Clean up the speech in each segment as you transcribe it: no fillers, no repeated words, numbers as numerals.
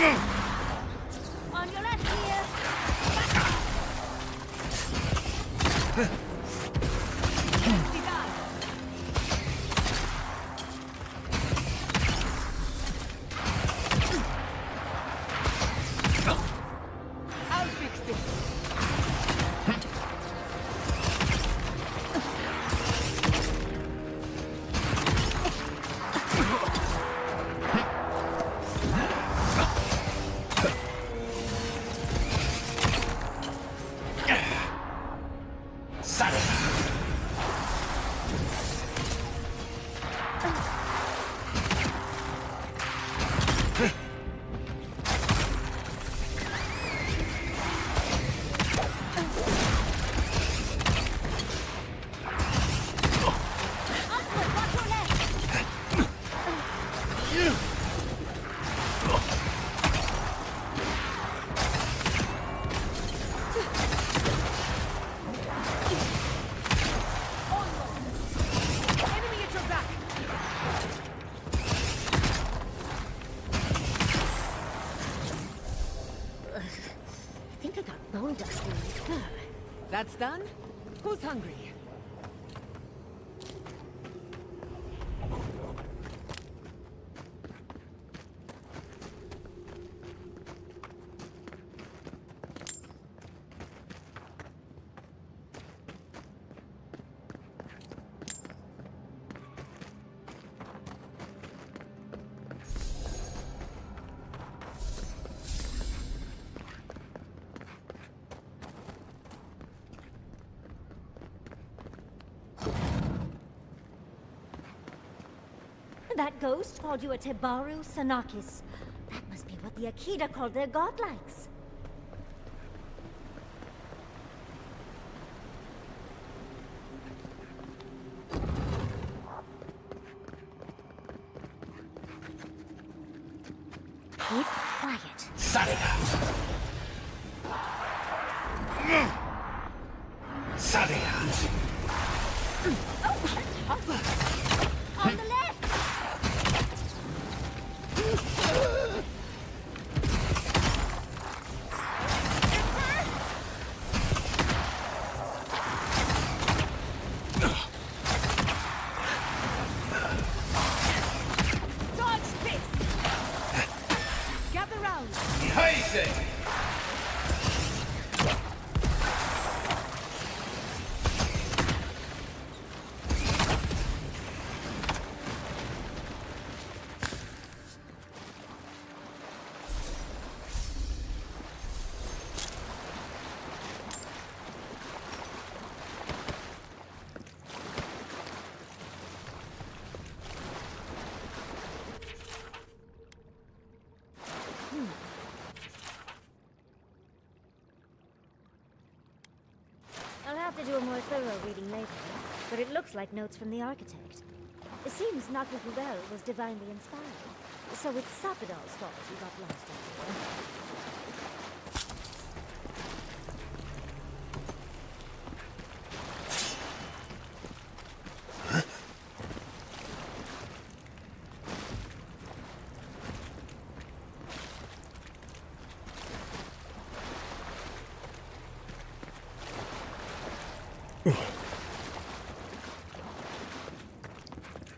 On your left here. I'll fix this. That's done? Who's hungry? That ghost called you a Tebaru Sanakis. That must be what the Akita called their godlikes. Keep quiet. Sarega! Sarega! On the left! I'll have to do a more thorough reading later, but it looks like notes from the architect. It seems Nakukubel was divinely inspired, so it's Sapidal's fault he got lost out here.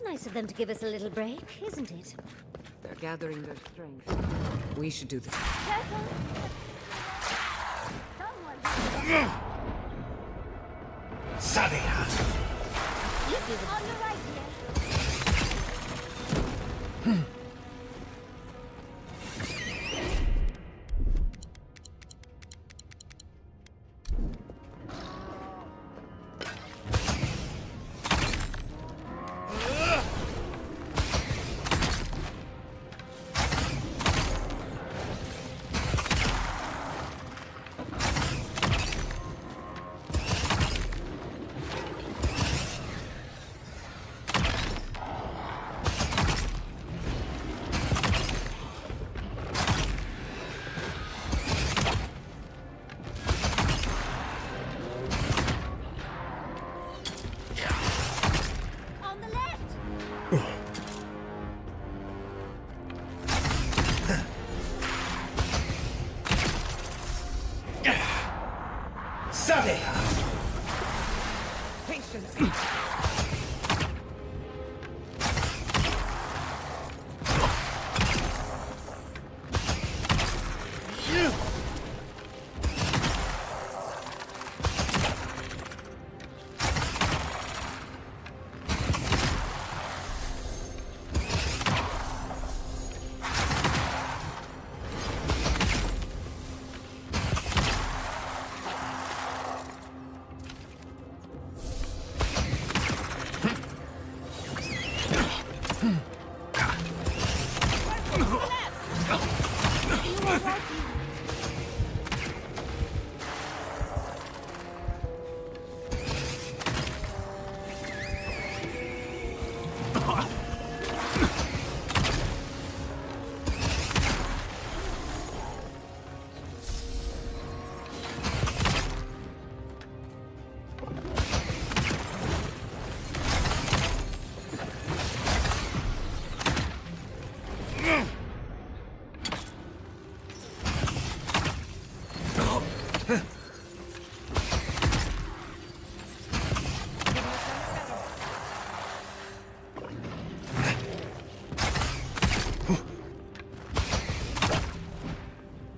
Nice of them to give us a little break, isn't it? They're gathering their strength. We should do this. Careful! Sarega! On your right here.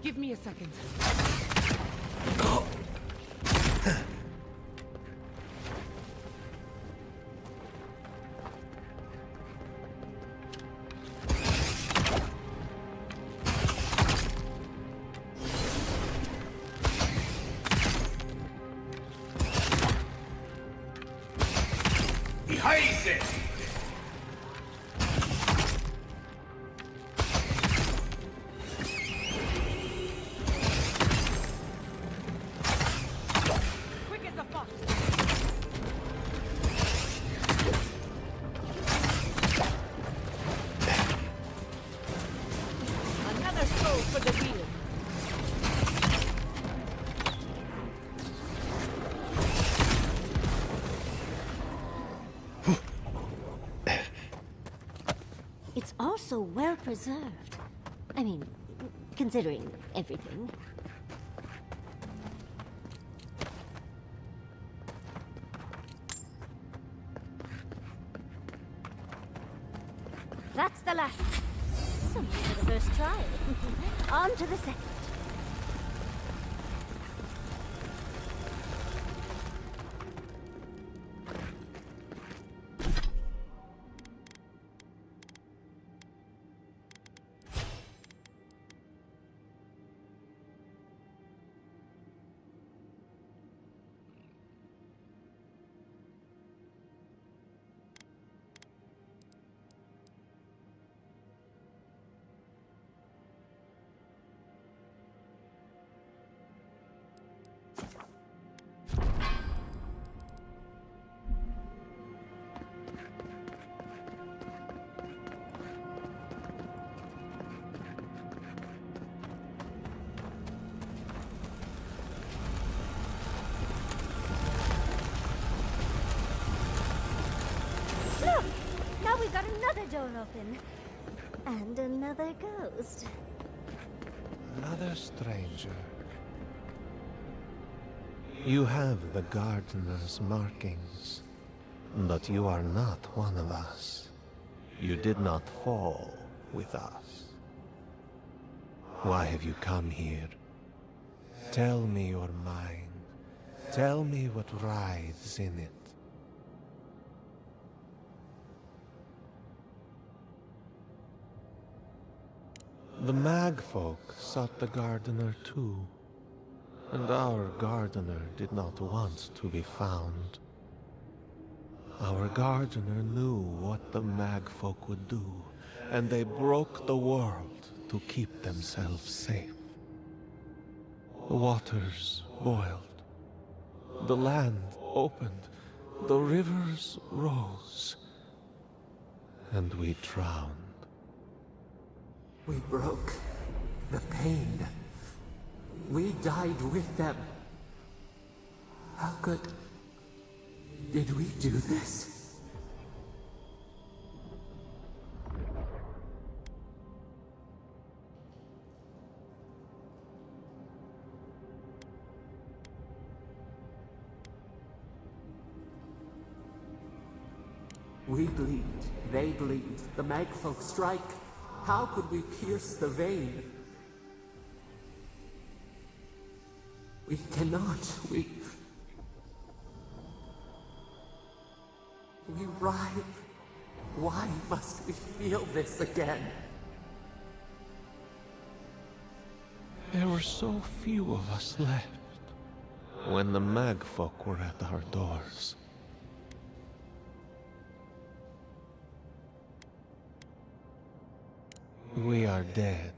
Give me a second. Erase it! Quick as a fox. Another soul for the wheel. It's also well preserved. I mean, considering everything. That's the last. So much for the first try. On to the second. Look! Now we've got another door open. And another ghost. Another stranger. You have the gardener's markings, but you are not one of us. You did not fall with us. Why have you come here? Tell me your mind. Tell me what rides in it. The Magfolk sought the gardener too, and our gardener did not want to be found. Our gardener knew what the Magfolk would do, and they broke the world to keep themselves safe. The waters boiled, the land opened, the rivers rose, and we drowned. We broke the pain. We died with them. How did we do this? We bleed, they bleed, the magfolk strike. How could we pierce the vein? We cannot, we writhe. Why must we feel this again? There were so few of us left when the magfolk were at our doors. We are dead.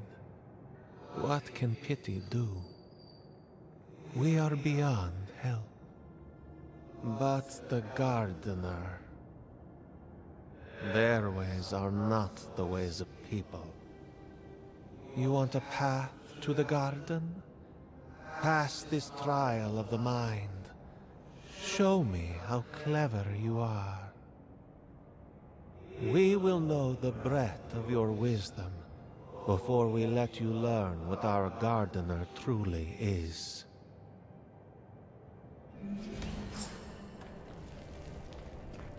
What can pity do? We are beyond help. But the Gardener, their ways are not the ways of people. You want a path to the garden? Pass this trial of the mind. Show me how clever you are. We will know the breadth of your wisdom before we let you learn what our Gardener truly is.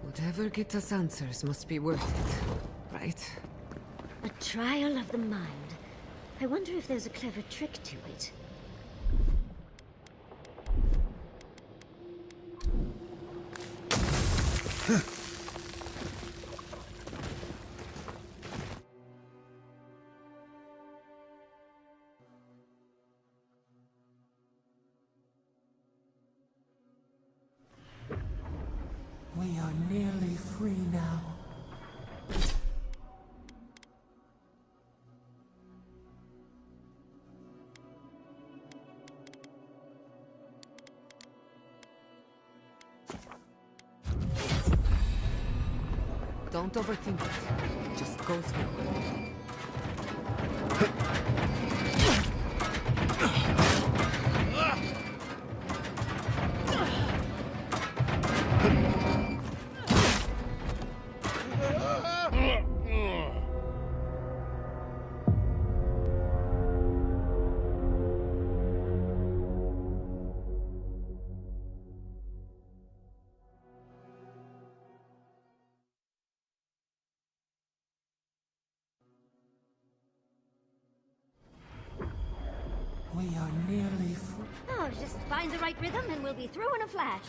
Whatever gets us answers must be worth it, right? A trial of the mind. I wonder if there's a clever trick to it. We are nearly free now. Don't overthink it. Just go through. We are nearly free. Oh, just find the right rhythm and we'll be through in a flash.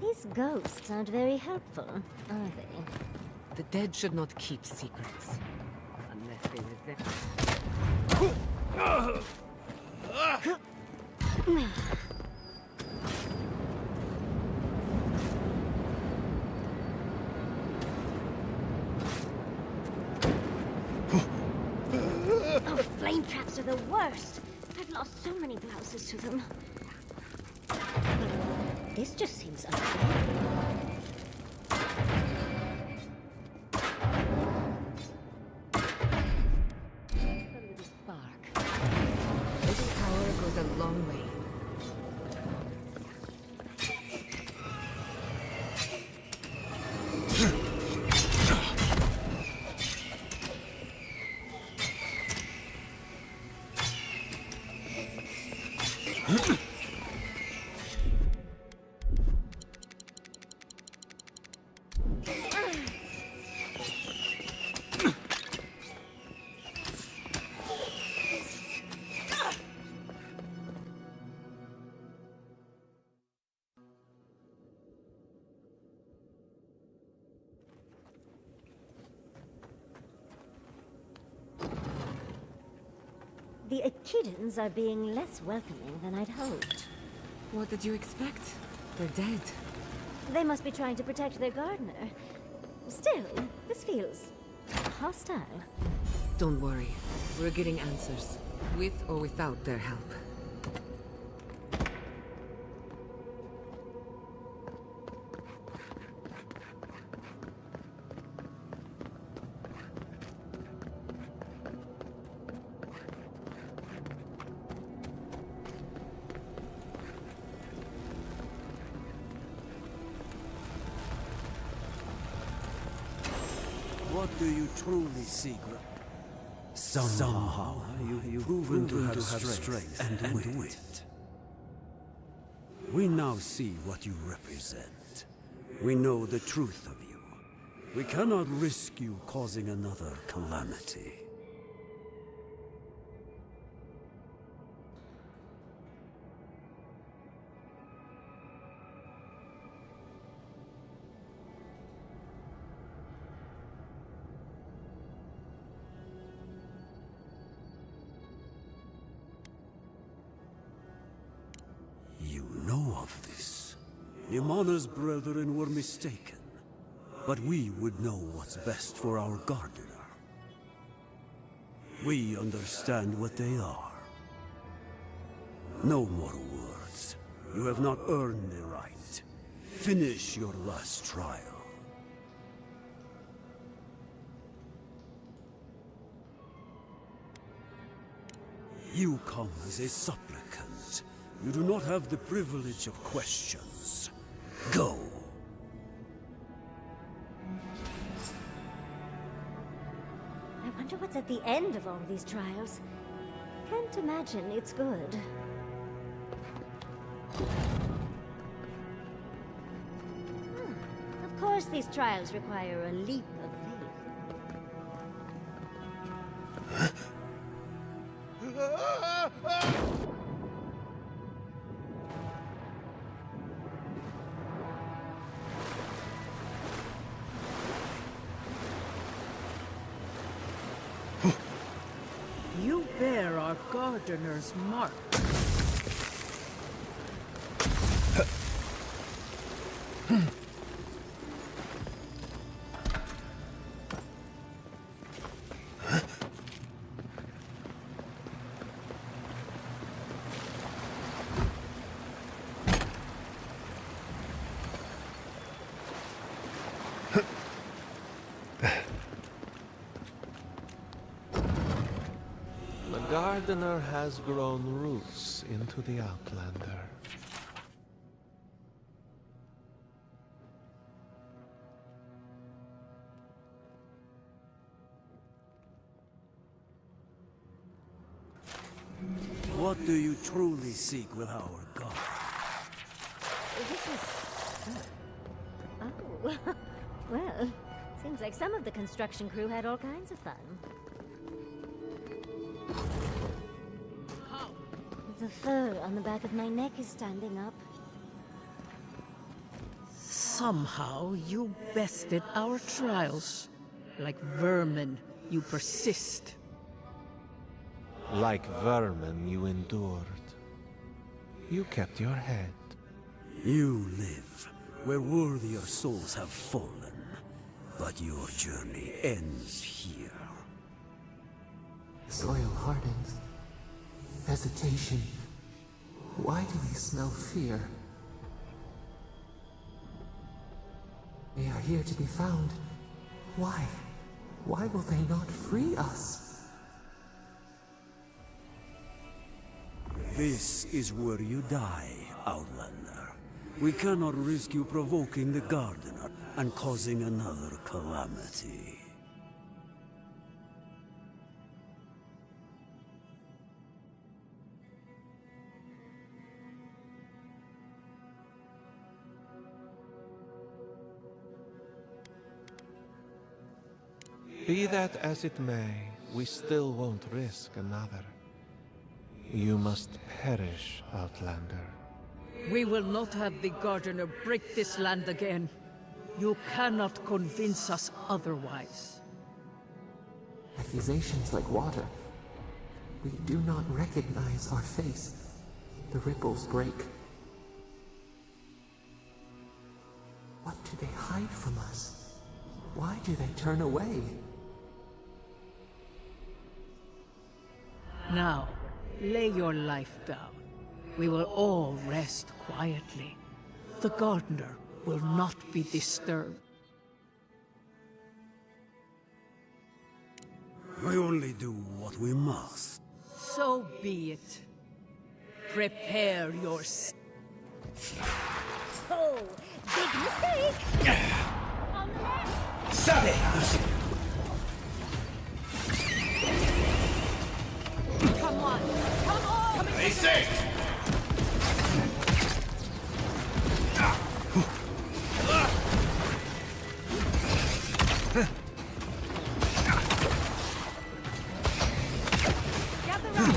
These ghosts aren't very helpful, are they? The dead should not keep secrets. Unless they resent. Oh, flame traps are the worst. I've lost so many blouses to them. But this just seems unfair. Spark. Little power goes a long way. the Echidans are being less welcoming than I'd hoped. What did you expect? They're dead. They must be trying to protect their gardener. Still, this feels hostile. Don't worry. We're getting answers. With or without their help. What do you truly seek? Somehow you've proven to have strength and wit. We now see what you represent. We know the truth of you. We cannot risk you causing another calamity. You know of this. Nimana's brethren were mistaken. But we would know what's best for our gardener. We understand what they are. No more words. You have not earned the right. Finish your last trial. You come as a supplicant. You do not have the privilege of questions. Go. I wonder what's at the end of all these trials. Can't imagine it's good. Of course these trials require a leap of faith. You bear our gardener's mark. The gardener has grown roots into the Outlander. What do you truly seek with our god? This is... Oh. Well, seems like some of the construction crew had all kinds of fun. The fur on the back of my neck is standing up. Somehow you bested our trials. Like vermin, you persist. Like vermin, you endured. You kept your head. You live where worthier souls have fallen, but your journey ends here. The soil hardens. Hesitation. Why do they smell fear? They are here to be found. Why? Why will they not free us? This is where you die, Outlander. We cannot risk you provoking the Gardener and causing another calamity. Be that as it may, we still won't risk another. You must perish, Outlander. We will not have the gardener break this land again. You cannot convince us otherwise. Accusations like water. We do not recognize our face. The ripples break. What do they hide from us? Why do they turn away? Now, lay your life down. We will all rest quietly. The gardener will not be disturbed. I only do what we must. So be it. Prepare yourself. Oh, big mistake! On the left! Sadia! Come on! Come on! They say! Gather round!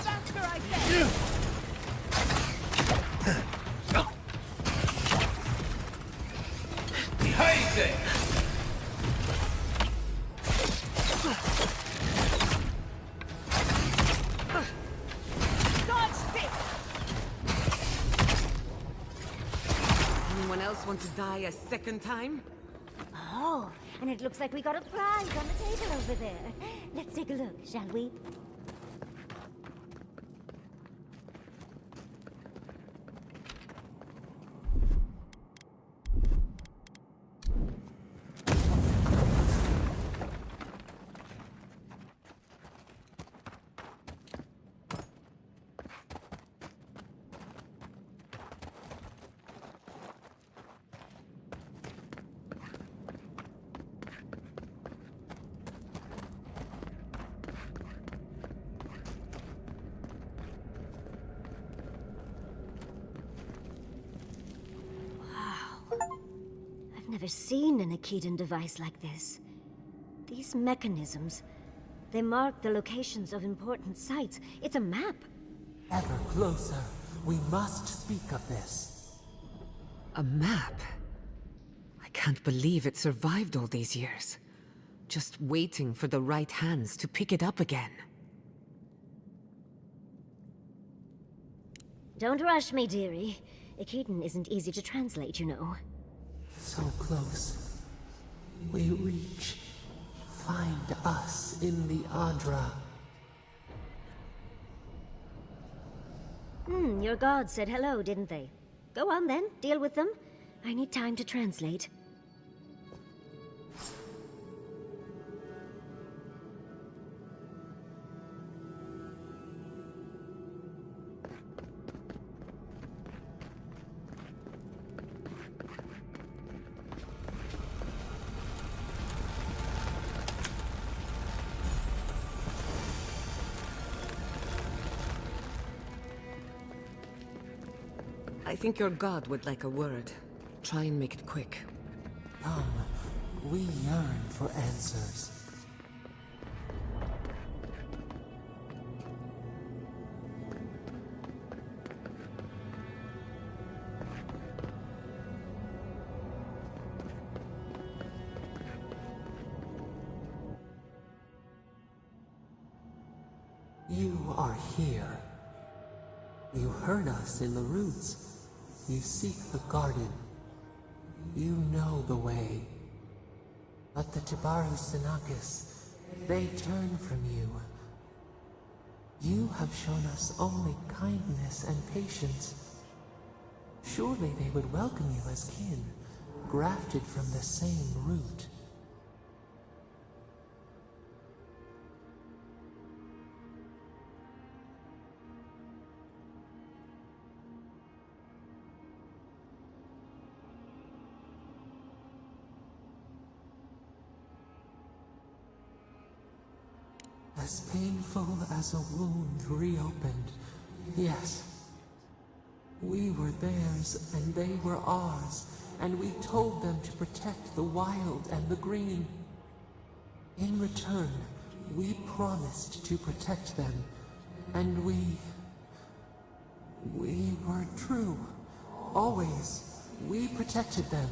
Faster, I said! Behind them! Dodge this! Anyone else want to die a second time? Oh, and it looks like we got a prize on the table over there. Let's take a look, shall we? I've never seen an Akedan device like this. These mechanisms, they mark the locations of important sites. It's a map. Ever closer. We must speak of this. A map? I can't believe it survived all these years. Just waiting for the right hands to pick it up again. Don't rush me, dearie. Akedan isn't easy to translate, you know. So close. We reach. Find us in the Adra. Your gods said hello, didn't they? Go on then, deal with them. I need time to translate. I think your god would like a word. Try and make it quick. Come, we yearn for answers. You are here. You heard us in the roots. You seek the garden. You know the way. But the Tibaru Sinakis, they turn from you. You have shown us only kindness and patience. Surely they would welcome you as kin, grafted from the same root. As painful as a wound reopened, yes. We were theirs and they were ours, and we told them to protect the wild and the green. In return, we promised to protect them, and we were true. Always, we protected them.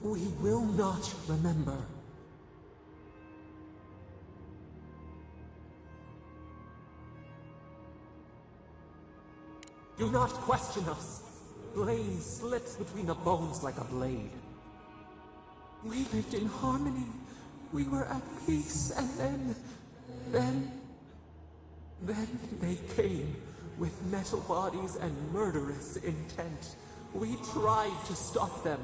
We will not remember. Do not question us. Blame slips between the bones like a blade. We lived in harmony. We were at peace, and then they came with metal bodies and murderous intent. We tried to stop them.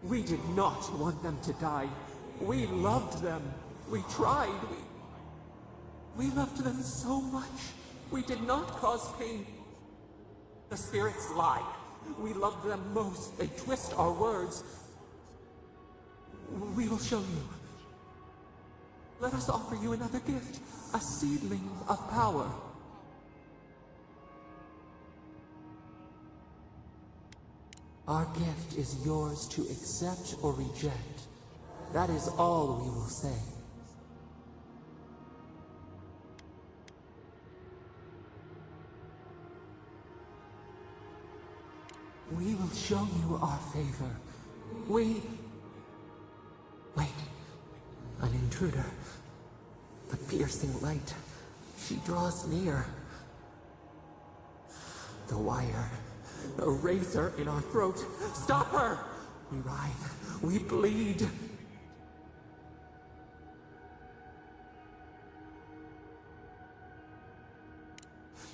We did not want them to die. We loved them. We tried. We loved them so much. We did not cause pain. The spirits lie. We love them most. They twist our words. We will show you. Let us offer you another gift. A seedling of power. Our gift is yours to accept or reject. That is all we will say. We will show you our favor. Wait. An intruder. The piercing light. She draws near. The wire. A razor in our throat. Stop her! We writhe. We bleed.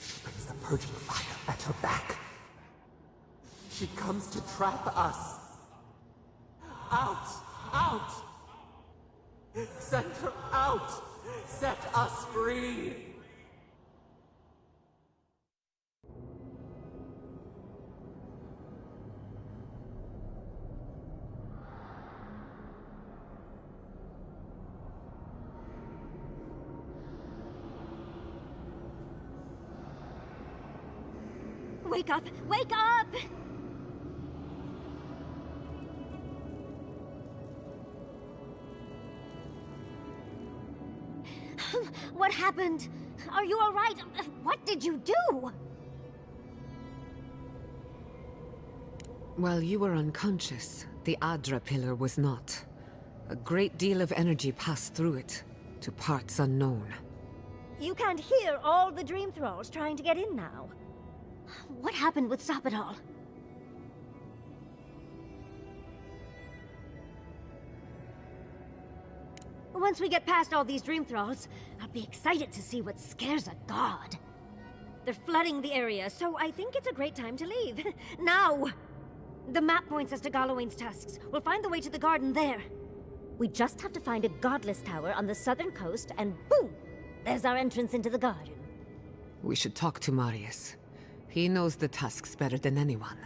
She brings the purging fire at her back. She comes to trap us. Out! Out! Send her out! Set us free! Wake up! Wake up! What happened? Are you all right? What did you do? While you were unconscious, the Adra pillar was not. A great deal of energy passed through it, to parts unknown. You can't hear all the dream thralls trying to get in now. What happened with Stop It All? Once we get past all these dream thralls, I'll be excited to see what scares a god. They're flooding the area, so I think it's a great time to leave. Now! The map points us to Galawain's tusks. We'll find the way to the garden there. We just have to find a godless tower on the southern coast, and boom! There's our entrance into the garden. We should talk to Marius. He knows the tusks better than anyone.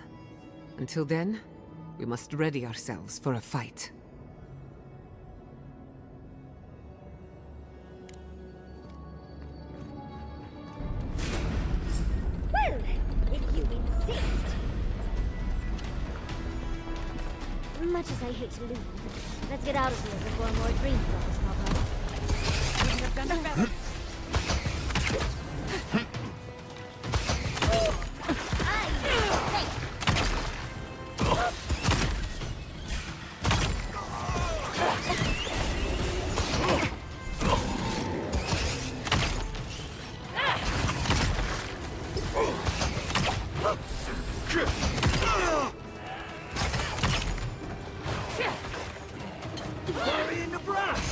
Until then, we must ready ourselves for a fight. Well, if you insist. Much as I hate to leave, let's get out of here before more dream thralls pop up. Couldn't have done it better. Bury in the brush!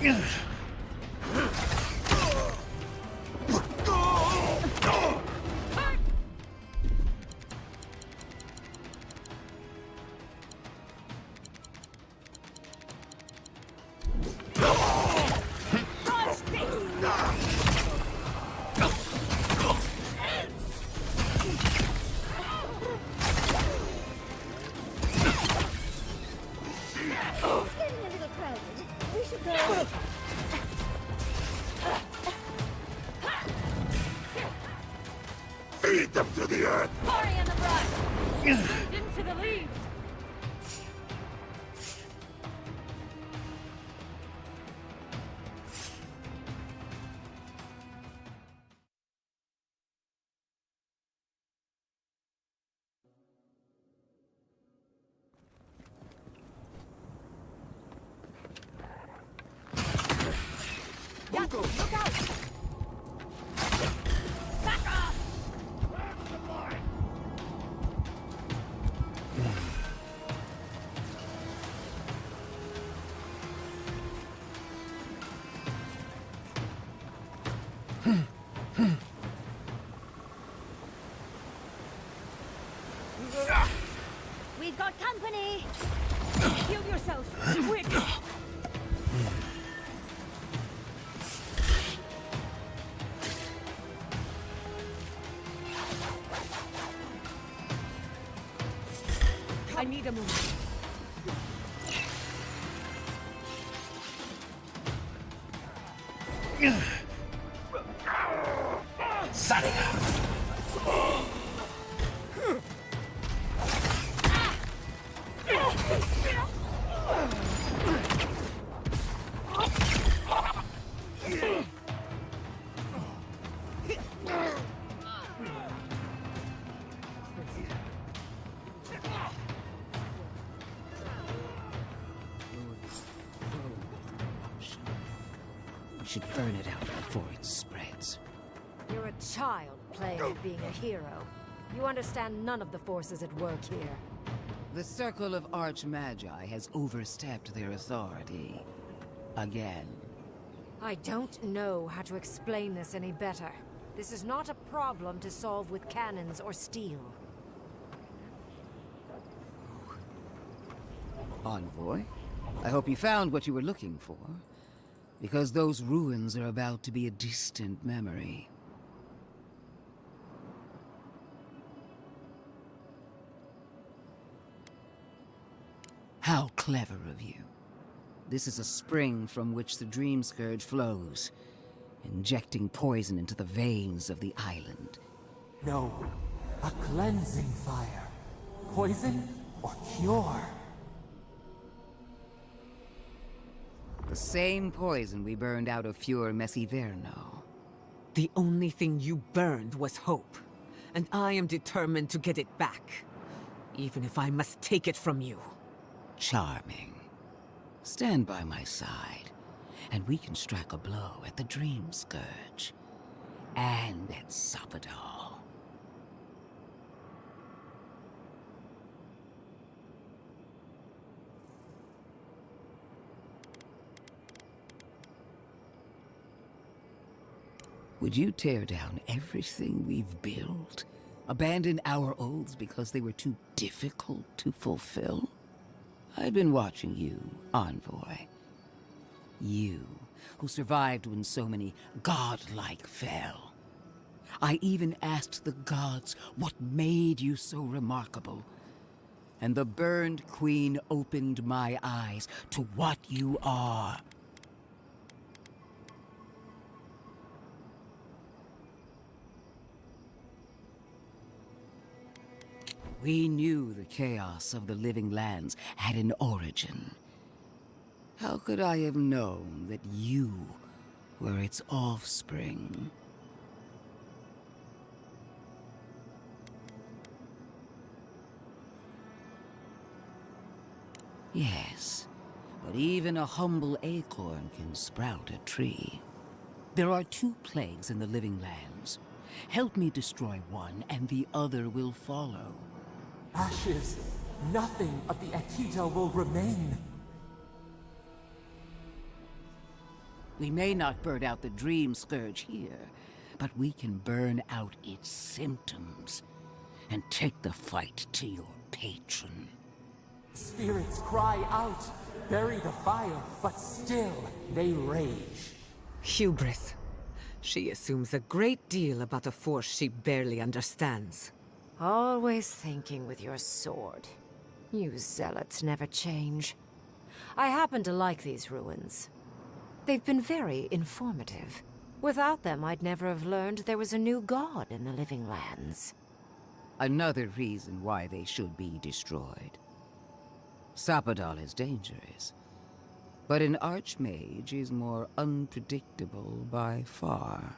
It's getting a little crowded. We should go. Feed them to the earth! Party in the brush! Into the leaves! Look out! Back off! We've got company! Heal yourself, quick! I need a move. Sadia! We should burn it out before it spreads. You're a child playing at being a hero. You understand none of the forces at work here. The Circle of Archmagi has overstepped their authority. Again. I don't know how to explain this any better. This is not a problem to solve with cannons or steel. Envoy, I hope you found what you were looking for. Because those ruins are about to be a distant memory. How clever of you. This is a spring from which the Dream Scourge flows, injecting poison into the veins of the island. No, a cleansing fire. Poison or cure? The same poison we burned out of Fure Messiverno. The only thing you burned was hope, and I am determined to get it back, even if I must take it from you. Charming. Stand by my side, and we can strike a blow at the Dream Scourge. And at Sapadal. Would you tear down everything we've built? Abandon our oaths because they were too difficult to fulfill? I've been watching you, Envoy. You, who survived when so many godlike fell. I even asked the gods what made you so remarkable. And the Burned Queen opened my eyes to what you are. We knew the chaos of the living lands had an origin. How could I have known that you were its offspring? Yes, but even a humble acorn can sprout a tree. There are 2 plagues in the living lands. Help me destroy one, and the other will follow. Ashes. Nothing of the Akita will remain. We may not burn out the dream scourge here, but we can burn out its symptoms and take the fight to your patron. Spirits cry out, bury the fire, but still they rage. Hubris. She assumes a great deal about a force she barely understands. Always thinking with your sword. You zealots never change. I happen to like these ruins. They've been very informative. Without them, I'd never have learned there was a new god in the Living Lands. Another reason why they should be destroyed. Sapadal is dangerous, but an archmage is more unpredictable by far.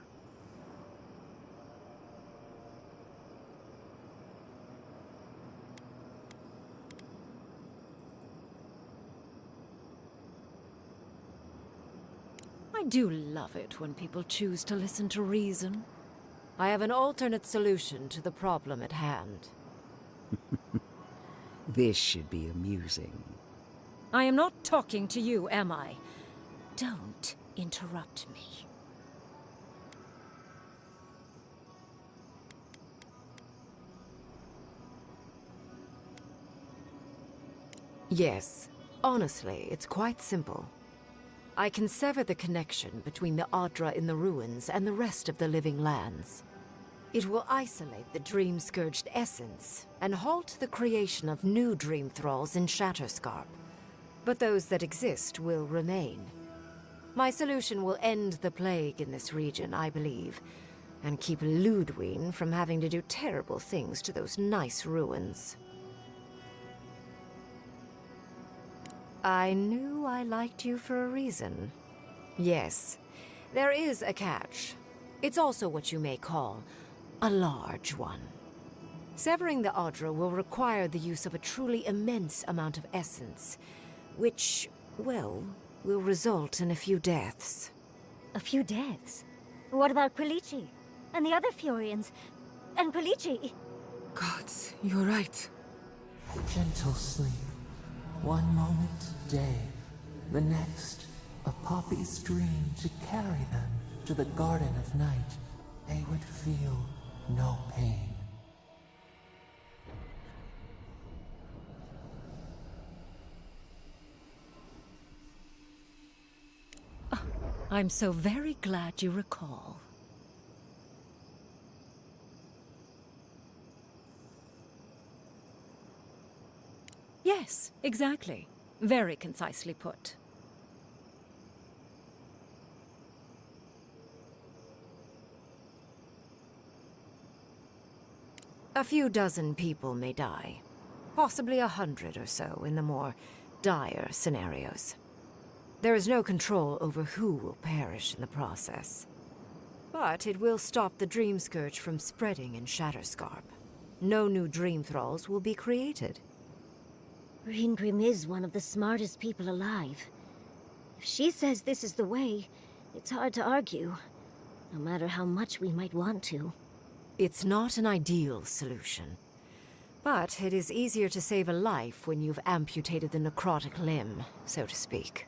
I do love it when people choose to listen to reason. I have an alternate solution to the problem at hand. This should be amusing. I am not talking to you, am I? Don't interrupt me. Yes, honestly, it's quite simple. I can sever the connection between the Adra in the ruins and the rest of the Living Lands. It will isolate the dream-scourged essence and halt the creation of new dream thralls in Shatterscarp. But those that exist will remain. My solution will end the plague in this region, I believe, and keep Ludwig from having to do terrible things to those nice ruins. I knew I liked you for a reason. Yes, there is a catch. It's also what you may call a large one. Severing the Adra will require the use of a truly immense amount of essence, which, well, will result in a few deaths. A few deaths? What about Quilici? And the other Furians? And Quilici? Gods, you're right. Gentle sleep. One moment, day. The next, a poppy's dream to carry them to the Garden of Night. They would feel no pain. I'm so very glad you recall. Yes, exactly. Very concisely put. A few dozen people may die. Possibly 100 or so in the more dire scenarios. There is no control over who will perish in the process. But it will stop the Dream Scourge from spreading in Shatterscarp. No new Dream Thralls will be created. Reingrim is one of the smartest people alive. If she says this is the way, it's hard to argue, no matter how much we might want to. It's not an ideal solution. But it is easier to save a life when you've amputated the necrotic limb, so to speak.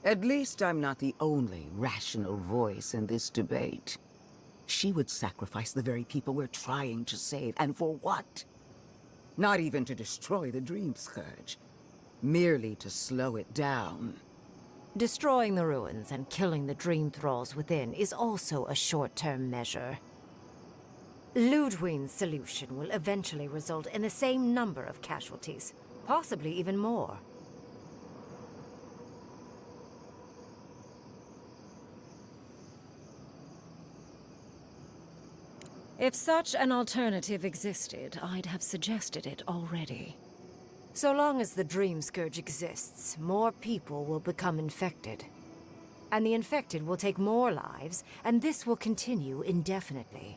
At least I'm not the only rational voice in this debate. She would sacrifice the very people we're trying to save, and for what? Not even to destroy the Dream Scourge. Merely to slow it down. Destroying the ruins and killing the Dream Thralls within is also a short-term measure. Ludwig's solution will eventually result in the same number of casualties, possibly even more. If such an alternative existed, I'd have suggested it already. So long as the Dream Scourge exists, more people will become infected. And the infected will take more lives, and this will continue indefinitely.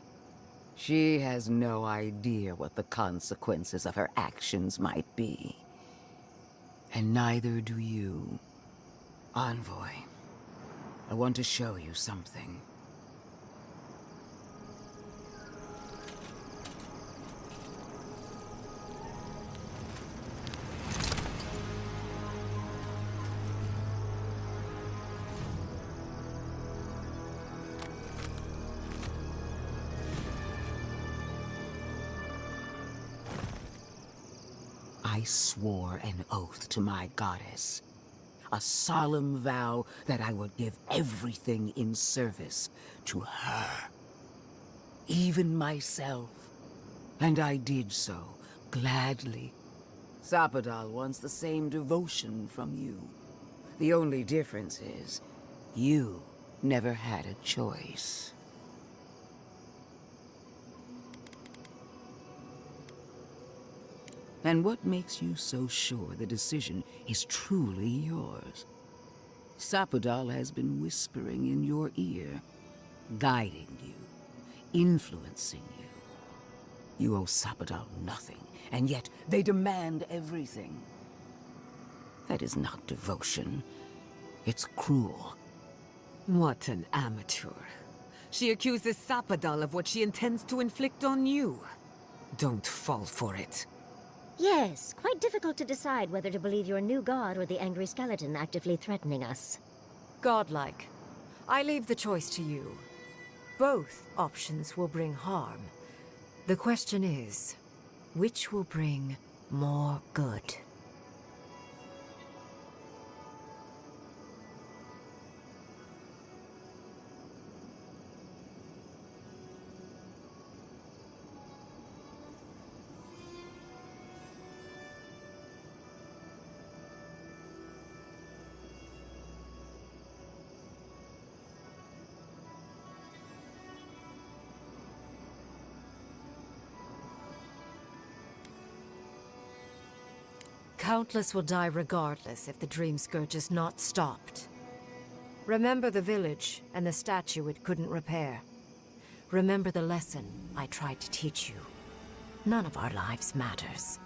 She has no idea what the consequences of her actions might be. And neither do you, Envoy. I want to show you something. I swore an oath to my goddess. A solemn vow that I would give everything in service to her. Even myself. And I did so, gladly. Sapadal wants the same devotion from you. The only difference is, you never had a choice. And what makes you so sure the decision is truly yours? Sapadal has been whispering in your ear, guiding you, influencing you. You owe Sapadal nothing, and yet they demand everything. That is not devotion. It's cruel. What an amateur. She accuses Sapadal of what she intends to inflict on you. Don't fall for it. Yes, quite difficult to decide whether to believe your new god or the angry skeleton actively threatening us. Godlike. I leave the choice to you. Both options will bring harm. The question is, which will bring more good? Countless will die regardless if the Dream Scourge is not stopped. Remember the village and the statue it couldn't repair. Remember the lesson I tried to teach you. None of our lives matters.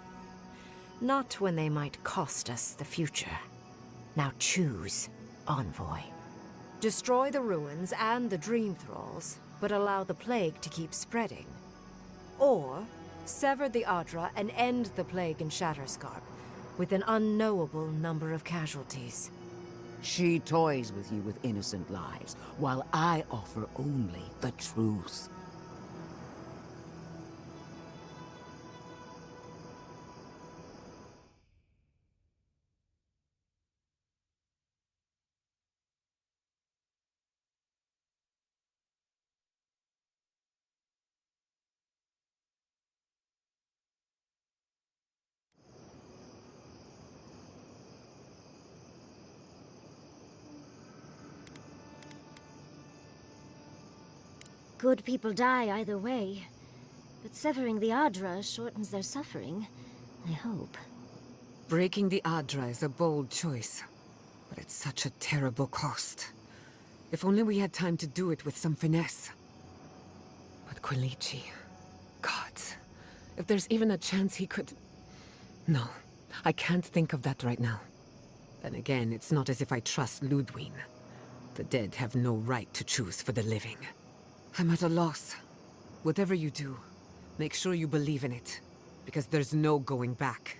Not when they might cost us the future. Now choose, Envoy. Destroy the ruins and the Dream Thralls, but allow the plague to keep spreading. Or sever the Adra and end the plague in Shatterscarp, with an unknowable number of casualties. She toys with you with innocent lives, while I offer only the truth. Good people die either way, but severing the Adra shortens their suffering, I hope. Breaking the Adra is a bold choice, but it's such a terrible cost. If only we had time to do it with some finesse. But Quilici... gods. If there's even a chance he could... No, I can't think of that right now. Then again, it's not as if I trust Ludwig. The dead have no right to choose for the living. I'm at a loss. Whatever you do, make sure you believe in it, because there's no going back.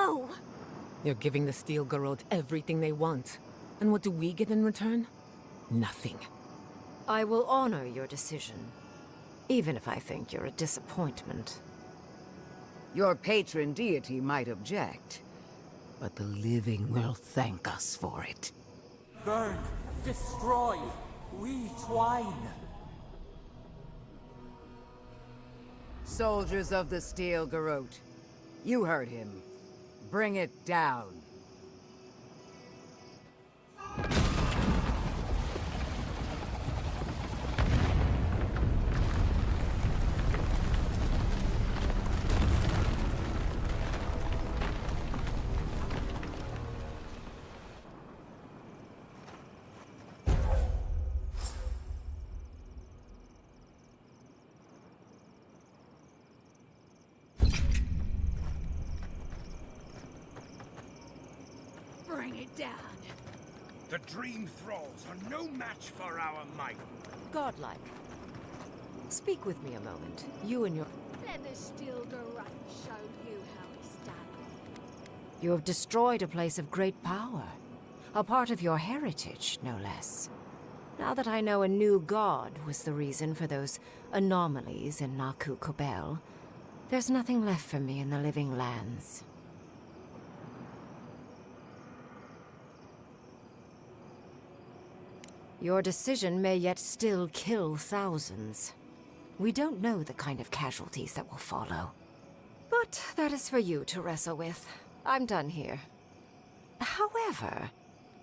No! You're giving the Steel Garrote everything they want. And what do we get in return? Nothing. I will honor your decision, even if I think you're a disappointment. Your patron deity might object, but the living will thank us for it. Burn, destroy, we twine. Soldiers of the Steel Garrote, you heard him. Bring it down. Bring it down. The Dream Thralls are no match for our might. Godlike. Speak with me a moment. You and your... Let the Steel Garrote show you how it's done. You have destroyed a place of great power. A part of your heritage, no less. Now that I know a new god was the reason for those anomalies in Naku Kobel, there's nothing left for me in the living lands. Your decision may yet still kill thousands. We don't know the kind of casualties that will follow. But that is for you to wrestle with. I'm done here. However,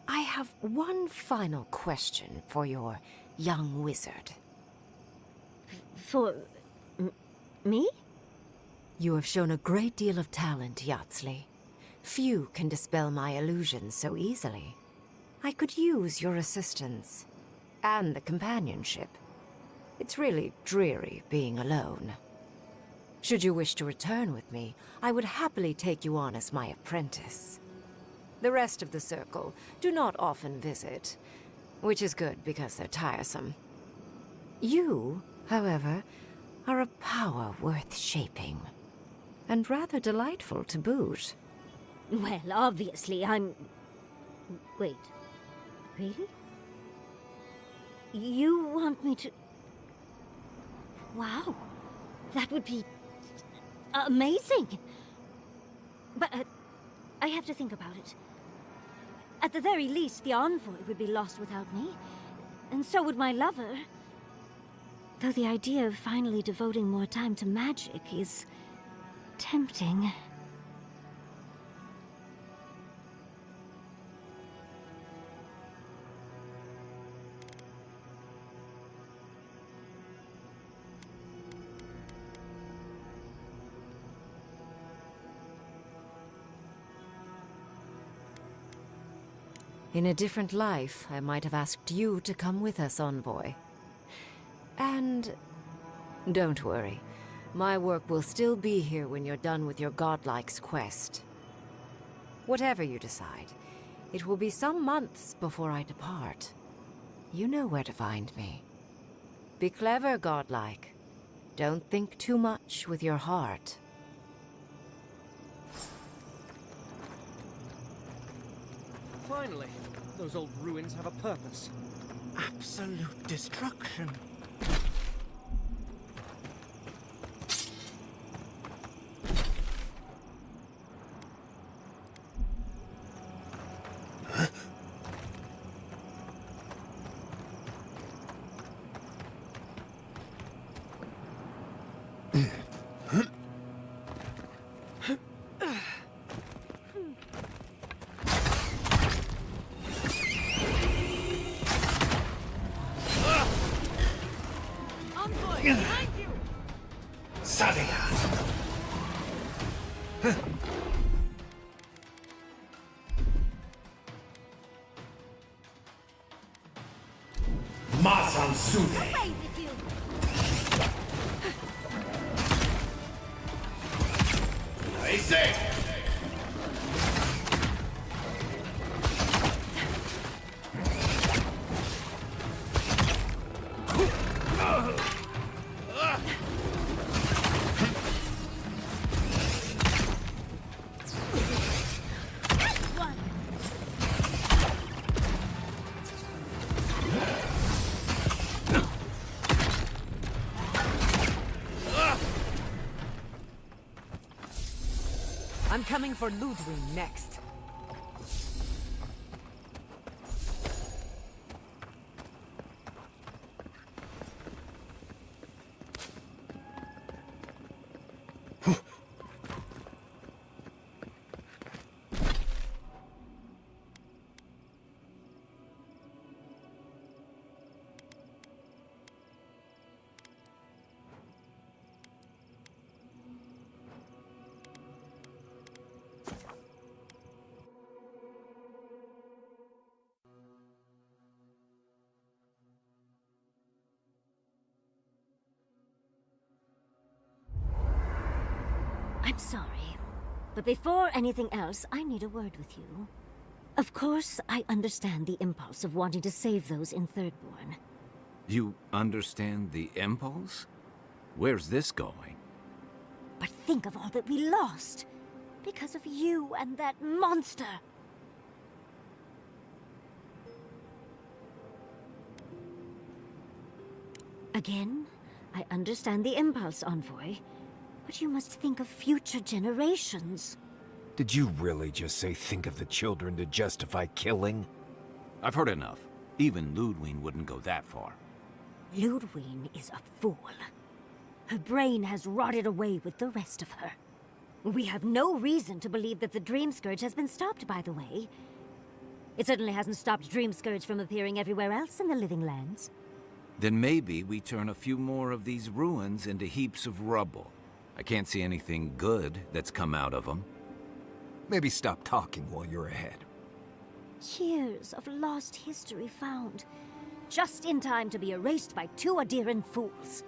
I have one final question for your young wizard. For... me? You have shown a great deal of talent, Yatsley. Few can dispel my illusions so easily. I could use your assistance. And the companionship. It's really dreary being alone. Should you wish to return with me, I would happily take you on as my apprentice. The rest of the circle do not often visit, which is good because they're tiresome. You, however, are a power worth shaping. And rather delightful to boot. Well, obviously, I'm... Wait. Really? You want me to... Wow. That would be... amazing! But, I have to think about it. At the very least, the Envoy would be lost without me. And so would my lover. Though the idea of finally devoting more time to magic is... tempting. In a different life, I might have asked you to come with us, Envoy. And... don't worry. My work will still be here when you're done with your godlike's quest. Whatever you decide, it will be some months before I depart. You know where to find me. Be clever, godlike. Don't think too much with your heart. Finally, those old ruins have a purpose. Absolute destruction. Away with you! I say. I'm coming for Ludwig next. I'm sorry, but before anything else, I need a word with you. Of course, I understand the impulse of wanting to save those in Thirdborn. You understand the impulse? Where's this going? But think of all that we lost because of you and that monster. Again, I understand the impulse, Envoy, but you must think of future generations. Did you really just say think of the children to justify killing? I've heard enough. Even Ludwig wouldn't go that far. Ludwig is a fool. Her brain has rotted away with the rest of her. We have no reason to believe that the Dream Scourge has been stopped, by the way. It certainly hasn't stopped Dream Scourge from appearing everywhere else in the Living Lands. Then maybe we turn a few more of these ruins into heaps of rubble. I can't see anything good that's come out of them. Maybe stop talking while you're ahead. Years of lost history found, just in time to be erased by two Adiran fools.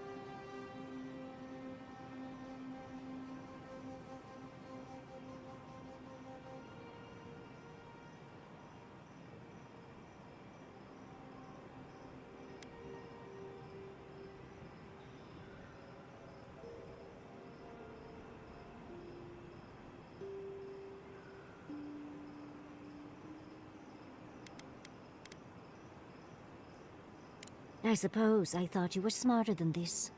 I suppose I thought you were smarter than this.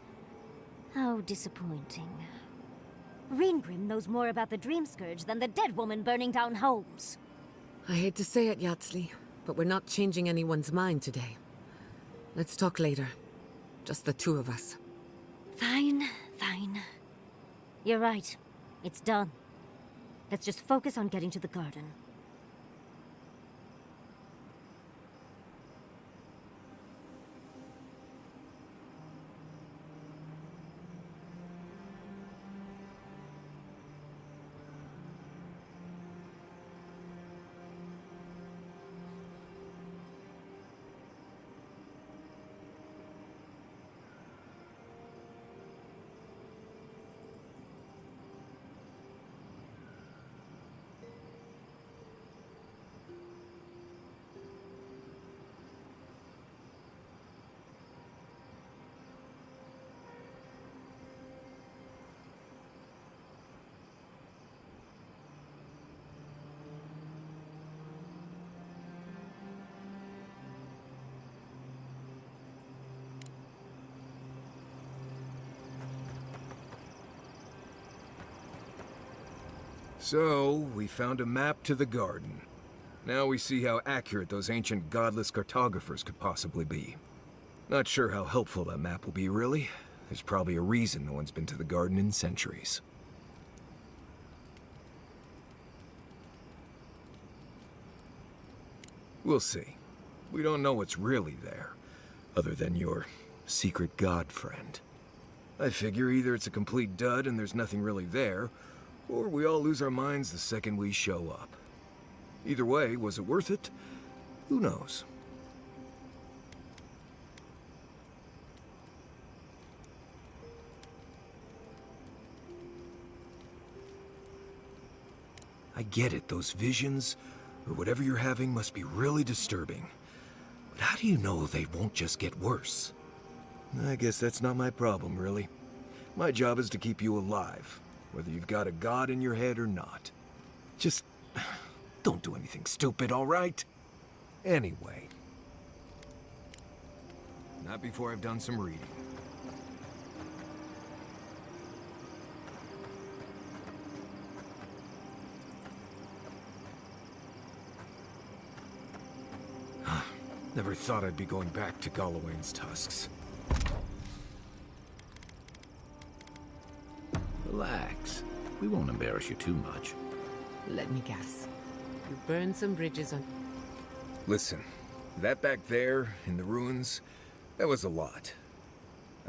How disappointing. Reengrim knows more about the Dream Scourge than the dead woman burning down homes. I hate to say it, Yatsley, but we're not changing anyone's mind today. Let's talk later. Just the two of us. Fine, fine. You're right. It's done. Let's just focus on getting to the garden. So, we found a map to the garden. Now we see how accurate those ancient godless cartographers could possibly be. Not sure how helpful that map will be, really. There's probably a reason no one's been to the garden in centuries. We'll see. We don't know what's really there, other than your secret god friend. I figure either it's a complete dud and there's nothing really there, or we all lose our minds the second we show up. Either way, was it worth it? Who knows? I get it, those visions, or whatever you're having, must be really disturbing. But how do you know they won't just get worse? I guess that's not my problem, really. My job is to keep you alive, whether you've got a god in your head or not. Just don't do anything stupid, all right? Anyway. Not before I've done some reading. Never thought I'd be going back to Galawain's tusks. Relax. We won't embarrass you too much. Let me guess. You burned some bridges on... Listen, that back there, in the ruins, that was a lot.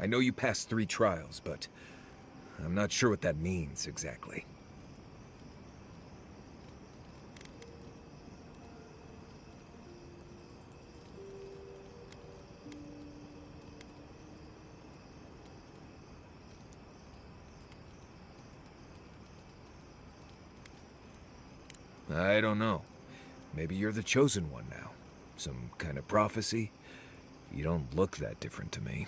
I know you passed 3 trials, but I'm not sure what that means exactly. I don't know. Maybe you're the chosen one now. Some kind of prophecy? You don't look that different to me.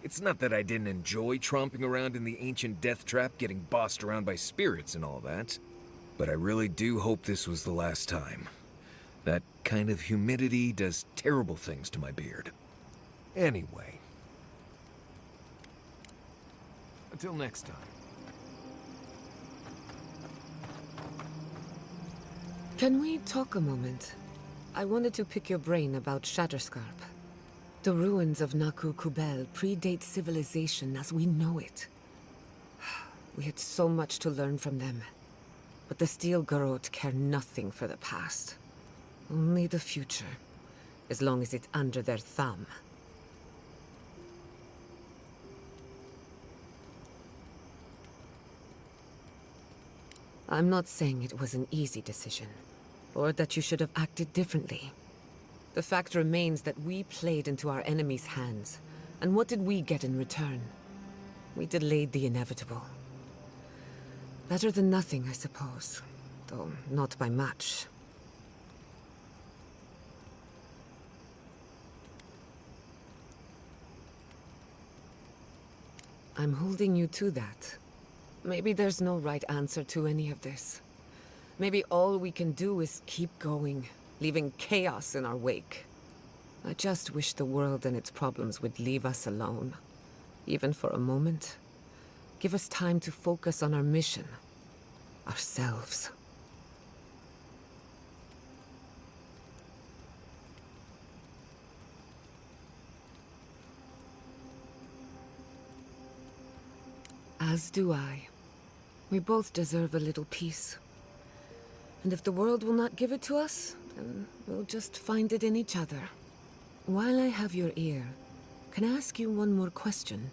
It's not that I didn't enjoy tromping around in the ancient death trap, getting bossed around by spirits and all that. But I really do hope this was the last time. That kind of humidity does terrible things to my beard. Anyway. Until next time. Can we talk a moment? I wanted to pick your brain about Shatterscarp. The ruins of Naku Kubel predate civilization as we know it. We had so much to learn from them. But the Steel Garrote care nothing for the past. Only the future, as long as it's under their thumb. I'm not saying it was an easy decision, or that you should have acted differently. The fact remains that we played into our enemy's hands, and what did we get in return? We delayed the inevitable. Better than nothing, I suppose, though not by much. I'm holding you to that. Maybe there's no right answer to any of this. Maybe all we can do is keep going, leaving chaos in our wake. I just wish the world and its problems would leave us alone. Even for a moment. Give us time to focus on our mission. Ourselves. As do I. We both deserve a little peace. And if the world will not give it to us, then we'll just find it in each other. While I have your ear, can I ask you one more question?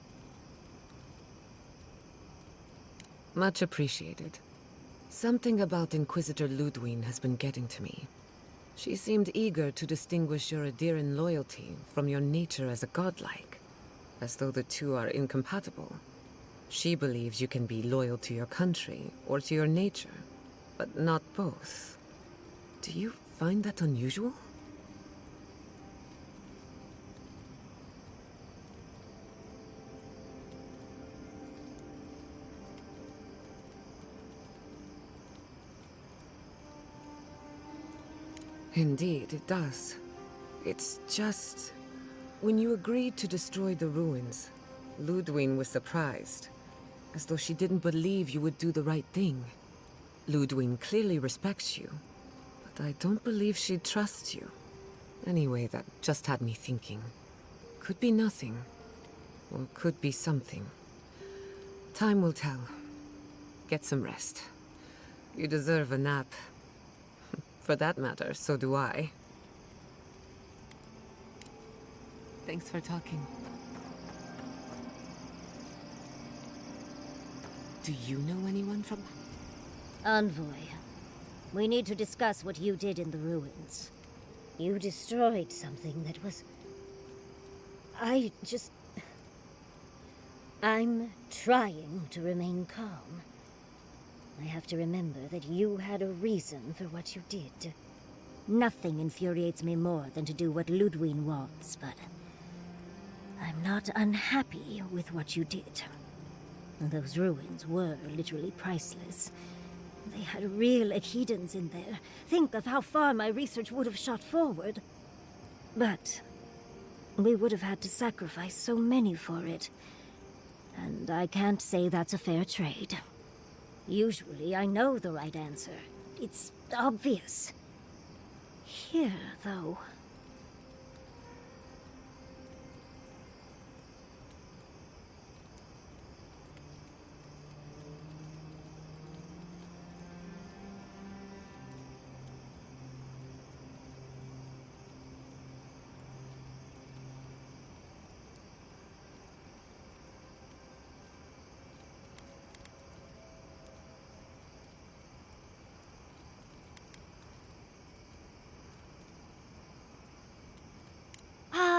Much appreciated. Something about Inquisitor Ludwig has been getting to me. She seemed eager to distinguish your Adiran loyalty from your nature as a godlike, as though the two are incompatible. She believes you can be loyal to your country or to your nature, but not both. Do you find that unusual? Indeed, it does. It's just... When you agreed to destroy the ruins, Ludwig was surprised, as though she didn't believe you would do the right thing. Ludwig clearly respects you, but I don't believe she trusts you. Anyway, that just had me thinking. Could be nothing, or could be something. Time will tell. Get some rest. You deserve a nap. For that matter, so do I. Thanks for talking. Do you know anyone from... Envoy, we need to discuss what you did in the ruins. You destroyed something that was... I'm trying to remain calm. I have to remember that you had a reason for what you did. Nothing infuriates me more than to do what Ludwig wants, but... I'm not unhappy with what you did. Those ruins were literally priceless. They had real Echidans in there. Think of how far my research would have shot forward. But... we would have had to sacrifice so many for it. And I can't say that's a fair trade. Usually, I know the right answer. It's obvious. Here, though,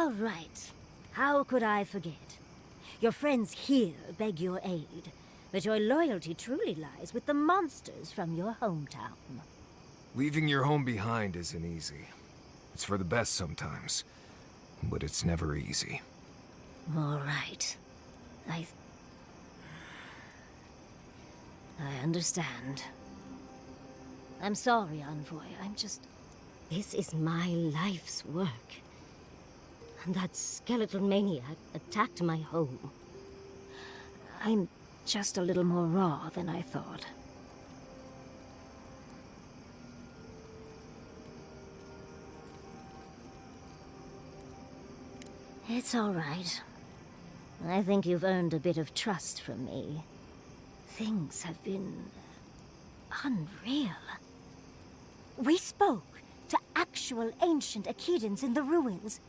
All right. How could I forget? Your friends here beg your aid, but your loyalty truly lies with the monsters from your hometown. Leaving your home behind isn't easy. It's for the best sometimes, but it's never easy. All right. I understand. I'm sorry, Envoy. This is my life's work. And that skeletal maniac attacked my home. I'm just a little more raw than I thought. It's all right. I think you've earned a bit of trust from me. Things have been unreal. We spoke to actual ancient Akedans in the ruins.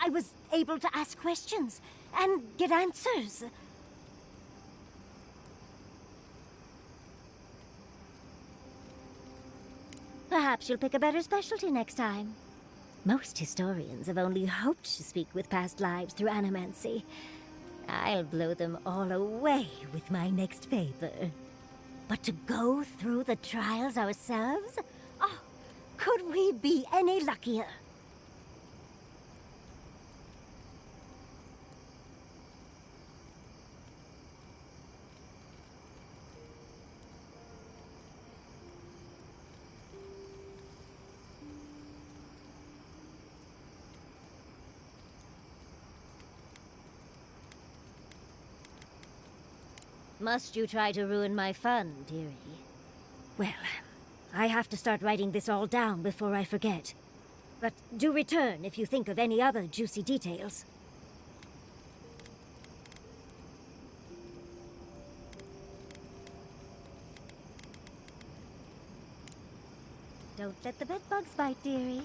I was able to ask questions and get answers. Perhaps you'll pick a better specialty next time. Most historians have only hoped to speak with past lives through animancy. I'll blow them all away with my next paper. But to go through the trials ourselves? Oh, could we be any luckier? Must you try to ruin my fun, dearie? Well, I have to start writing this all down before I forget. But do return if you think of any other juicy details. Don't let the bedbugs bite, dearie.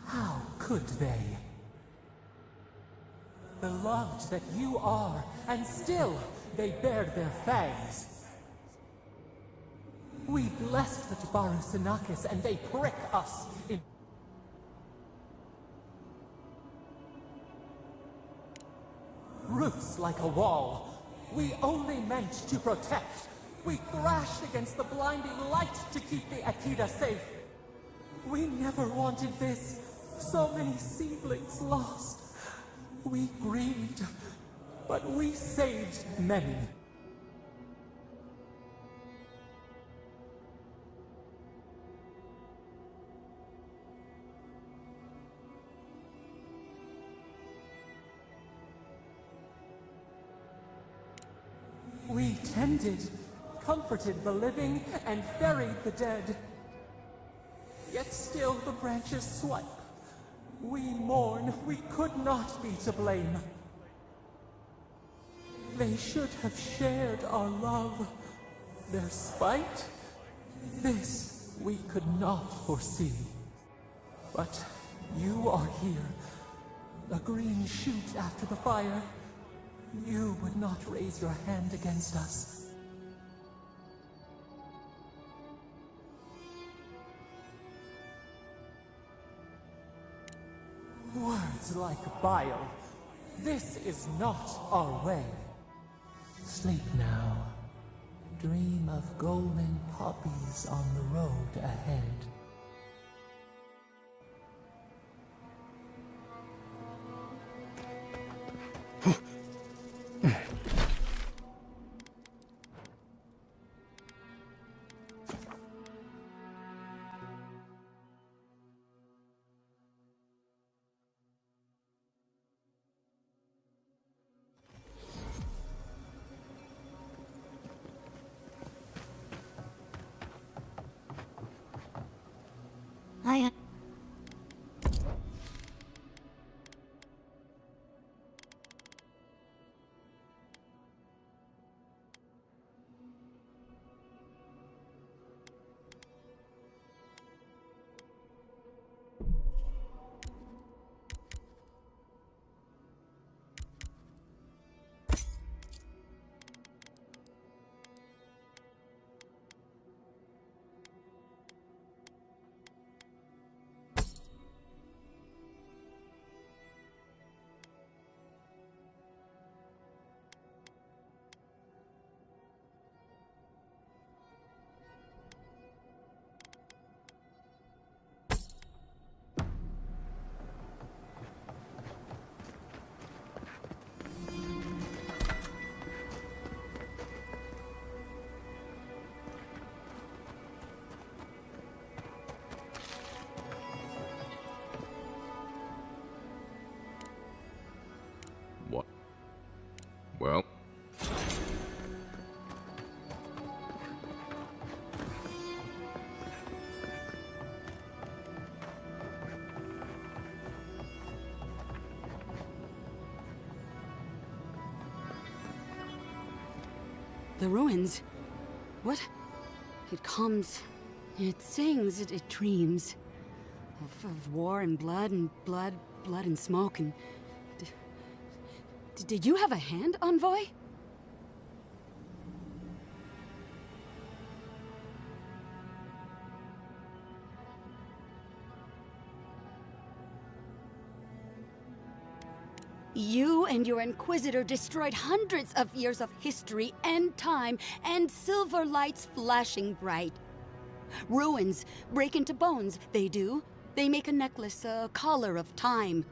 How could they? Beloved that you are, and still they bared their fangs. We blessed the Tabaru and they prick us in... Roots like a wall. We only meant to protect. We thrashed against the blinding light to keep the Akita safe. We never wanted this. So many seedlings lost. We grieved, but we saved many. We tended, comforted the living, and buried the dead. Yet still the branches swipe. We mourn, we could not be to blame. They should have shared our love. Their spite? This we could not foresee. But you are here. A green shoot after the fire. You would not raise your hand against us. Words like bile. This is not our way. Sleep now. Dream of golden poppies on the road ahead. Well, The ruins. What? It comes. It sings. It dreams. Of war and blood and smoke and... Did you have a hand, Envoy? You and your Inquisitor destroyed hundreds of years of history and time, and silver lights flashing bright. Ruins break into bones, they do. They make a necklace, a collar of time.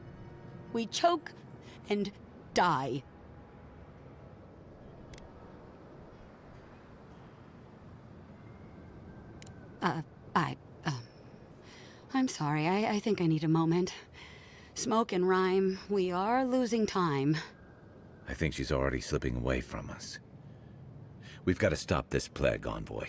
We choke and die. I'm sorry, I think I need a moment. Smoke and rhyme, we are losing time. I think she's already slipping away from us. We've got to stop this plague, Envoy.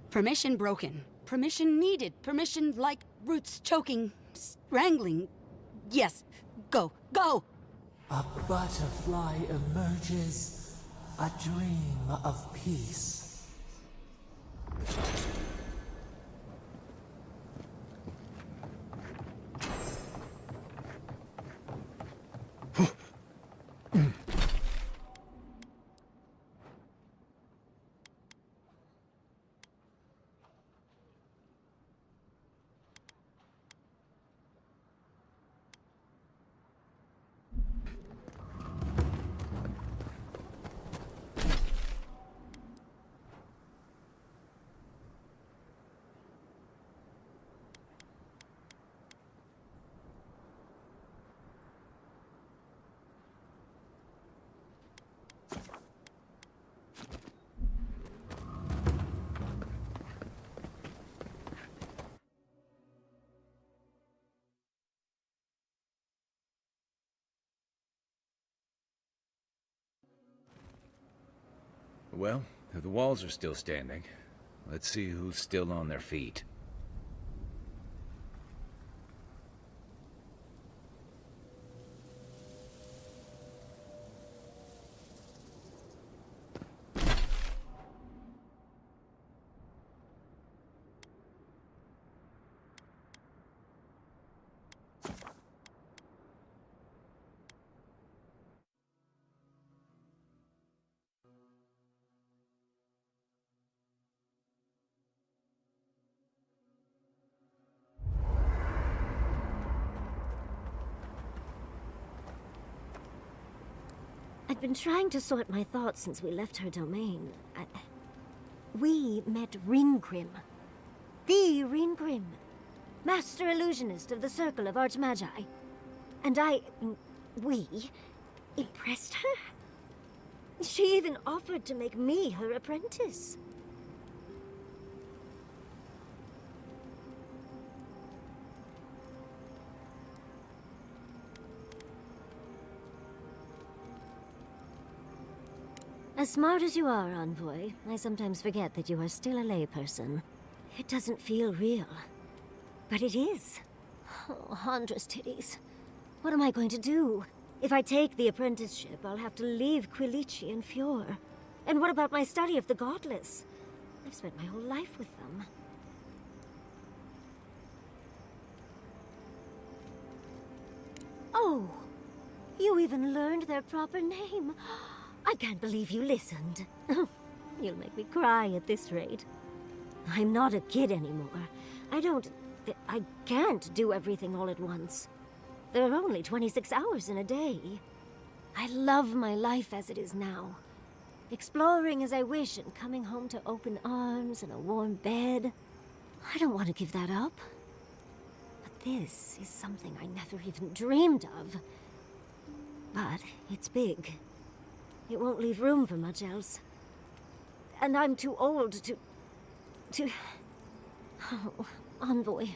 Permission broken. Permission needed. Permission like roots choking, strangling. Yes, go, go! A butterfly emerges, a dream of peace. Well, if the walls are still standing, let's see who's still on their feet. I've been trying to sort my thoughts since we left her domain. We met Ringrim. The Ringrim. Master illusionist of the Circle of Archmagi. And we impressed her? She even offered to make me her apprentice. As smart as you are, Envoy, I sometimes forget that you are still a layperson. It doesn't feel real. But it is. Oh, Handra's titties. What am I going to do? If I take the apprenticeship, I'll have to leave Quilici and Fjord. And what about my study of the Godless? I've spent my whole life with them. Oh, you even learned their proper name. I can't believe you listened. You'll make me cry at this rate. I'm not a kid anymore. I can't do everything all at once. There are only 26 hours in a day. I love my life as it is now. Exploring as I wish and coming home to open arms and a warm bed. I don't want to give that up. But this is something I never even dreamed of. But it's big. It won't leave room for much else. And I'm too old to... Oh, Envoy,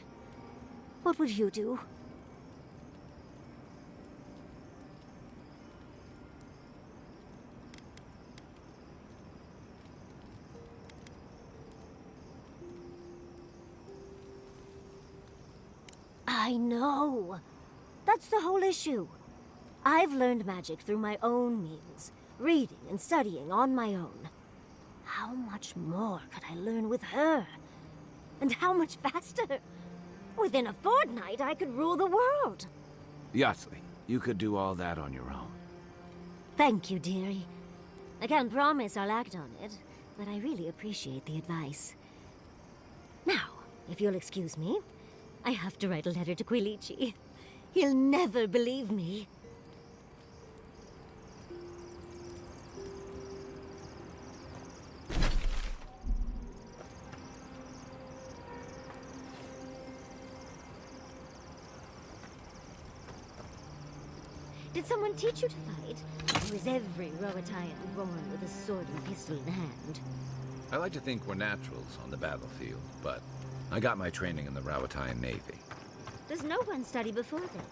what would you do? I know. That's the whole issue. I've learned magic through my own means, reading and studying on my own. How much more could I learn with her? And how much faster? Within a fortnight, I could rule the world. Yasli, you could do all that on your own. Thank you, dearie. I can't promise I'll act on it, but I really appreciate the advice. Now, if you'll excuse me, I have to write a letter to Quilici. He'll never believe me. Did someone teach you to fight? Or is every Roatayan born with a sword and pistol in hand? I like to think we're naturals on the battlefield, but I got my training in the Rawatayan Navy. Does no one study before then?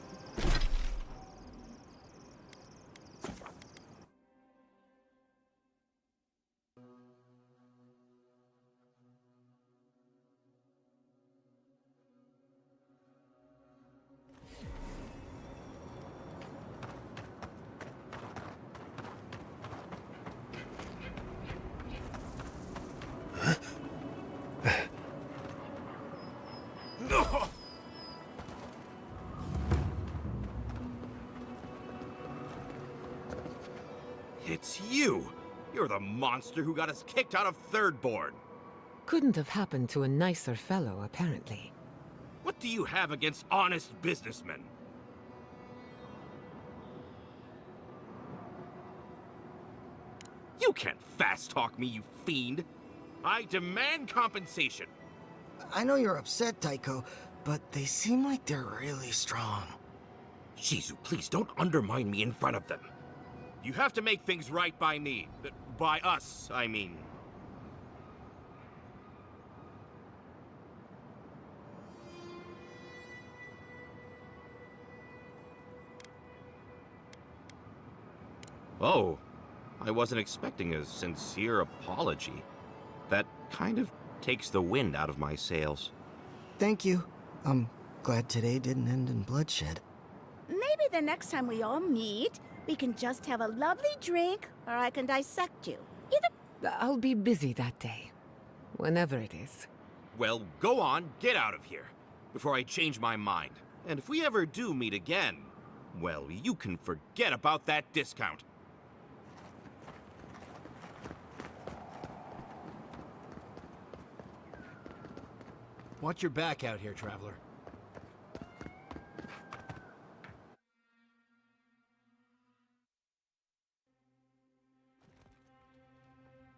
It's you! You're the monster who got us kicked out of Thirdborn! Couldn't have happened to a nicer fellow, apparently. What do you have against honest businessmen? You can't fast-talk me, you fiend! I demand compensation! I know you're upset, Taiko, but they seem like they're really strong. Shizu, please don't undermine me in front of them. You have to make things right by me. By us, I mean. Oh, I wasn't expecting a sincere apology. That kind of takes the wind out of my sails. Thank you. I'm glad today didn't end in bloodshed. Maybe the next time we all meet, we can just have a lovely drink, or I can dissect you. Either... I'll be busy that day. Whenever it is. Well, go on, get out of here, before I change my mind. And if we ever do meet again, well, you can forget about that discount. Watch your back out here, traveler.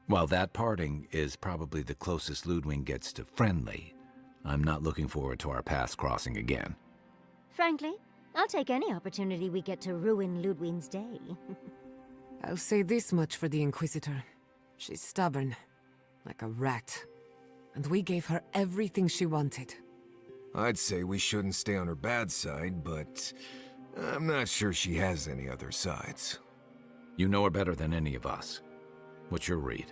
While that parting is probably the closest Ludwig gets to friendly, I'm not looking forward to our paths crossing again. Frankly, I'll take any opportunity we get to ruin Ludwig's day. I'll say this much for the Inquisitor. She's stubborn, like a rat. And we gave her everything she wanted. I'd say we shouldn't stay on her bad side, but I'm not sure she has any other sides. You know her better than any of us. What's your read?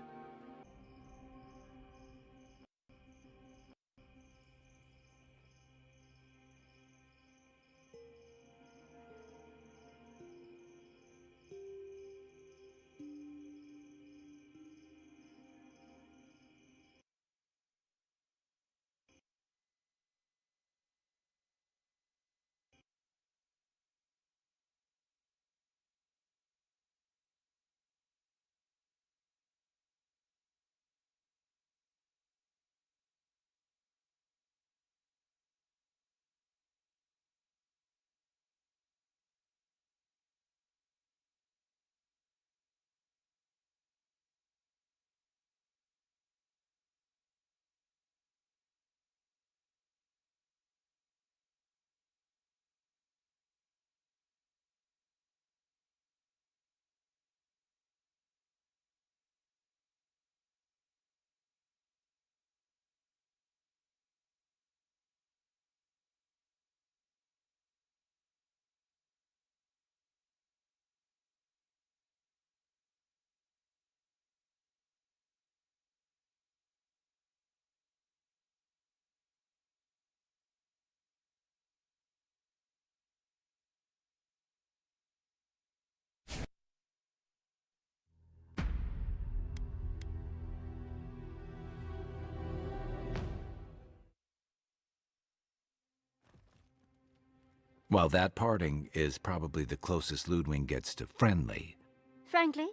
While that parting is probably the closest Ludwig gets to friendly. Frankly?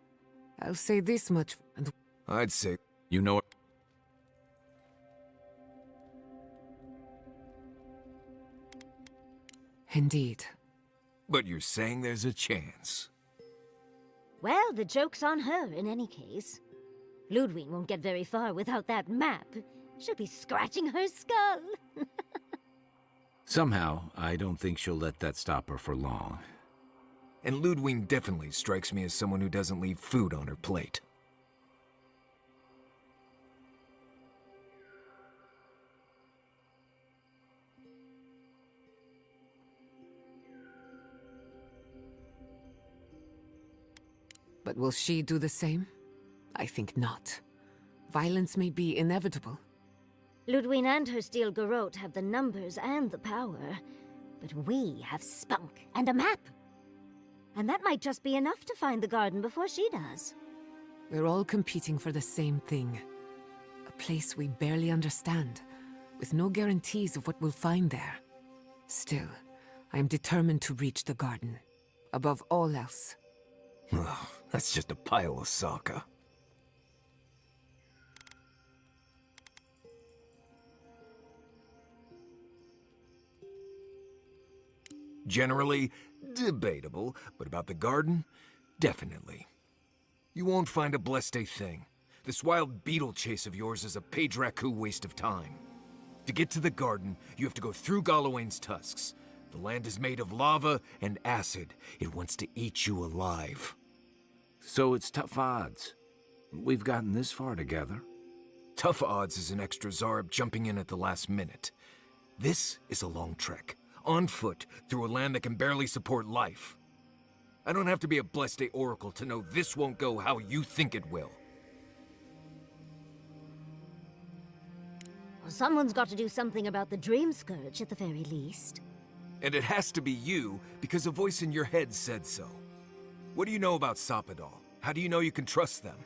I'll say this much, and I'd say... You know... Indeed. But you're saying there's a chance. Well, the joke's on her in any case. Ludwig won't get very far without that map. She'll be scratching her skull. Somehow, I don't think she'll let that stop her for long. And Ludwig definitely strikes me as someone who doesn't leave food on her plate. But will she do the same? I think not. Violence may be inevitable. Ludwig and her steel garrote have the numbers and the power, but we have spunk and a map. And that might just be enough to find the garden before she does. We're all competing for the same thing. A place we barely understand, with no guarantees of what we'll find there. Still, I am determined to reach the garden, above all else. Ugh, that's just a pile of soccer. Generally, debatable, but about the garden, definitely. You won't find a blessed thing. This wild beetle chase of yours is a page-raku waste of time. To get to the garden, you have to go through Galawain's tusks. The land is made of lava and acid. It wants to eat you alive. So it's tough odds. We've gotten this far together. Tough odds is an extra Zarb jumping in at the last minute. This is a long trek, on foot, through a land that can barely support life. I don't have to be a Blessed Oracle to know this won't go how you think it will. Well, someone's got to do something about the Dream Scourge at the very least. And it has to be you, because a voice in your head said so. What do you know about Sapadal? How do you know you can trust them?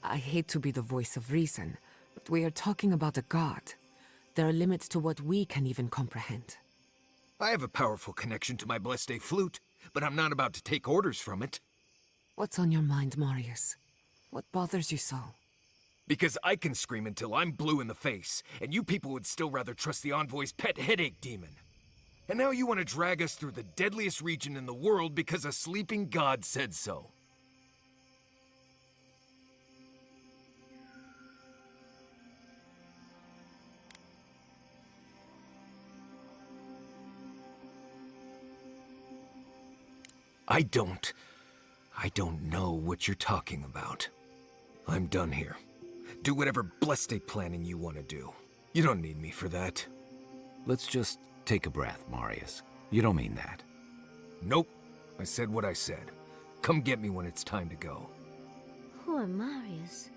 I hate to be the voice of reason, but we are talking about a god. There are limits to what we can even comprehend. I have a powerful connection to my Blessed Flute, but I'm not about to take orders from it. What's on your mind, Marius? What bothers you so? Because I can scream until I'm blue in the face, and you people would still rather trust the Envoy's pet headache demon. And now you want to drag us through the deadliest region in the world because a sleeping god said so. I don't know what you're talking about. I'm done here. Do whatever blessed planning you want to do. You don't need me for that. Let's just take a breath, Marius. You don't mean that. Nope. I said what I said. Come get me when it's time to go. Poor Marius.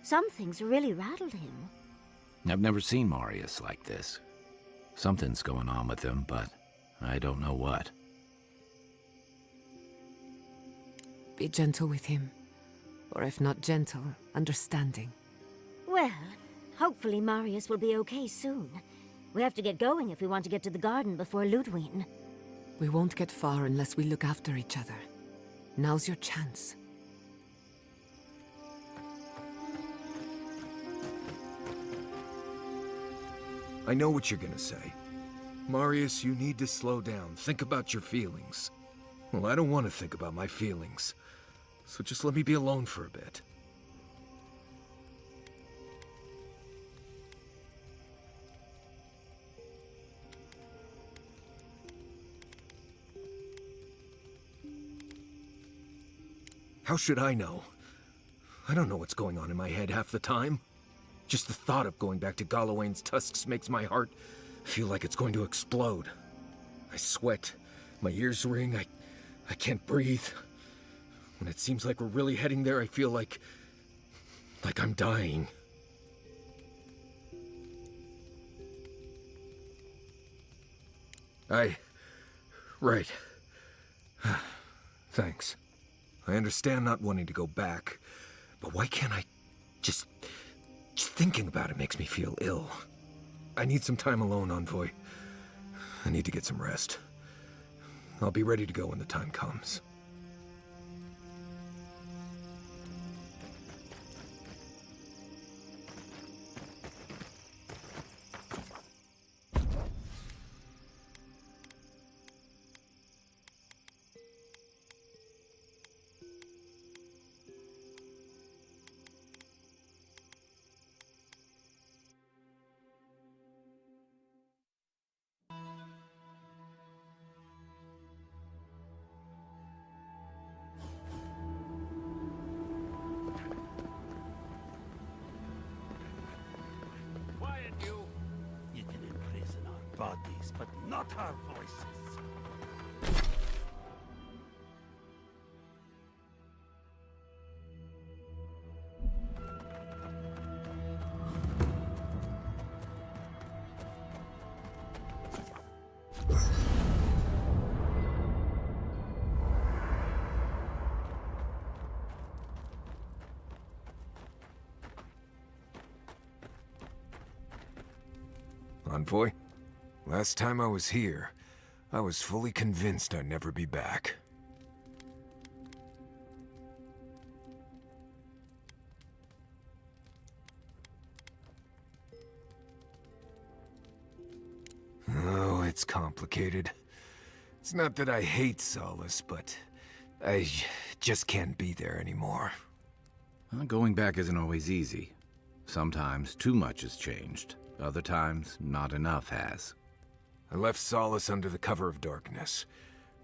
Some things really rattled him. I've never seen Marius like this. Something's going on with him, but I don't know what. Be gentle with him. Or if not gentle, understanding. Well, hopefully Marius will be okay soon. We have to get going if we want to get to the garden before Ludwig. We won't get far unless we look after each other. Now's your chance. I know what you're gonna say. Marius, you need to slow down. Think about your feelings. Well, I don't want to think about my feelings. So just let me be alone for a bit. How should I know? I don't know what's going on in my head half the time. Just the thought of going back to Galawain's tusks makes my heart feel like it's going to explode. I sweat, my ears ring, I can't breathe. When it seems like we're really heading there, I feel like I'm dying. Right. Thanks. I understand not wanting to go back, but why can't I just thinking about it makes me feel ill. I need some time alone, Envoy. I need to get some rest. I'll be ready to go when the time comes. Quiet, you! You can imprison our bodies, but not our voices. Envoy, last time I was here, I was fully convinced I'd never be back. Oh, it's complicated. It's not that I hate Solace, but I just can't be there anymore. Well, going back isn't always easy. Sometimes too much has changed. Other times, not enough has. I left Solace under the cover of darkness,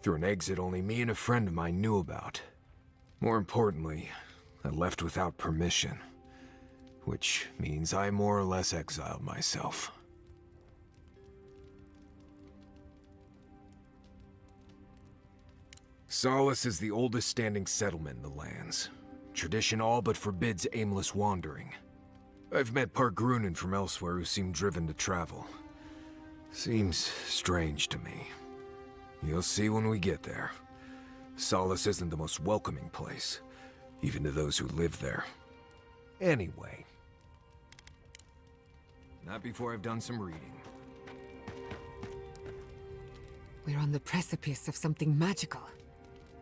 through an exit only me and a friend of mine knew about. More importantly, I left without permission, which means I more or less exiled myself. Solace is the oldest standing settlement in the lands. Tradition all but forbids aimless wandering. I've met Pargrunen from elsewhere who seem driven to travel. Seems strange to me. You'll see when we get there. Solace isn't the most welcoming place, even to those who live there. Anyway. Not before I've done some reading. We're on the precipice of something magical.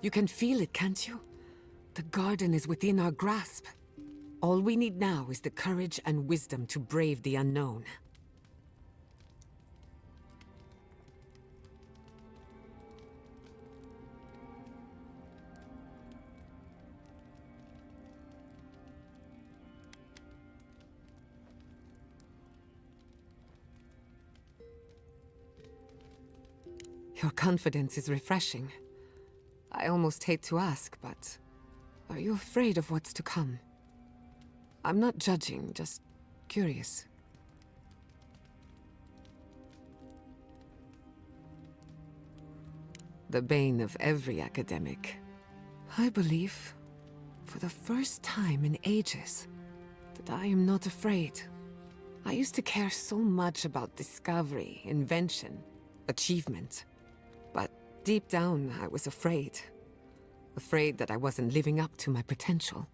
You can feel it, can't you? The garden is within our grasp. All we need now is the courage and wisdom to brave the unknown. Your confidence is refreshing. I almost hate to ask, but are you afraid of what's to come? I'm not judging, just curious. The bane of every academic. I believe, for the first time in ages, that I am not afraid. I used to care so much about discovery, invention, achievement. But deep down, I was afraid. Afraid that I wasn't living up to my potential.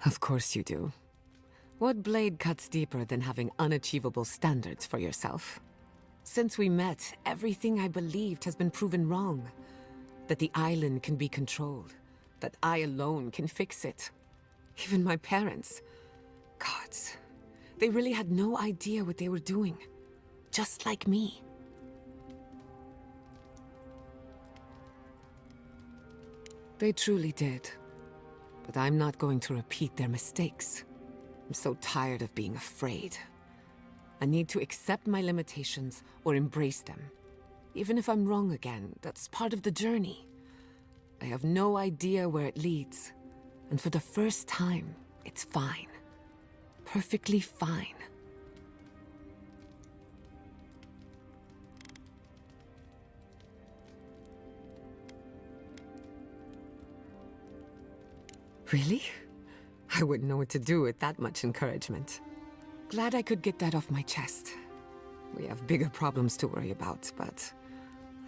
Of course you do. What blade cuts deeper than having unachievable standards for yourself? Since we met, everything I believed has been proven wrong. That the island can be controlled. That I alone can fix it. Even my parents. Gods. They really had no idea what they were doing. Just like me. They truly did. But I'm not going to repeat their mistakes. I'm so tired of being afraid. I need to accept my limitations or embrace them. Even if I'm wrong again, that's part of the journey. I have no idea where it leads. And for the first time, it's fine. Perfectly fine. Really? I wouldn't know what to do with that much encouragement. Glad I could get that off my chest. We have bigger problems to worry about, but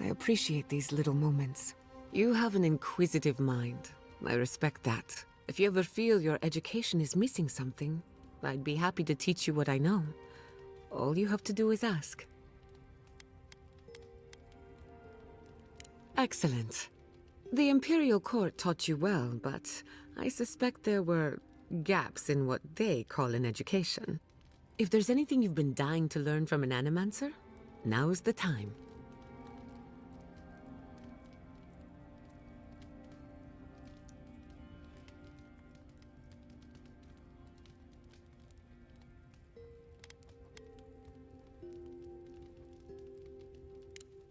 I appreciate these little moments. You have an inquisitive mind. I respect that. If you ever feel your education is missing something, I'd be happy to teach you what I know. All you have to do is ask. Excellent. The Imperial Court taught you well, but I suspect there were gaps in what they call an education. If there's anything you've been dying to learn from an animancer, now is the time.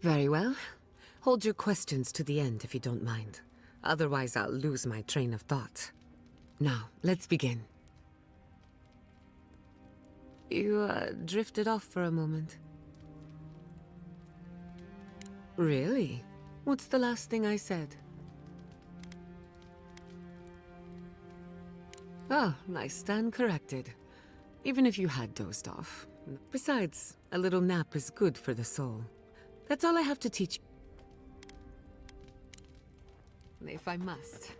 Very well. Hold your questions to the end if you don't mind. Otherwise, I'll lose my train of thought. Now, let's begin. You, drifted off for a moment. Really? What's the last thing I said? Oh, I stand corrected. Even if you had dozed off. Besides, a little nap is good for the soul. That's all I have to teach you. If I must.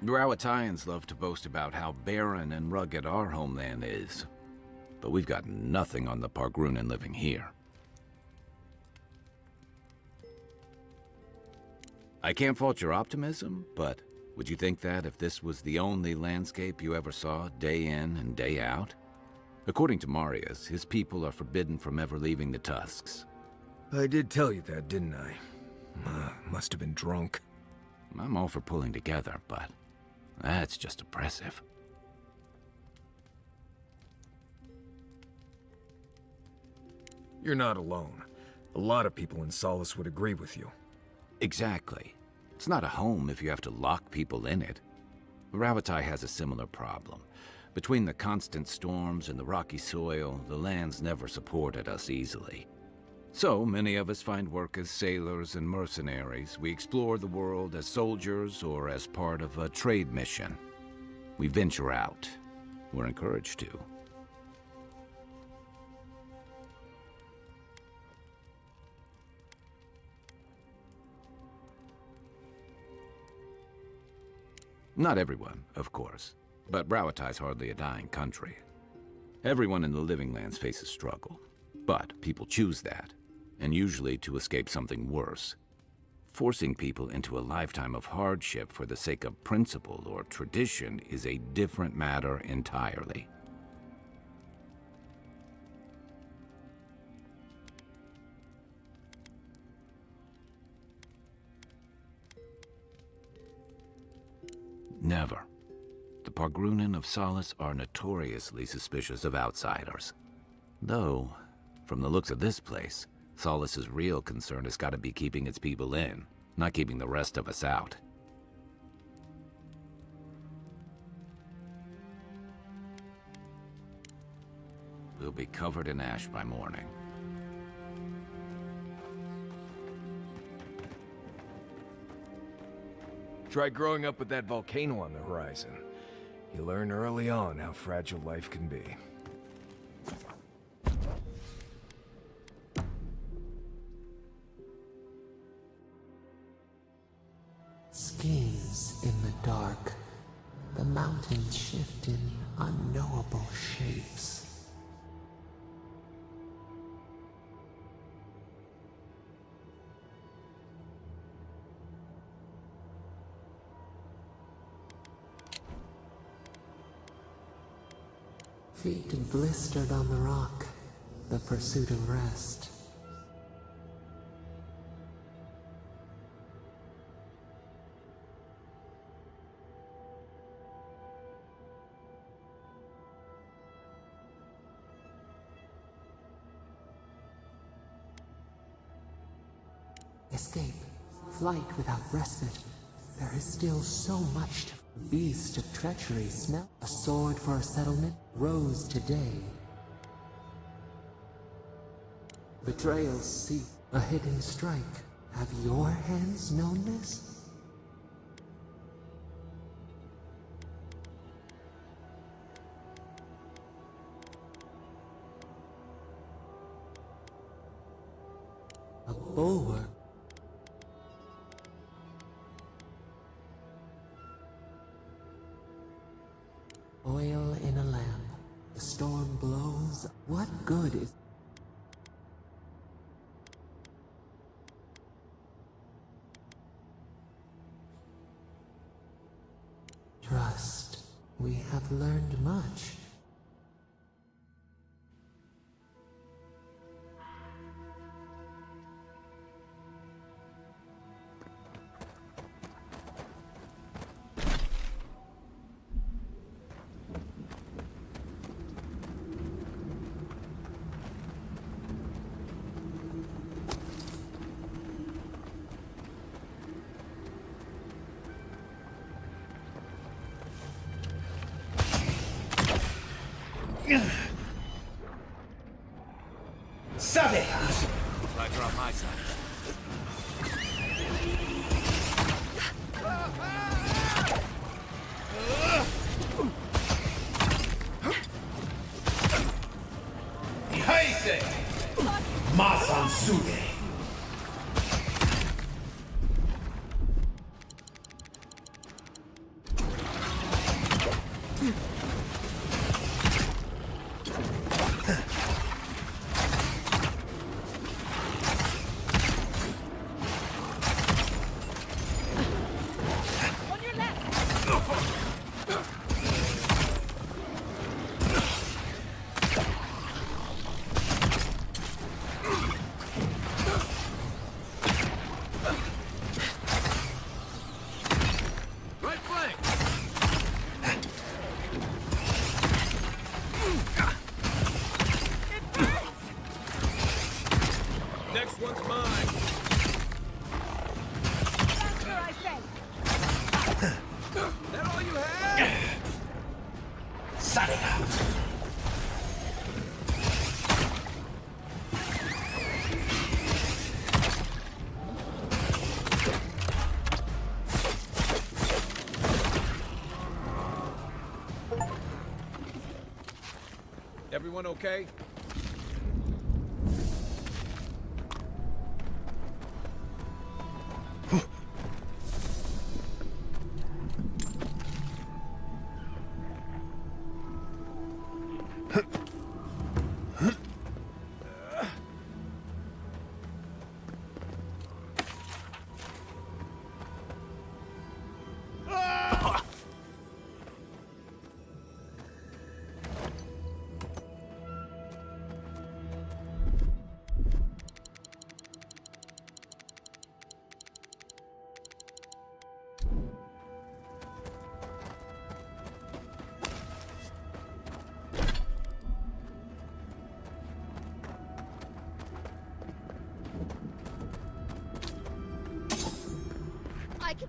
Rawatayans love to boast about how barren and rugged our homeland is. But we've got nothing on the Pargrunan living here. I can't fault your optimism, but would you think that if this was the only landscape you ever saw, day in and day out? According to Marius, his people are forbidden from ever leaving the Tusks. I did tell you that, didn't I? Must have been drunk. I'm all for pulling together, but that's just oppressive. You're not alone. A lot of people in Solace would agree with you. Exactly. It's not a home if you have to lock people in it. Ravatai has a similar problem. Between the constant storms and the rocky soil, the lands never supported us easily. So, many of us find work as sailors and mercenaries. We explore the world as soldiers or as part of a trade mission. We venture out. We're encouraged to. Not everyone, of course, but Rawatai's hardly a dying country. Everyone in the Living Lands faces struggle, but people choose that, and usually to escape something worse. Forcing people into a lifetime of hardship for the sake of principle or tradition is a different matter entirely. ever. The Pargrunen of Solace are notoriously suspicious of outsiders. Though, from the looks of this place, Solace's real concern has got to be keeping its people in, not keeping the rest of us out. We'll be covered in ash by morning. Try growing up with that volcano on the horizon. You learn early on how fragile life can be. Schemes in the dark. The mountains shift in unknowable shapes. Feet blistered on the rock, the pursuit of rest. Escape, flight without respite. There is still so much to... Beast of treachery smell. A sword for a settlement rose today. Betrayals seek a hidden strike. Have your hands known this? A bulwark. Oil in a lamp. The storm blows. What good is... Trust. We have learned much. Glad you're on my side. Next one's mine. Faster, I say. That all you have? Everyone okay? I can...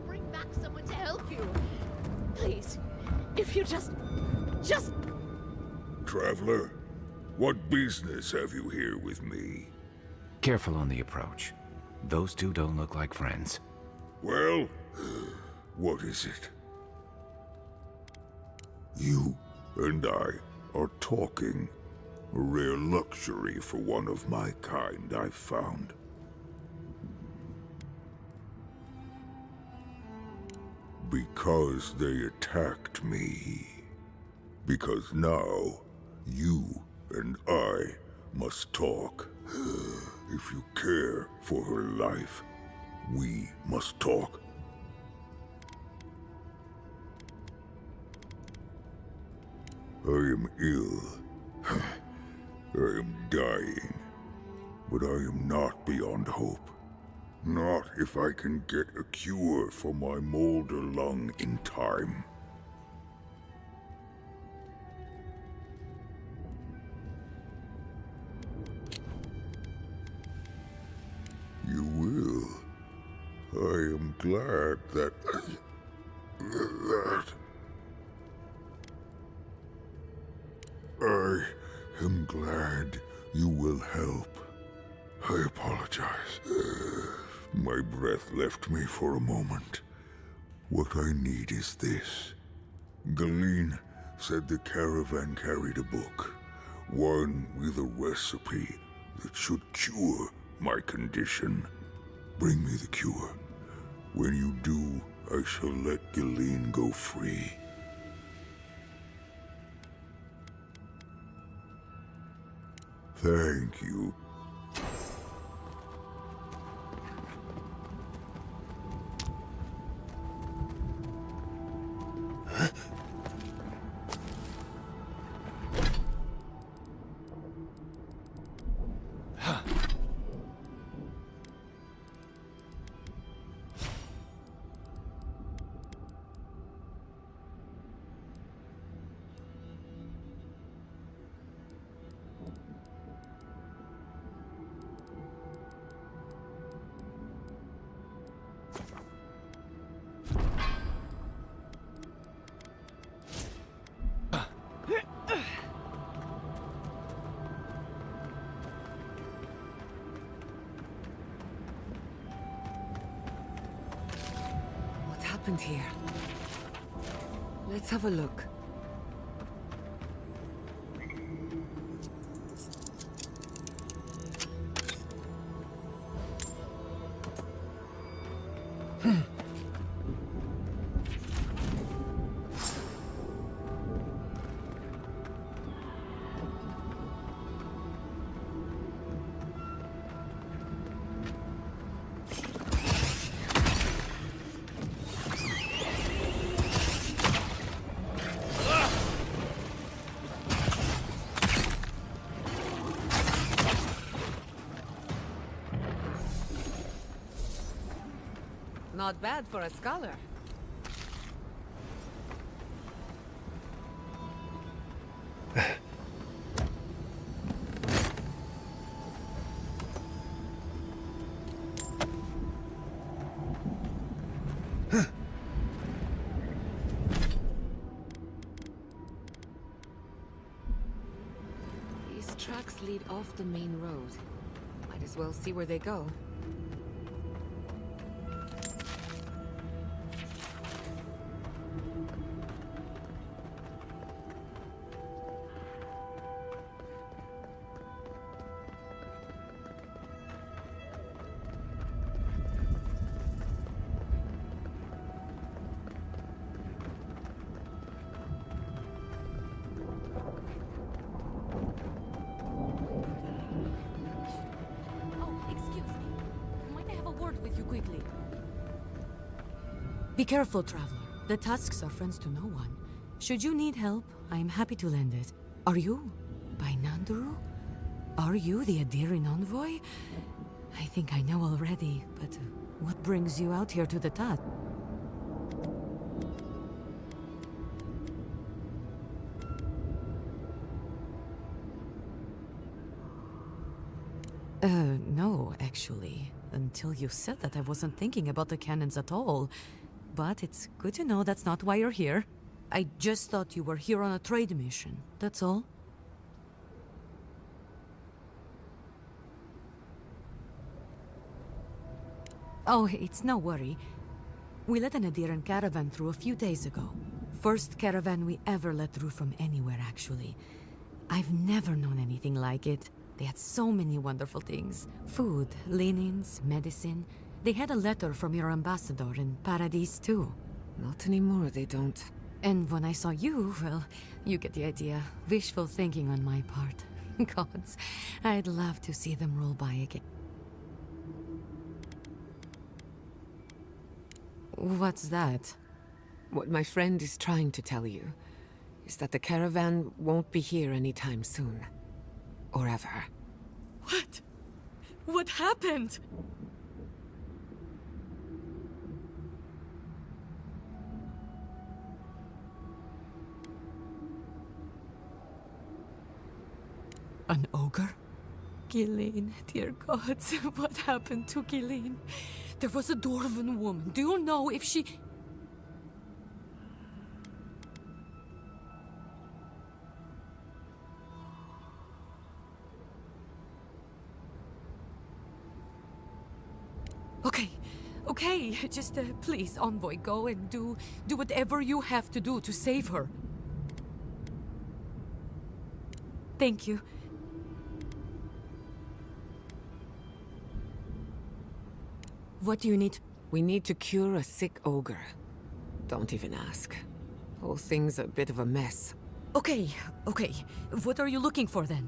bring back someone to help you. Please, if you just... Traveler, what business have you here with me? Careful on the approach. Those two don't look like friends. Well, what is it? You and I are talking. A rare luxury for one of my kind, I've found. Because they attacked me. Because now, you and I must talk. If you care for her life, we must talk. I am ill. I am dying. But I am not beyond hope. Not if I can get a cure for my molder lung in time. You will. I am glad that... I am glad you will help. I apologize. My breath left me for a moment. What I need is this. Galeen said the caravan carried a book. One with a recipe that should cure my condition. Bring me the cure. When you do, I shall let Galeen go free. Thank you. Here. Let's have a look. Not bad for a scholar. These tracks lead off the main road. Might as well see where they go. Be careful, traveler. The Tusks are friends to no one. Should you need help, I am happy to lend it. Are you by Nanduru? Are you the Adirin envoy? I think I know already, but what brings you out here to the Tusks? No, actually. Until you said that, I wasn't thinking about the cannons at all. But it's good to know that's not why you're here. I just thought you were here on a trade mission, that's all. Oh, it's no worry. We let an Adiran caravan through a few days ago. First caravan we ever let through from anywhere, actually. I've never known anything like it. They had so many wonderful things. Food, linens, medicine. They had a letter from your ambassador in Paradise, too. Not anymore, they don't. And when I saw you, well, you get the idea. Wishful thinking on my part. Gods, I'd love to see them roll by again. What's that? What my friend is trying to tell you is that the caravan won't be here anytime soon. Or ever. What? What happened? An ogre? Gilleen, dear gods, what happened to Gilleen? There was a dwarven woman. Do you know if she... Okay, just please, Envoy, go and do whatever you have to do to save her. Thank you. What do you need? We need to cure a sick ogre. Don't even ask. Whole thing's a bit of a mess. Okay. What are you looking for then?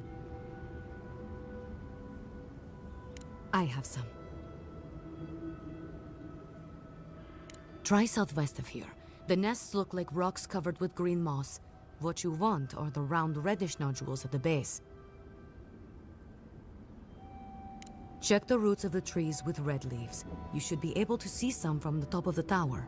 I have some. Try southwest of here. The nests look like rocks covered with green moss. What you want are the round reddish nodules at the base. Check the roots of the trees with red leaves. You should be able to see some from the top of the tower.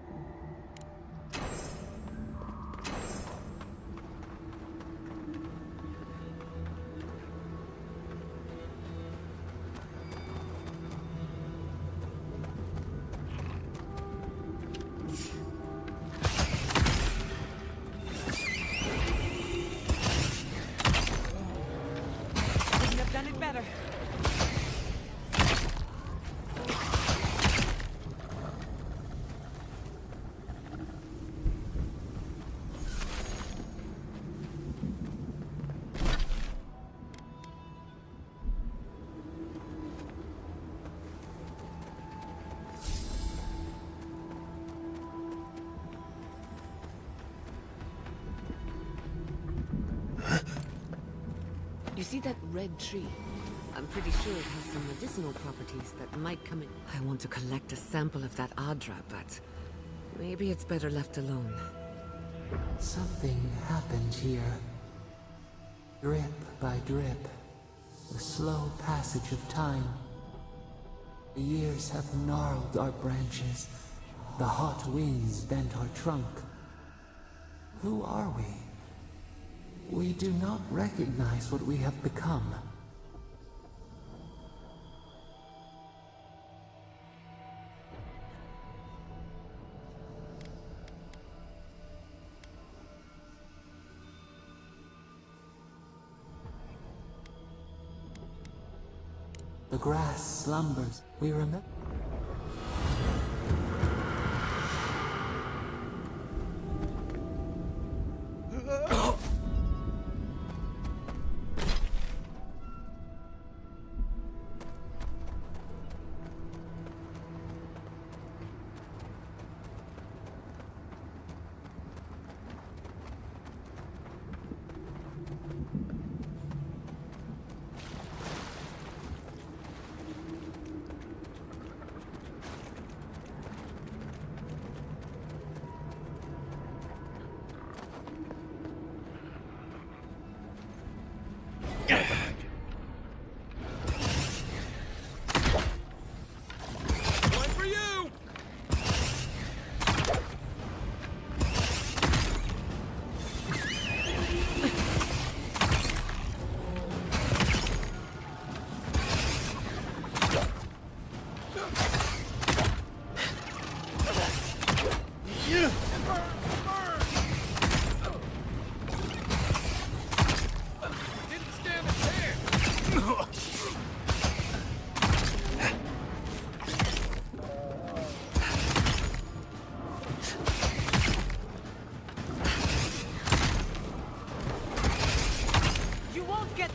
Couldn't have done it better. You see that red tree? I'm pretty sure it has some medicinal properties that might come in. I want to collect a sample of that Adra, but maybe it's better left alone. Something happened here. Drip by drip. The slow passage of time. The years have gnarled our branches. The hot winds bent our trunk. Who are we? We do not recognize what we have become. The grass slumbers. We remember.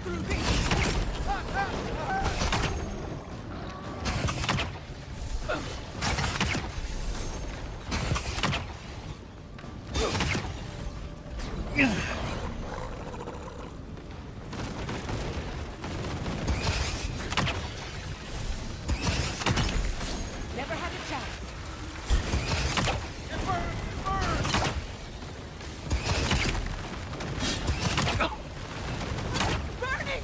through these! Never had a chance. Burning!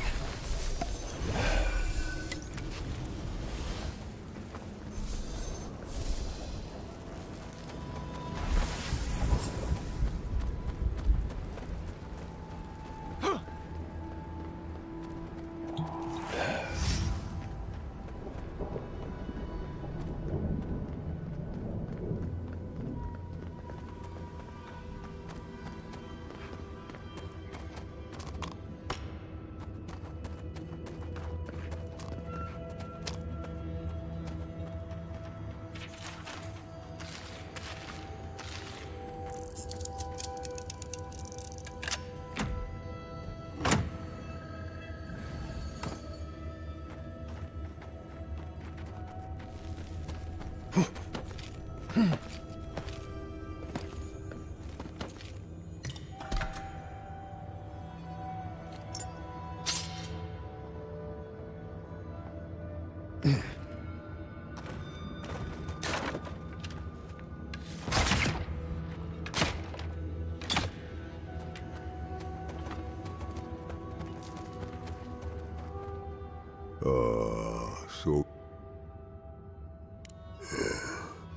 So...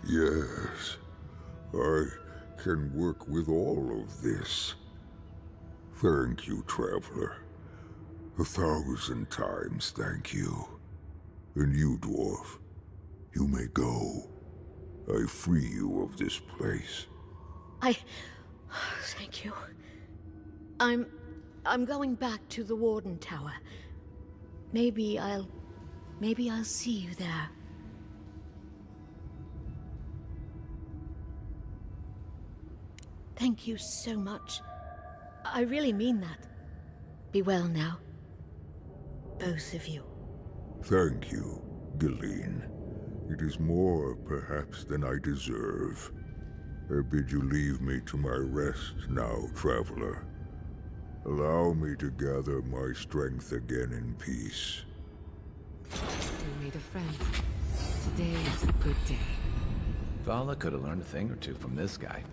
Yes, I can work with all of this. Thank you, Traveler. 1,000 times thank you. And you, Dwarf, you may go. I free you of this place. Thank you. I'm going back to the Warden Tower. Maybe I'll see you there. Thank you so much. I really mean that. Be well now. Both of you. Thank you, Galeen. It is more, perhaps, than I deserve. I bid you leave me to my rest now, Traveler. Allow me to gather my strength again in peace. We made a friend. Today is a good day. Vala could have learned a thing or two from this guy.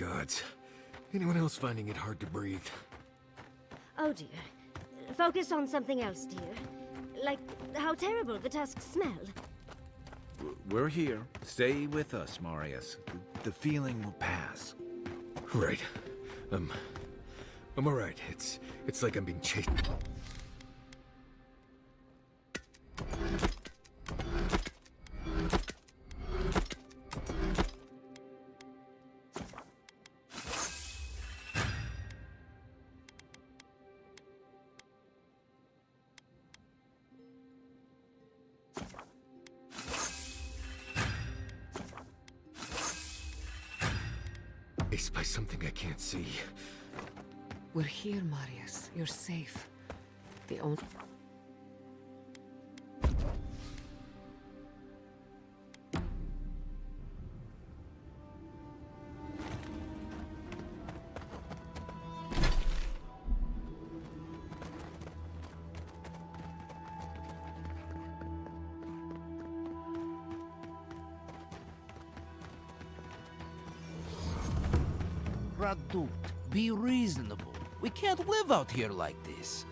gods. Anyone else finding it hard to breathe? Oh dear. Focus on something else, dear. Like how terrible the tusks smell. We're here. Stay with us, Marius. The feeling will pass. Right. I'm alright. It's like I'm being chased. By something I can't see. We're here, Marius. You're safe. The only... Radut, be reasonable. We can't live out here like this.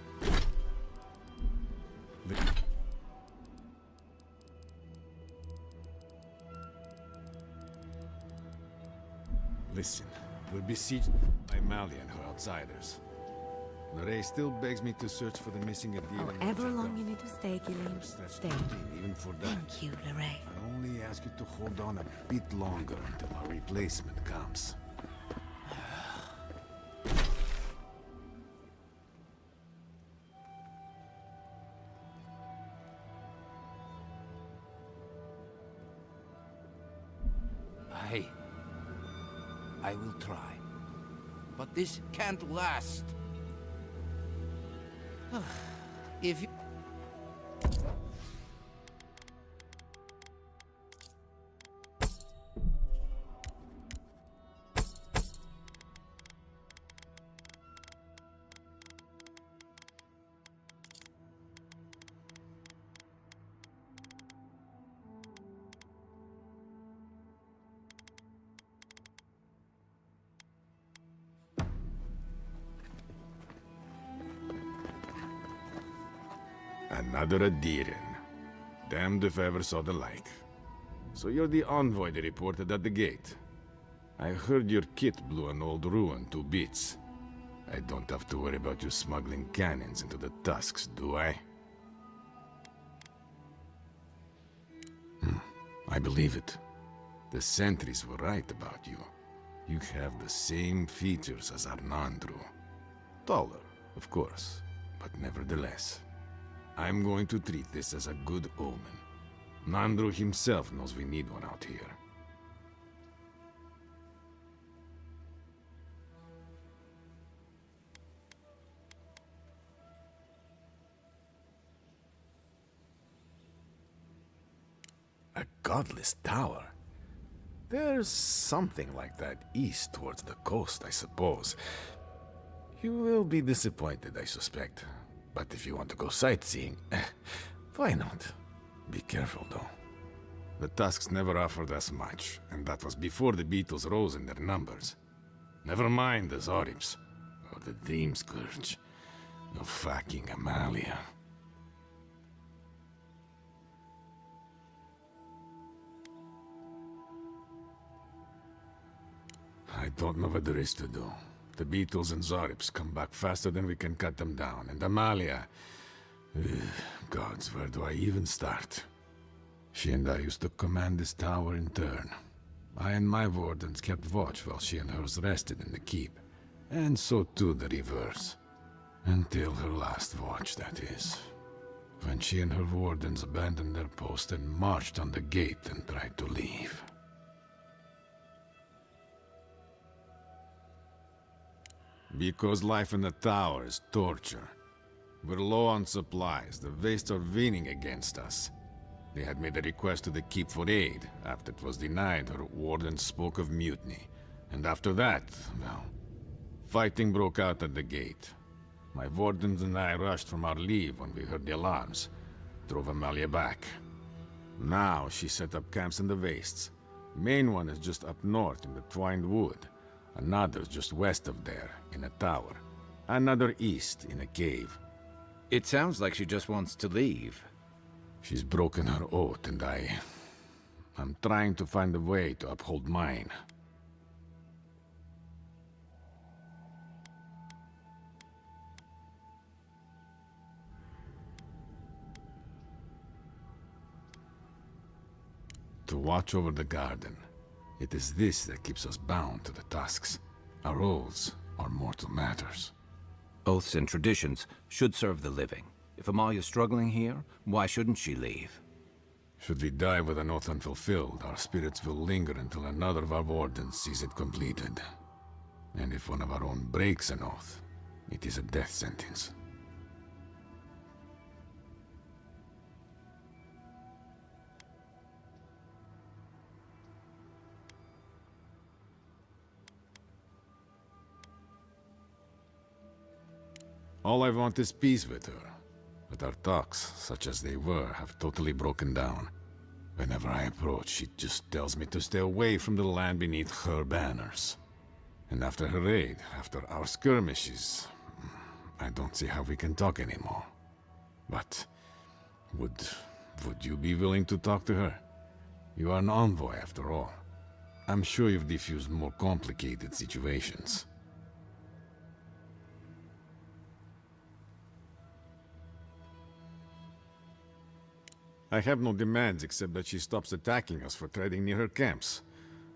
Listen, we're besieged by Malia and her outsiders. Lorraine still begs me to search for the missing Adir. However long you need to stay, Gillian, stay. Even for that. Thank you, Lorraine. I only ask you to hold on a bit longer until our replacement comes. I will try. But this can't last. If you... Another Adiran. Damned if I ever saw the like. So you're the envoy they reported at the gate. I heard your kit blew an old ruin to bits. I don't have to worry about you smuggling cannons into the tusks, do I? I believe it. The sentries were right about you. You have the same features as Arnandru. Taller, of course, but nevertheless. I'm going to treat this as a good omen. Nandru himself knows we need one out here. A godless tower? There's something like that east towards the coast, I suppose. You will be disappointed, I suspect. But if you want to go sightseeing, why not? Be careful, though. The Tusks never offered us much, and that was before the beetles rose in their numbers. Never mind the Zorips, or the Dream Scourge, or fucking Amalia. I don't know what there is to do. The beetles and Zorips come back faster than we can cut them down, and Amalia... gods, where do I even start? She and I used to command this tower in turn. I and my wardens kept watch while she and hers rested in the keep, and so too the reverse. Until her last watch, that is. When she and her wardens abandoned their post and marched on the gate and tried to leave. Because life in the tower is torture. We're low on supplies. The Vastes are leaning against us. They had made a request to the keep for aid. After it was denied, her warden spoke of mutiny. And after that, well, fighting broke out at the gate. My wardens and I rushed from our leave when we heard the alarms. Drove Amalia back. Now she set up camps in the Vastes. Main one is just up north in the Twined Wood. Another just west of there, in a tower. Another east, in a cave. It sounds like she just wants to leave. She's broken her oath, and I'm trying to find a way to uphold mine. To watch over the garden. It is this that keeps us bound to the tusks. Our oaths are mortal matters. Oaths and traditions should serve the living. If Amalia's struggling here, why shouldn't she leave? Should we die with an oath unfulfilled, our spirits will linger until another of our wardens sees it completed. And if one of our own breaks an oath, it is a death sentence. All I want is peace with her. But our talks, such as they were, have totally broken down. Whenever I approach, she just tells me to stay away from the land beneath her banners. And after her raid, after our skirmishes, I don't see how we can talk anymore. But would you be willing to talk to her? You are an envoy, after all. I'm sure you've diffused more complicated situations. I have no demands except that she stops attacking us for treading near her camps.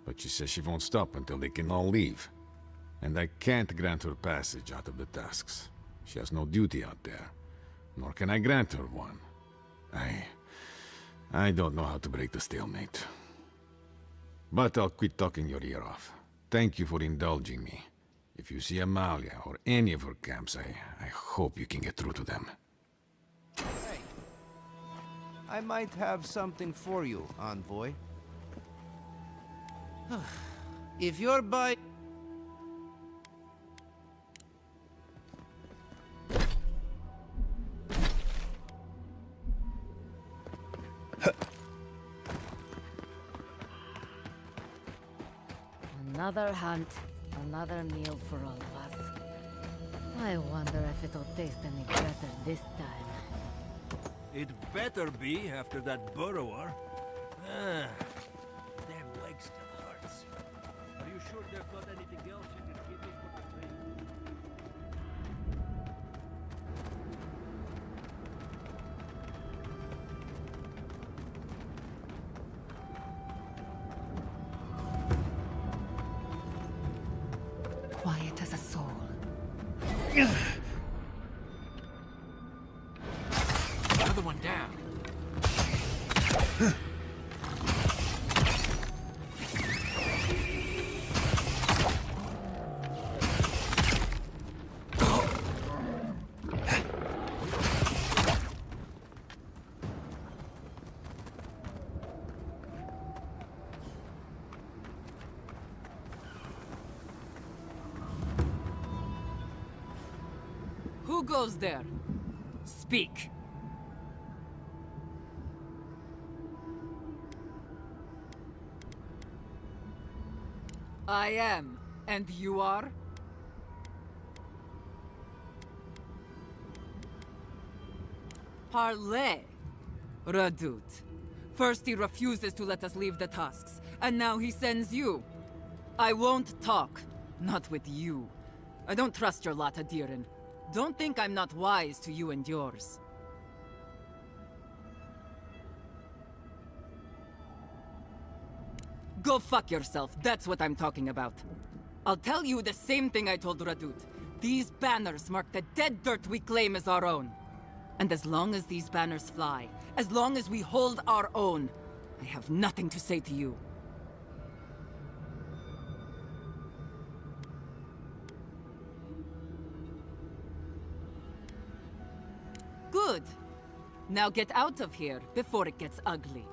But she says she won't stop until they can all leave. And I can't grant her passage out of the tusks. She has no duty out there. Nor can I grant her one. I don't know how to break the stalemate. But I'll quit talking your ear off. Thank you for indulging me. If you see Amalia or any of her camps, I hope you can get through to them. I might have something for you, envoy. If you're by... Another hunt, another meal for all of us. I wonder if it'll taste any better this time. It better be after that burrower. Damn leg still hurts. Are you sure there's not anything else you can give me for the pain? Quiet as a soul. Another one down. Who goes there? Speak. I am. And you are? Parley. Radut. First he refuses to let us leave the tusks, and now he sends you. I won't talk. Not with you. I don't trust your lot, Adirin. Don't think I'm not wise to you and yours. Go fuck yourself, that's what I'm talking about. I'll tell you the same thing I told Radut. These banners mark the dead dirt we claim as our own. And as long as these banners fly, as long as we hold our own, I have nothing to say to you. Good. Now get out of here before it gets ugly.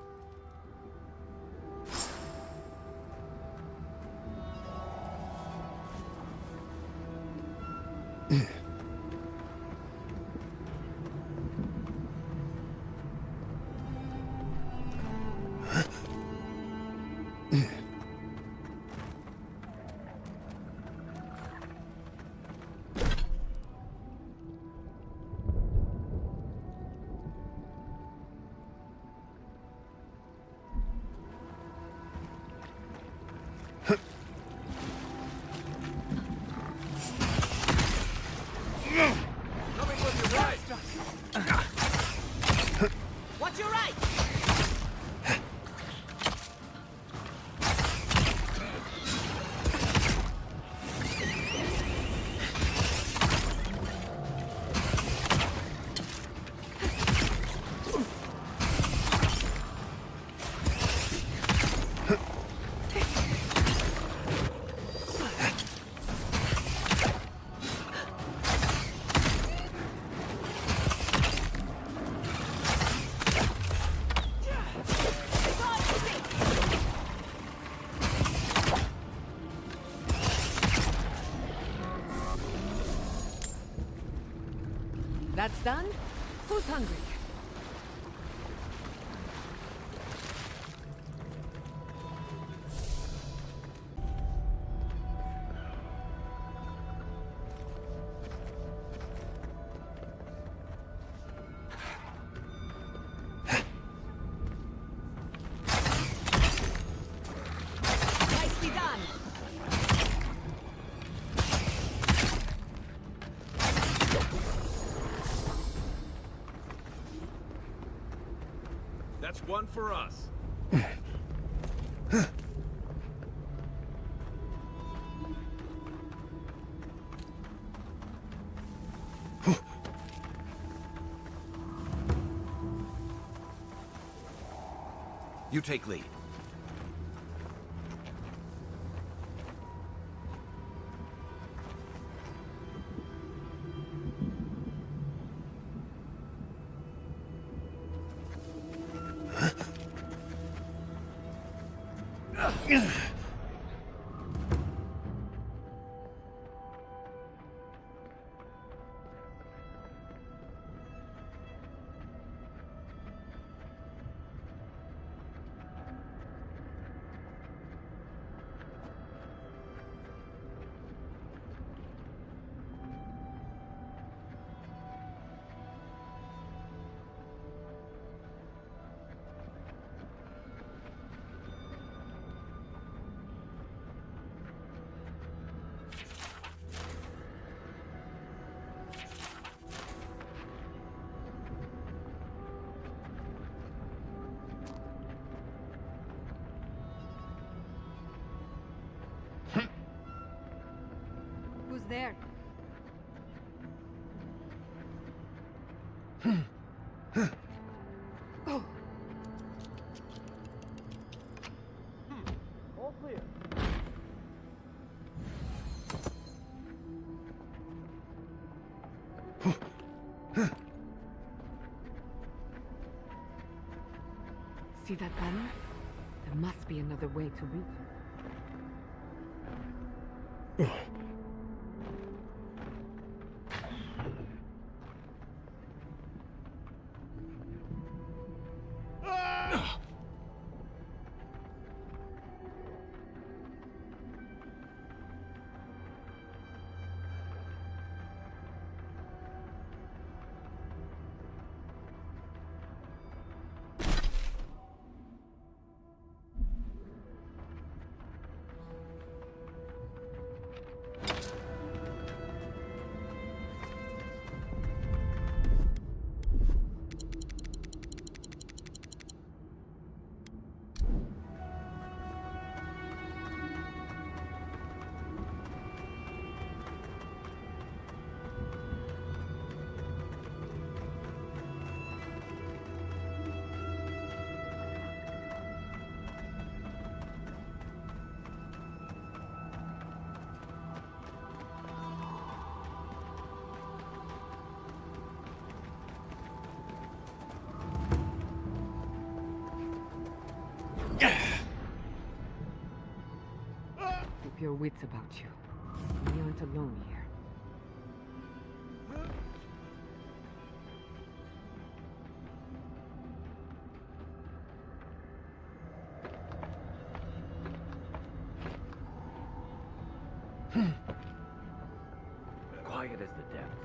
Watch your right! That's done? Who's hungry? Nicely done! That's one for us. You take lead. Who's there? All clear. See that banner? There must be another way to reach it. Keep your wits about you. We aren't alone here. Quiet as the depths.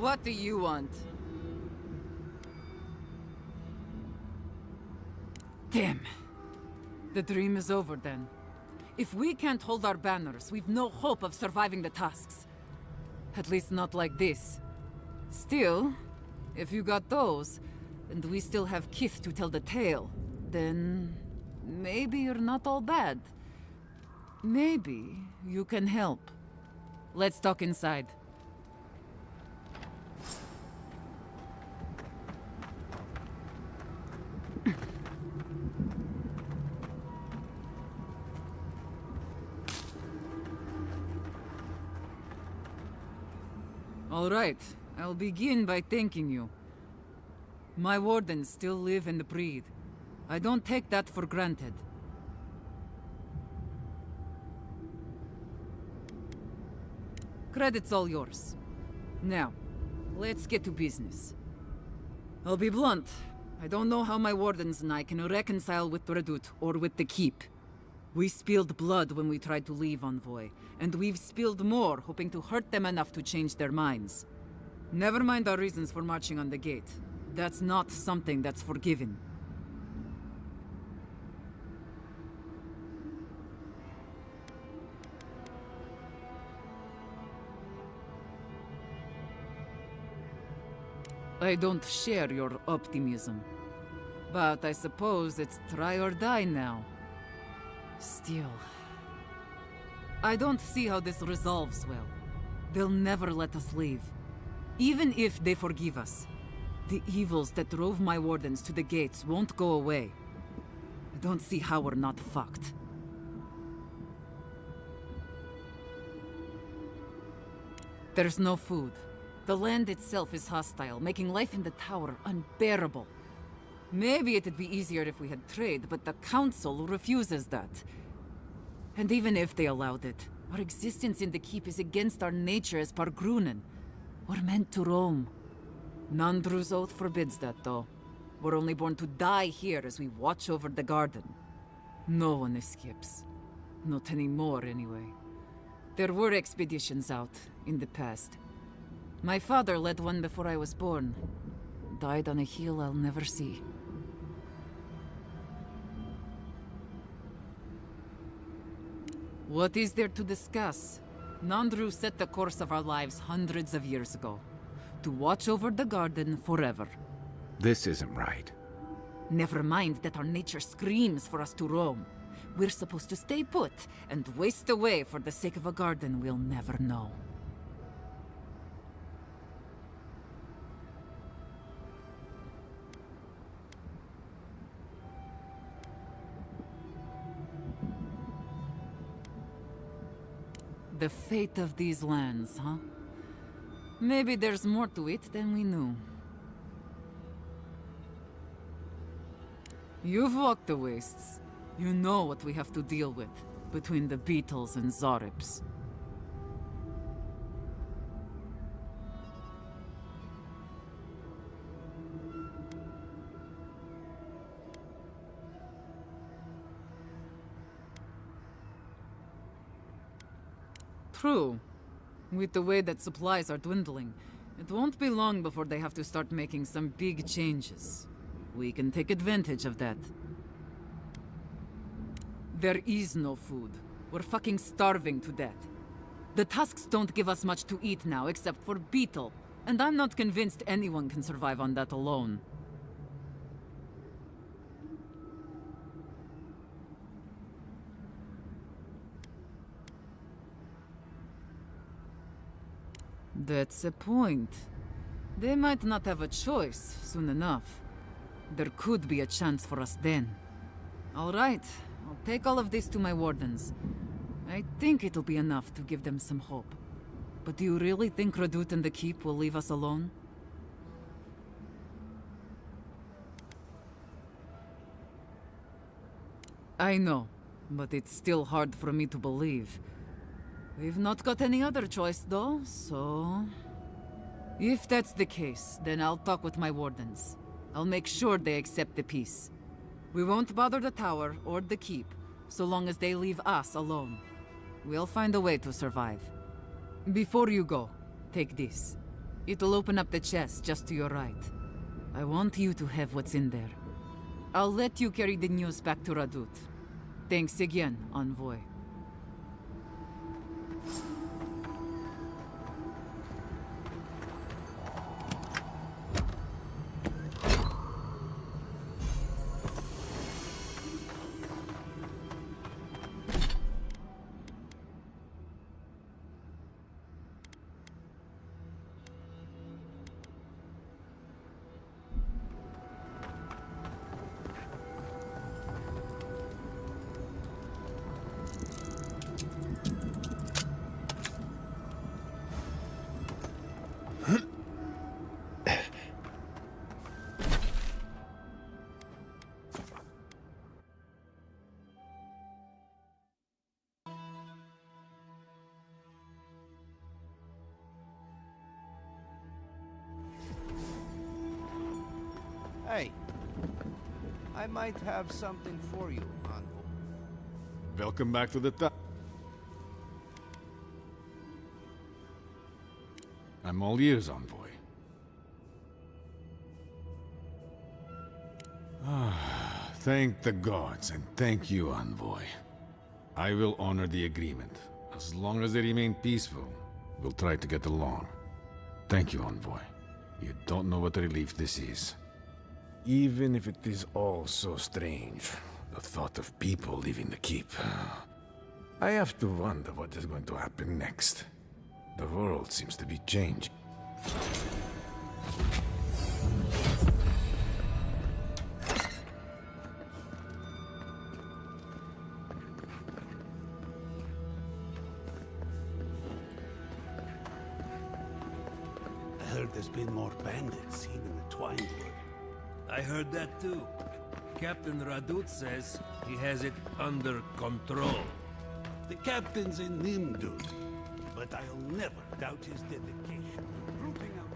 What do you want? Damn. The dream is over then. If we can't hold our banners, we've no hope of surviving the tasks. At least not like this. Still, if you got those, and we still have Kith to tell the tale, then maybe you're not all bad. Maybe you can help. Let's talk inside. All right, I'll begin by thanking you. My wardens still live and breathe. I don't take that for granted. Credit's all yours. Now, let's get to business. I'll be blunt. I don't know how my wardens and I can reconcile with Redoute or with the Keep. We spilled blood when we tried to leave Envoy, and we've spilled more hoping to hurt them enough to change their minds. Never mind our reasons for marching on the gate. That's not something that's forgiven. I don't share your optimism. But I suppose it's try or die now. Still, I don't see how this resolves well. They'll never let us leave. Even if they forgive us, the evils that drove my wardens to the gates won't go away. I don't see how we're not fucked. There's no food. The land itself is hostile, making life in the tower unbearable. Maybe it'd be easier if we had trade, but the Council refuses that. And even if they allowed it, our existence in the Keep is against our nature as Pargrunen. We're meant to roam. Nandru's oath forbids that, though. We're only born to die here as we watch over the garden. No one escapes. Not anymore, anyway. There were expeditions out, in the past. My father led one before I was born. Died on a hill I'll never see. What is there to discuss? Nandru set the course of our lives hundreds of years ago. To watch over the garden forever. This isn't right. Never mind that our nature screams for us to roam. We're supposed to stay put and waste away for the sake of a garden we'll never know. The fate of these lands, huh? Maybe there's more to it than we knew. You've walked the wastes. You know what we have to deal with, between the beetles and Zarips. True. With the way that supplies are dwindling, it won't be long before they have to start making some big changes. We can take advantage of that. There is no food. We're fucking starving to death. The tusks don't give us much to eat now except for beetle, and I'm not convinced anyone can survive on that alone. That's a point. They might not have a choice soon enough. There could be a chance for us then. All right, I'll take all of this to my wardens. I think it'll be enough to give them some hope. But do you really think Redoute and the Keep will leave us alone? I know, but it's still hard for me to believe. We've not got any other choice, though, so... If that's the case, then I'll talk with my wardens. I'll make sure they accept the peace. We won't bother the tower or the keep, so long as they leave us alone. We'll find a way to survive. Before you go, take this. It'll open up the chest just to your right. I want you to have what's in there. I'll let you carry the news back to Radut. Thanks again, Envoy. Hey, I might have something for you, Envoy. Welcome back to the top. I'm all ears, Envoy. Thank the gods, and thank you, Envoy. I will honor the agreement. As long as they remain peaceful, we'll try to get along. Thank you, Envoy. You don't know what a relief this is. Even if it is all so strange, the thought of people leaving the keep. I have to wonder what is going to happen next. The world seems to be changing. I heard there's been more bandits seen in the Twinewood. I heard that too. Captain Radut says he has it under control. The captain's a Nimdud, but I'll never doubt his dedication to rooting out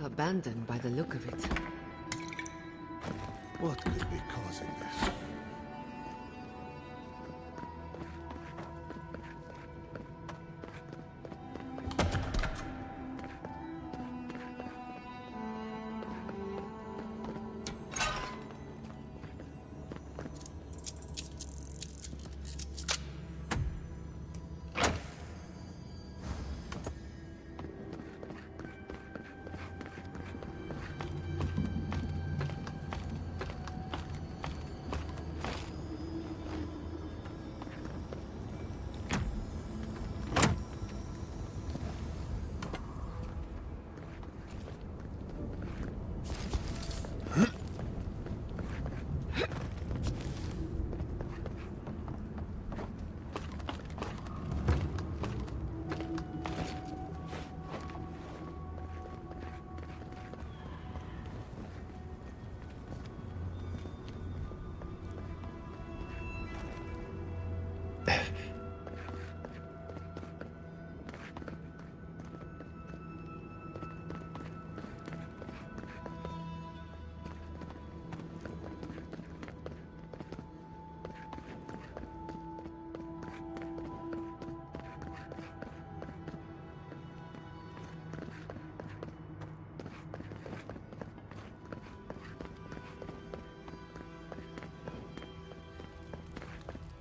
Abandoned by the look of it. What could be causing this?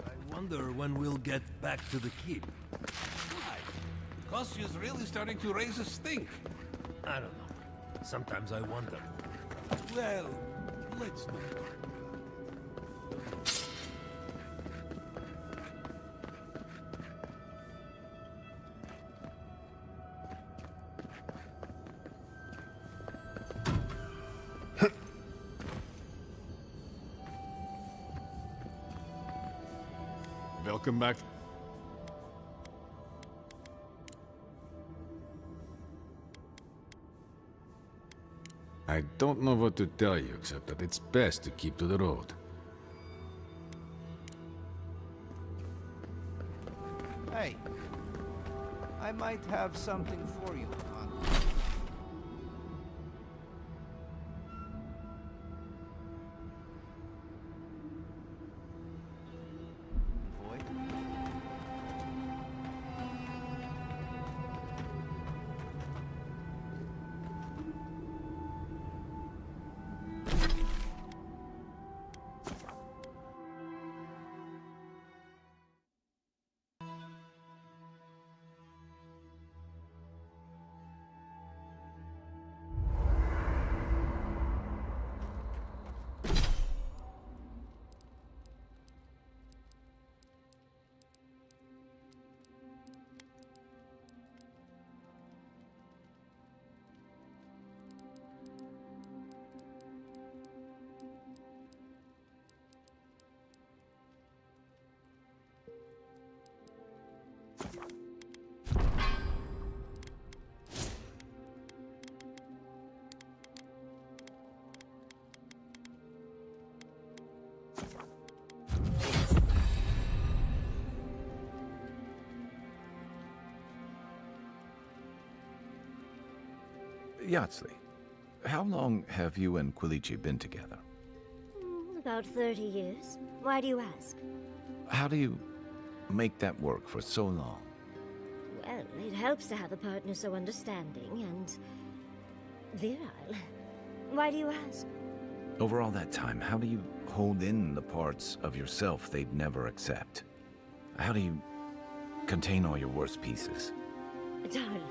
I wonder when we'll get back to the keep. Why? Kostyu's really starting to raise a stink. I don't know. Sometimes I wonder. Well, let's not. Welcome back. I don't know what to tell you, except that it's best to keep to the road. Hey, I might have something for you, Envoy. Yatsley, how long have you and Quilici been together? About 30 years. Why do you ask? How do you make that work for so long? Well, it helps to have a partner so understanding and virile. Why do you ask? Over all that time, how do you hold in the parts of yourself they'd never accept? How do you contain all your worst pieces? Darling,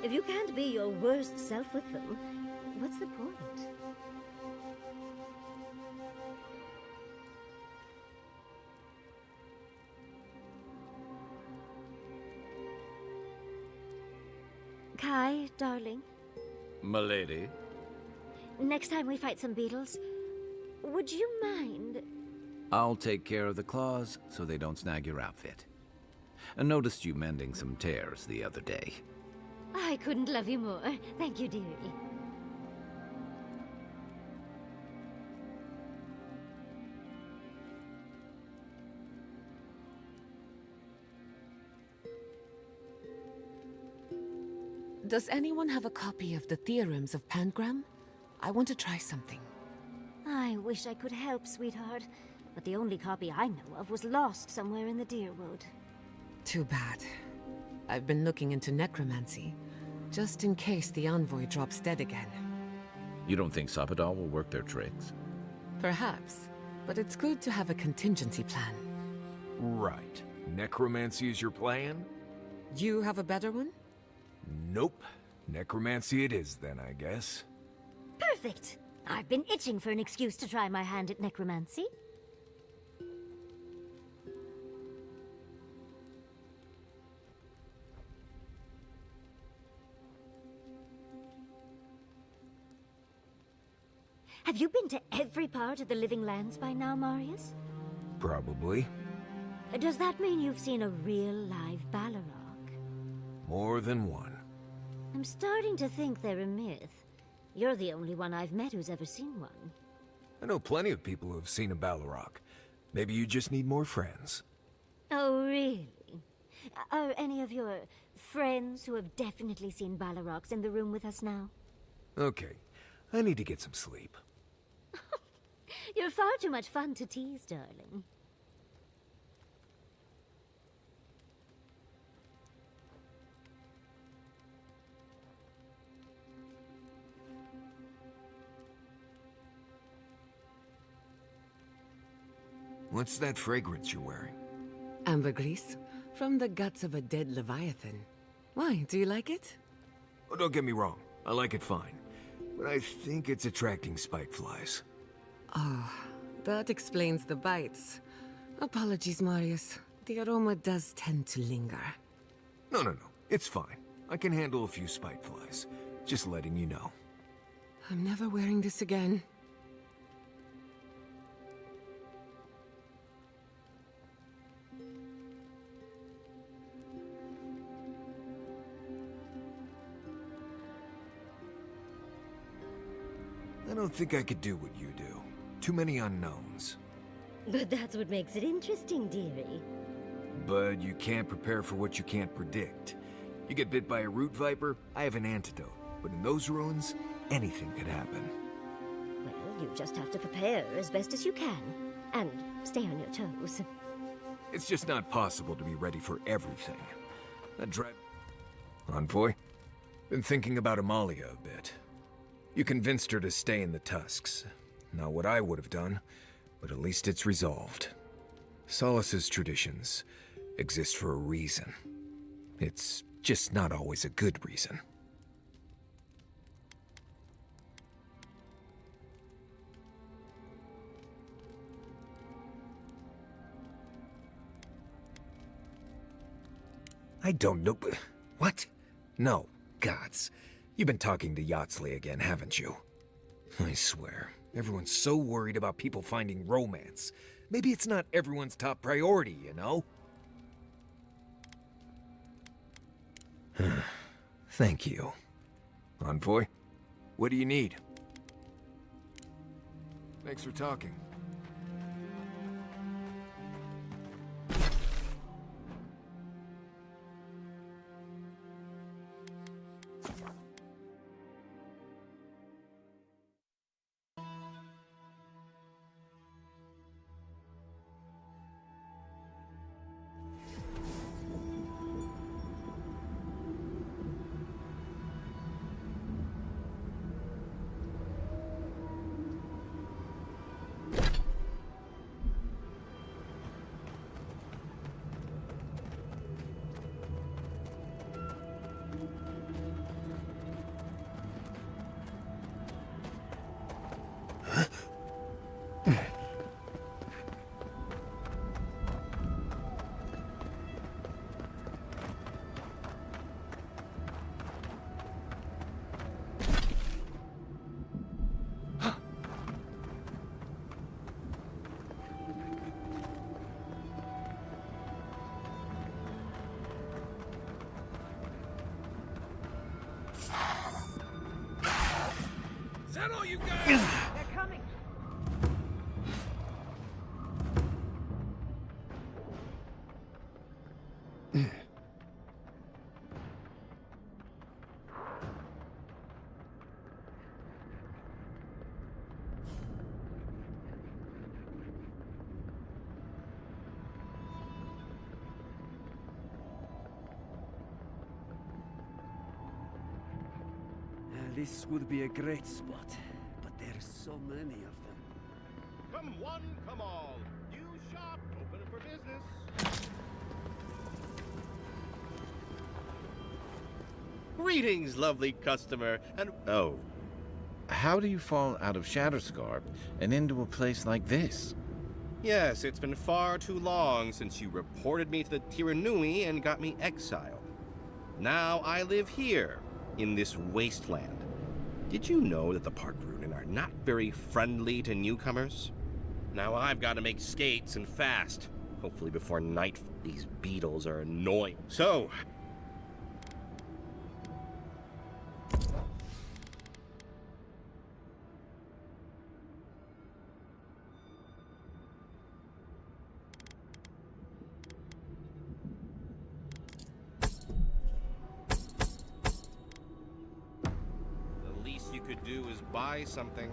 if you can't be your worst self with them, what's the point? Kai, darling, Milady? next time we fight some beetles, would you mind? I'll take care of the claws so they don't snag your outfit. I noticed you mending some tears the other day. I couldn't love you more. Thank you, dearie. Does anyone have a copy of the Theorems of Pangram? I want to try something. I wish I could help, sweetheart, but the only copy I know of was lost somewhere in the Deerwood. Too bad. I've been looking into necromancy, just in case the envoy drops dead again. You don't think Sapadal will work their tricks? Perhaps, but it's good to have a contingency plan. Right. Necromancy is your plan? You have a better one? Nope. Necromancy it is then, I guess. Perfect! I've been itching for an excuse to try my hand at necromancy. Have you been to every part of the Living Lands by now, Marius? Probably. Does that mean you've seen a real live Balrog? More than one. I'm starting to think they're a myth. You're the only one I've met who's ever seen one. I know plenty of people who have seen a Balrog. Maybe you just need more friends. Oh, really? Are any of your friends who have definitely seen Balrogs in the room with us now? Okay, I need to get some sleep. You're far too much fun to tease, darling. What's that fragrance you're wearing? Ambergris, from the guts of a dead Leviathan. Why, do you like it? Oh, don't get me wrong. I like it fine. But I think it's attracting spiteflies. Oh, that explains the bites. Apologies, Marius. The aroma does tend to linger. No. It's fine. I can handle a few spiteflies. Just letting you know. I'm never wearing this again. I don't think I could do what you do. Too many unknowns. But that's what makes it interesting, dearie. But you can't prepare for what you can't predict. You get bit by a root viper, I have an antidote. But in those ruins, anything could happen. Well, you just have to prepare as best as you can. And stay on your toes. It's just not possible to be ready for everything. That drive... Envoy? Been thinking about Amalia a bit. You convinced her to stay in the Tusks. Not what I would have done, but at least it's resolved. Solace's traditions exist for a reason. It's just not always a good reason. I don't know... What? No, gods. You've been talking to Yatsley again, haven't you? I swear, everyone's so worried about people finding romance. Maybe it's not everyone's top priority, you know? Thank you. Envoy, what do you need? Thanks for talking. that all you got? They're coming! This would be a great spot, but there's so many of them. Come one, come all. New shop, open for business. Greetings, lovely customer, and oh. How do you fall out of Shatterscarp and into a place like this? Yes, it's been far too long since you reported me to the Tiranui and got me exiled. Now I live here, in this wasteland. Did you know that the Park Runen are not very friendly to newcomers? Now I've got to make skates and fast. Hopefully before nightfall. These beetles are annoying. So, the least you could do is buy something.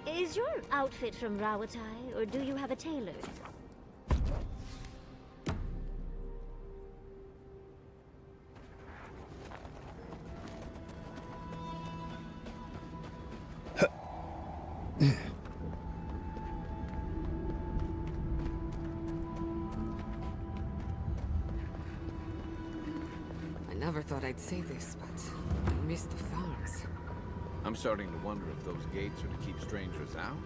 Is your outfit from Rawatai, or do you have a tailor? I never thought I'd say this, but I miss the farms. I'm starting to wonder if those gates are to keep strangers out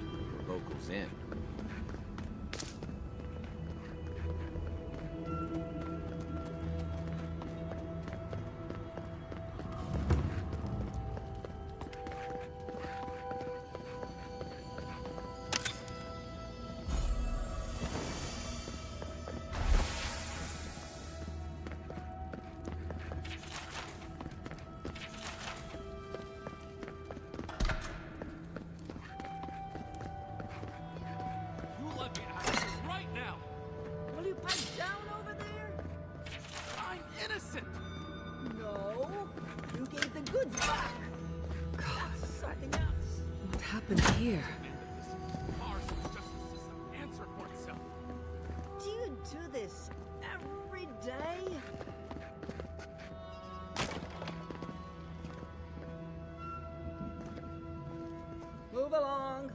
or locals in. What happened here? Do you do this every day? Move along.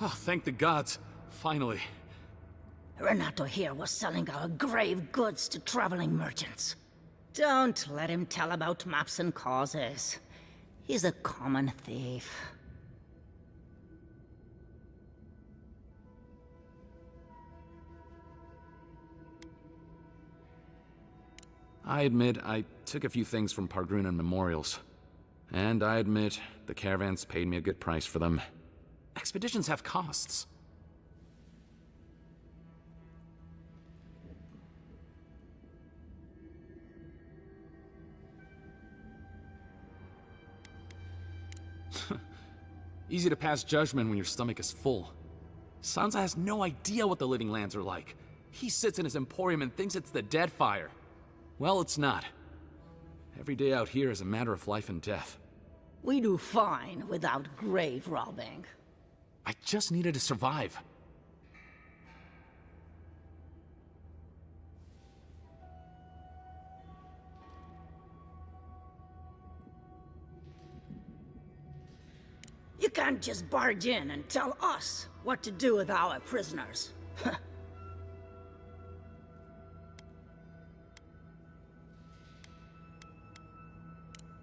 Oh, thank the gods. Finally. Renato here was selling our grave goods to traveling merchants. Don't let him tell about maps and causes. He's a common thief. I admit I took a few things from Pargrunan memorials. And I admit the caravans paid me a good price for them. Expeditions have costs. Easy to pass judgment when your stomach is full. Sansa has no idea what the living lands are like. He sits in his emporium and thinks it's the Deadfire. Well, it's not. Every day out here is a matter of life and death. We do fine without grave robbing. I just needed to survive. You can't just barge in and tell us what to do with our prisoners.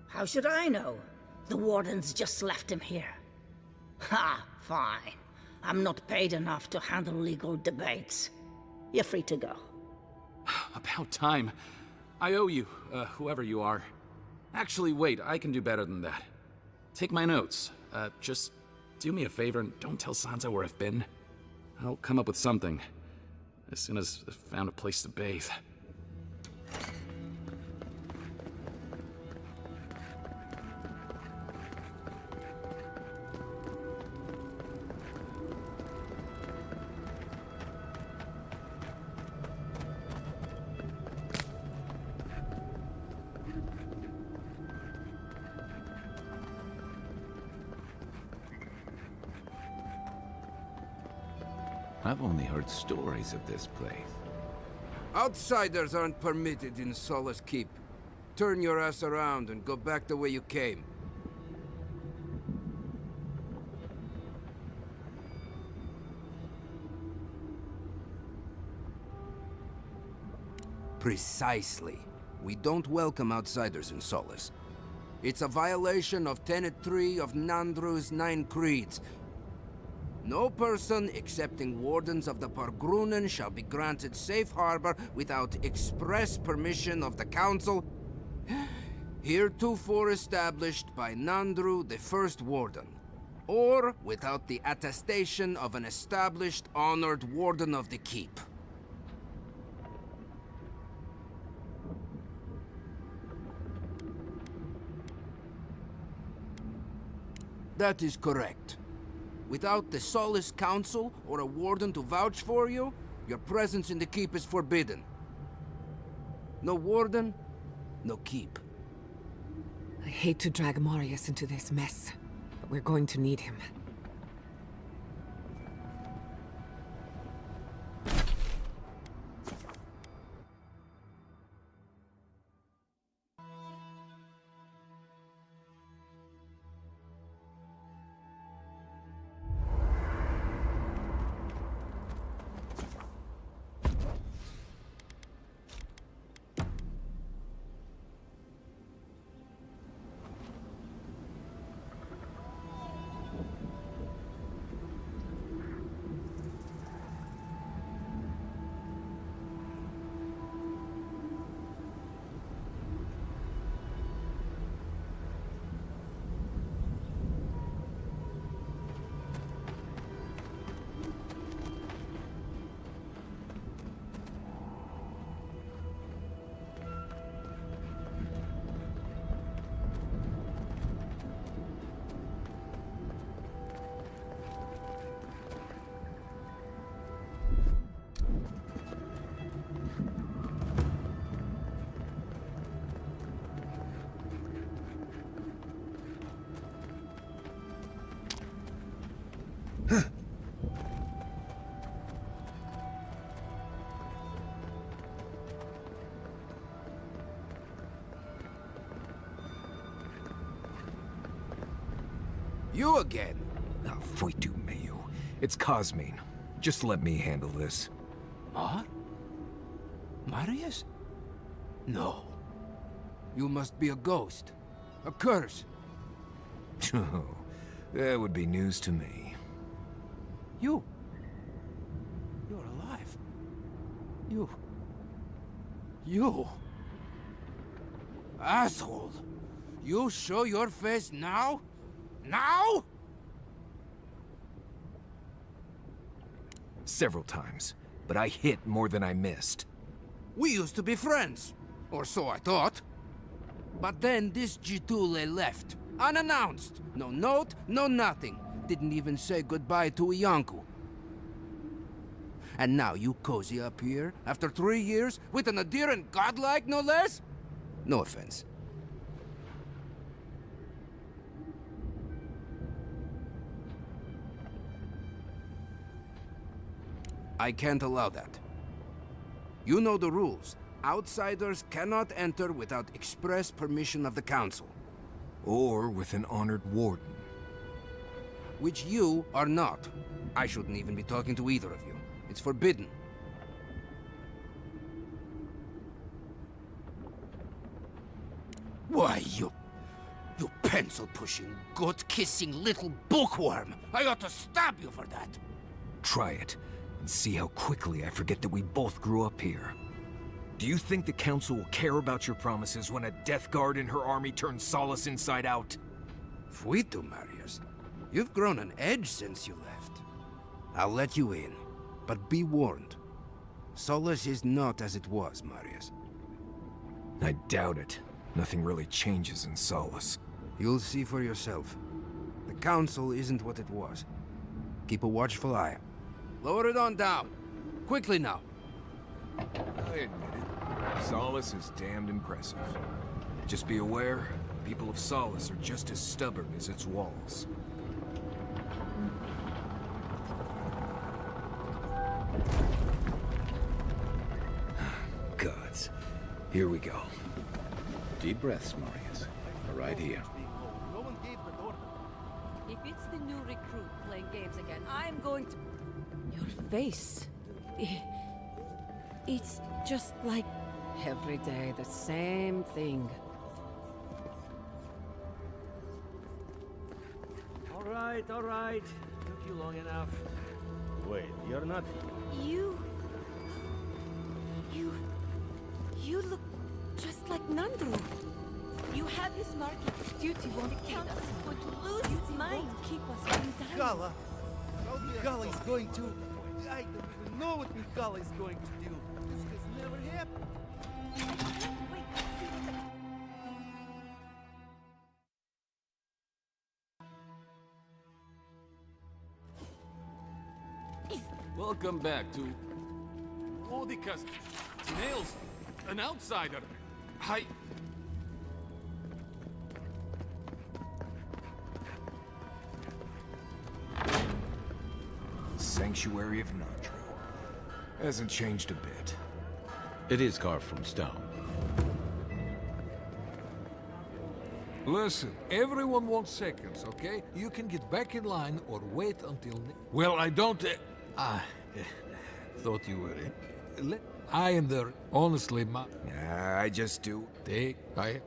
How should I know? The wardens just left him here. Ha, fine. I'm not paid enough to handle legal debates. You're free to go. About time. I owe you, whoever you are. Actually, wait, I can do better than that. Take my notes. Just do me a favor and don't tell Sansa where I've been. I'll come up with something. As soon as I've found a place to bathe. I've only heard stories of this place. Outsiders aren't permitted in Solace Keep. Turn your ass around and go back the way you came. Precisely. We don't welcome outsiders in Solace. It's a violation of Tenet 3 of Nandru's 9 Creeds. No person excepting wardens of the Pargrunan shall be granted safe harbor without express permission of the Council, heretofore established by Nandru, the First Warden, or without the attestation of an established, honored Warden of the Keep. That is correct. Without the Solace Council or a warden to vouch for you, your presence in the keep is forbidden. No warden, no keep. I hate to drag Marius into this mess, but we're going to need him. You again? Ah, Foitu Mayu. It's Cosmine. Just let me handle this. Mar? Marius? No. You must be a ghost. A curse. Oh, that would be news to me. You're alive. You... Asshole! You show your face now? Now? Several times, but I hit more than I missed. We used to be friends. Or so I thought. But then this Jitule left. Unannounced. No note, no nothing. Didn't even say goodbye to Iancu. And now you cozy up here, after 3 years, with an adherent godlike, no less? No offense. I can't allow that. You know the rules. Outsiders cannot enter without express permission of the Council. Or with an honored warden. Which you are not. I shouldn't even be talking to either of you. It's forbidden. Why, you pencil-pushing, goat-kissing little bookworm! I ought to stab you for that! Try it, and see how quickly I forget that we both grew up here. Do you think the Council will care about your promises when a Death Guard and her army turns Solace inside out? Fuito, Marius. You've grown an edge since you left. I'll let you in, but be warned. Solace is not as it was, Marius. I doubt it. Nothing really changes in Solace. You'll see for yourself. The Council isn't what it was. Keep a watchful eye. Lower it on down. Quickly now. I admit it. Solace is damned impressive. Just be aware, people of Solace are just as stubborn as its walls. Gods. Here we go. Deep breaths, Marius. We're right here. If it's the new recruit playing games again, I'm going to... Your face... It's just like every day, the same thing. All right. Took you long enough. Wait, you're not... You look just like Nandru. You have his markings. Duty won't keep us. Is going to lose its mind. Keep us from dying. Mikala! Mikala is going to... I don't even know what Mikala is going to do. This has never happened. Welcome back to... Odikas. Nails. An outsider. Sanctuary of Nandru. Hasn't changed a bit. It is carved from stone. Listen, everyone wants seconds, okay? You can get back in line or wait until... Well, I don't... thought you were... I am there, honestly, I just do. Take, I...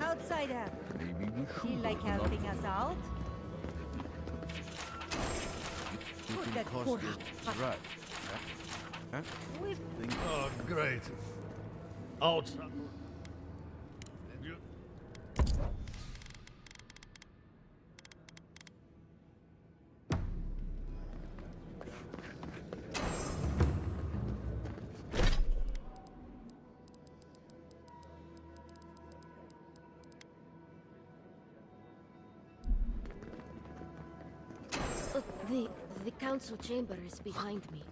Outsider, Maybe we should. you like helping us out? Put that quarter. Right. Huh? Oh, great. Outside. The council chamber is behind me.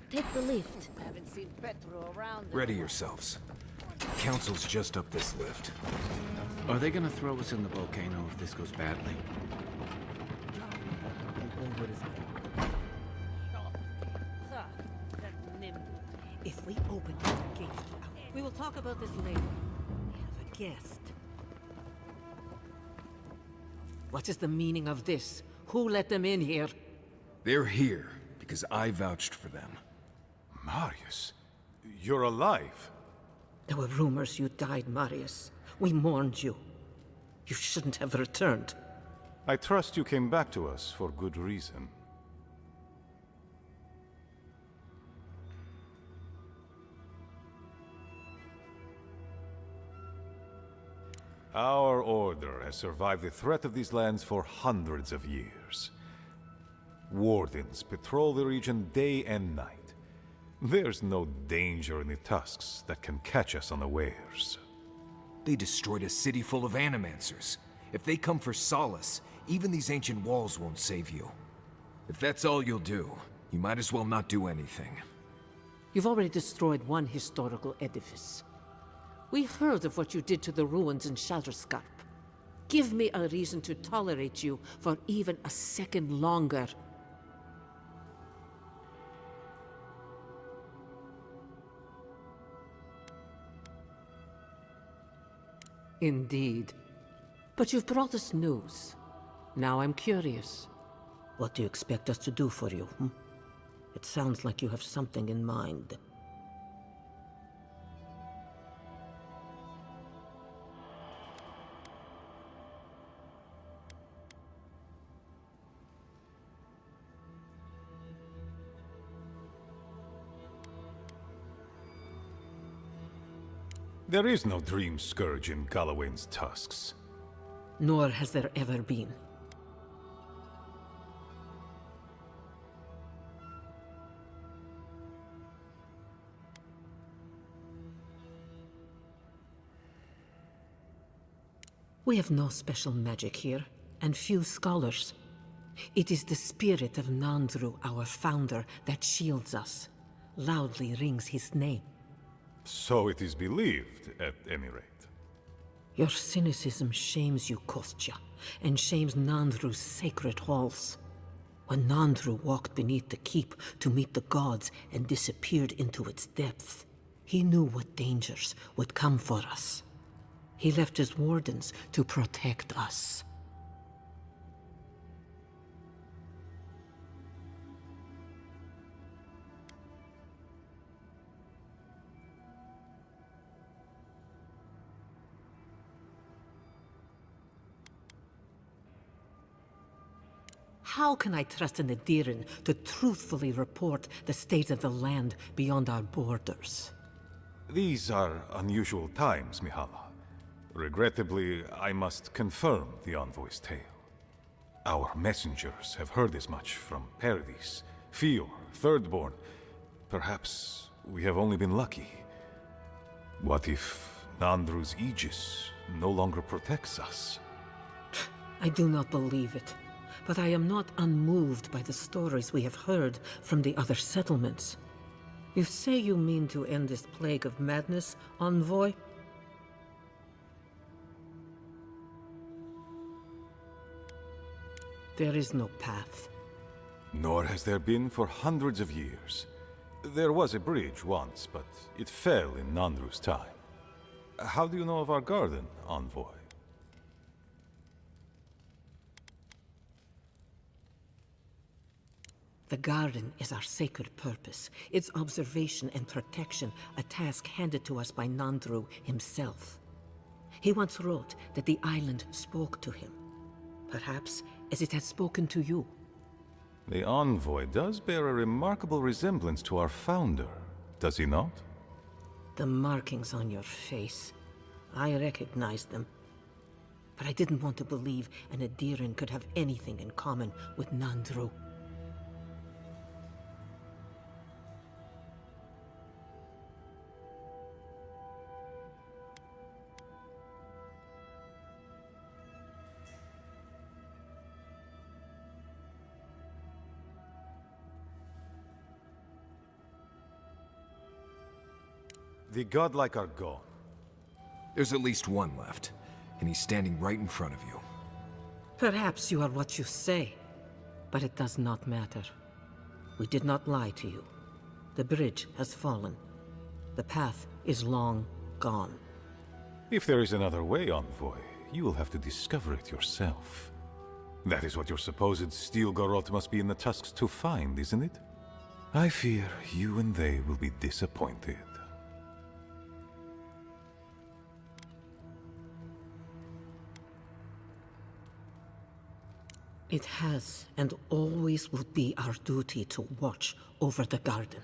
Take the lift. Haven't seen Petro around. Ready yourselves. Council's just up this lift. Are they gonna throw us in the volcano if this goes badly? If we open the gates to out, we will talk about this later. We have a guest. What is the meaning of this? Who let them in here? They're here because I vouched for them. Marius, you're alive. There were rumors you died, Marius. We mourned you. You shouldn't have returned. I trust you came back to us for good reason. Our order has survived the threat of these lands for hundreds of years. Wardens patrol the region day and night. There's no danger in the tusks that can catch us unawares. They destroyed a city full of animancers. If they come for solace, even these ancient walls won't save you. If that's all you'll do, you might as well not do anything. You've already destroyed one historical edifice. We heard of what you did to the ruins in Shatterscarp. Give me a reason to tolerate you for even a second longer. Indeed. But you've brought us news. Now I'm curious. What do you expect us to do for you, hmm? It sounds like you have something in mind. There is no dream scourge in Galawain's tusks. Nor has there ever been. We have no special magic here, and few scholars. It is the spirit of Nandru, our founder, that shields us. Loudly rings his name. So it is believed, at any rate. Your cynicism shames you, Kostya, and shames Nandru's sacred halls. When Nandru walked beneath the keep to meet the gods and disappeared into its depths, he knew what dangers would come for us. He left his wardens to protect us. How can I trust an Adiran to truthfully report the state of the land beyond our borders? These are unusual times, Mihala. Regrettably, I must confirm the envoy's tale. Our messengers have heard as much from Paradis, Fior, Thirdborn. Perhaps we have only been lucky. What if Nandru's aegis no longer protects us? I do not believe it. But I am not unmoved by the stories we have heard from the other settlements. You say you mean to end this plague of madness, envoy? There is no path. Nor has there been for hundreds of years. There was a bridge once, but it fell in Nandru's time. How do you know of our garden, envoy? The garden is our sacred purpose, its observation and protection, a task handed to us by Nandru himself. He once wrote that the island spoke to him, perhaps as it has spoken to you. The envoy does bear a remarkable resemblance to our founder, does he not? The markings on your face, I recognize them. But I didn't want to believe an Adiran could have anything in common with Nandru. The godlike are gone. There's at least one left, and he's standing right in front of you. Perhaps you are what you say, but it does not matter. We did not lie to you. The bridge has fallen. The path is long gone. If there is another way, envoy, you will have to discover it yourself. That is what your supposed steel garrote must be in the tusks to find, isn't it? I fear you and they will be disappointed. It has and always will be our duty to watch over the garden.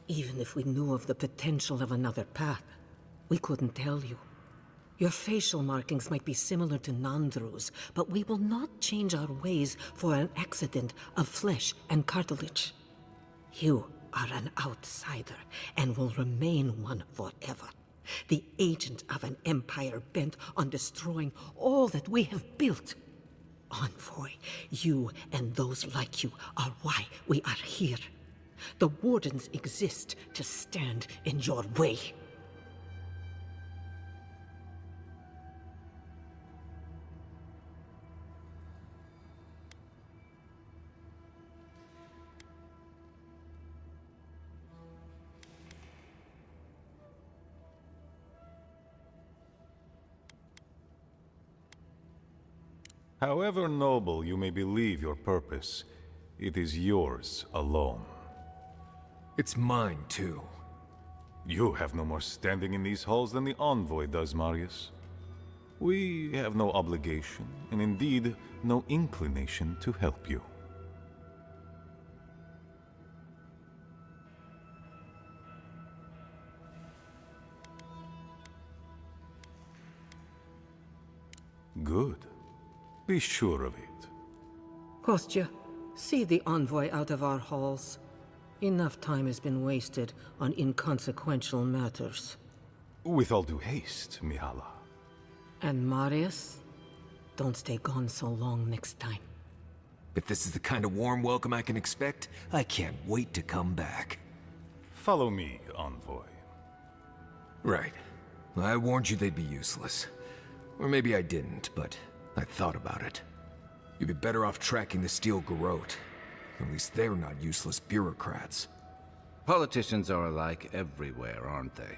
Even if we knew of the potential of another path, we couldn't tell you. Your facial markings might be similar to Nandru's, but we will not change our ways for an accident of flesh and cartilage. You are an outsider and will remain one forever. The agent of an empire bent on destroying all that we have built. Envoy, you and those like you are why we are here. The Wardens exist to stand in your way. However noble you may believe your purpose, it is yours alone. It's mine, too. You have no more standing in these halls than the Envoy does, Marius. We have no obligation, and indeed, no inclination to help you. Good. Be sure of it. Kostya, see the Envoy out of our halls. Enough time has been wasted on inconsequential matters. With all due haste, Mihala. And Marius, don't stay gone so long next time. If this is the kind of warm welcome I can expect, I can't wait to come back. Follow me, Envoy. Right. I warned you they'd be useless. Or maybe I didn't, but I thought about it. You'd be better off tracking the steel garrote. At least they're not useless bureaucrats. Politicians are alike everywhere, aren't they?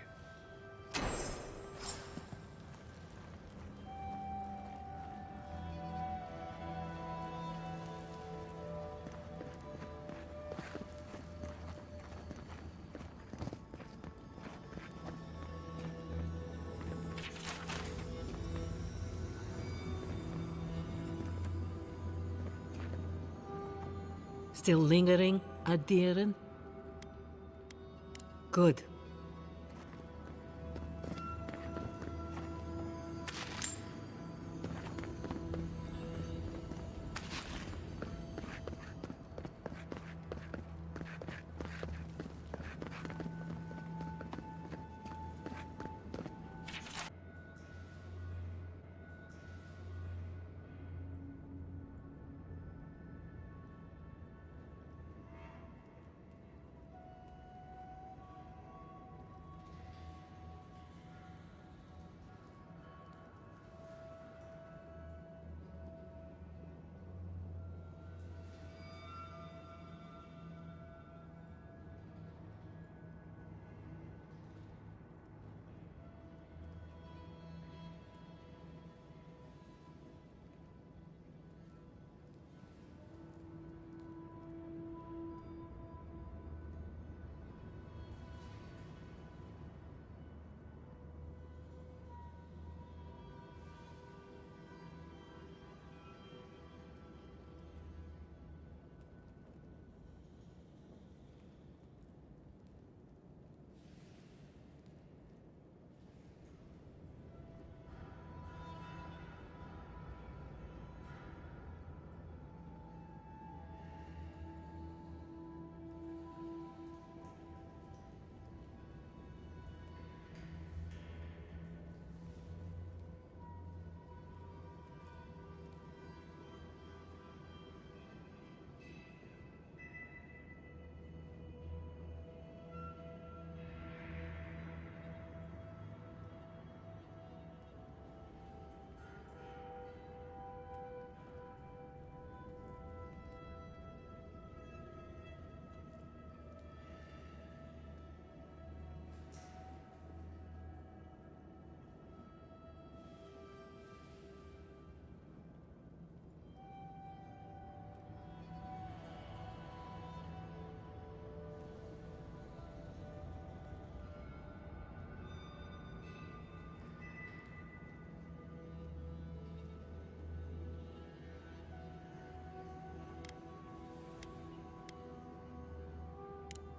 Still lingering, Adiren? Good.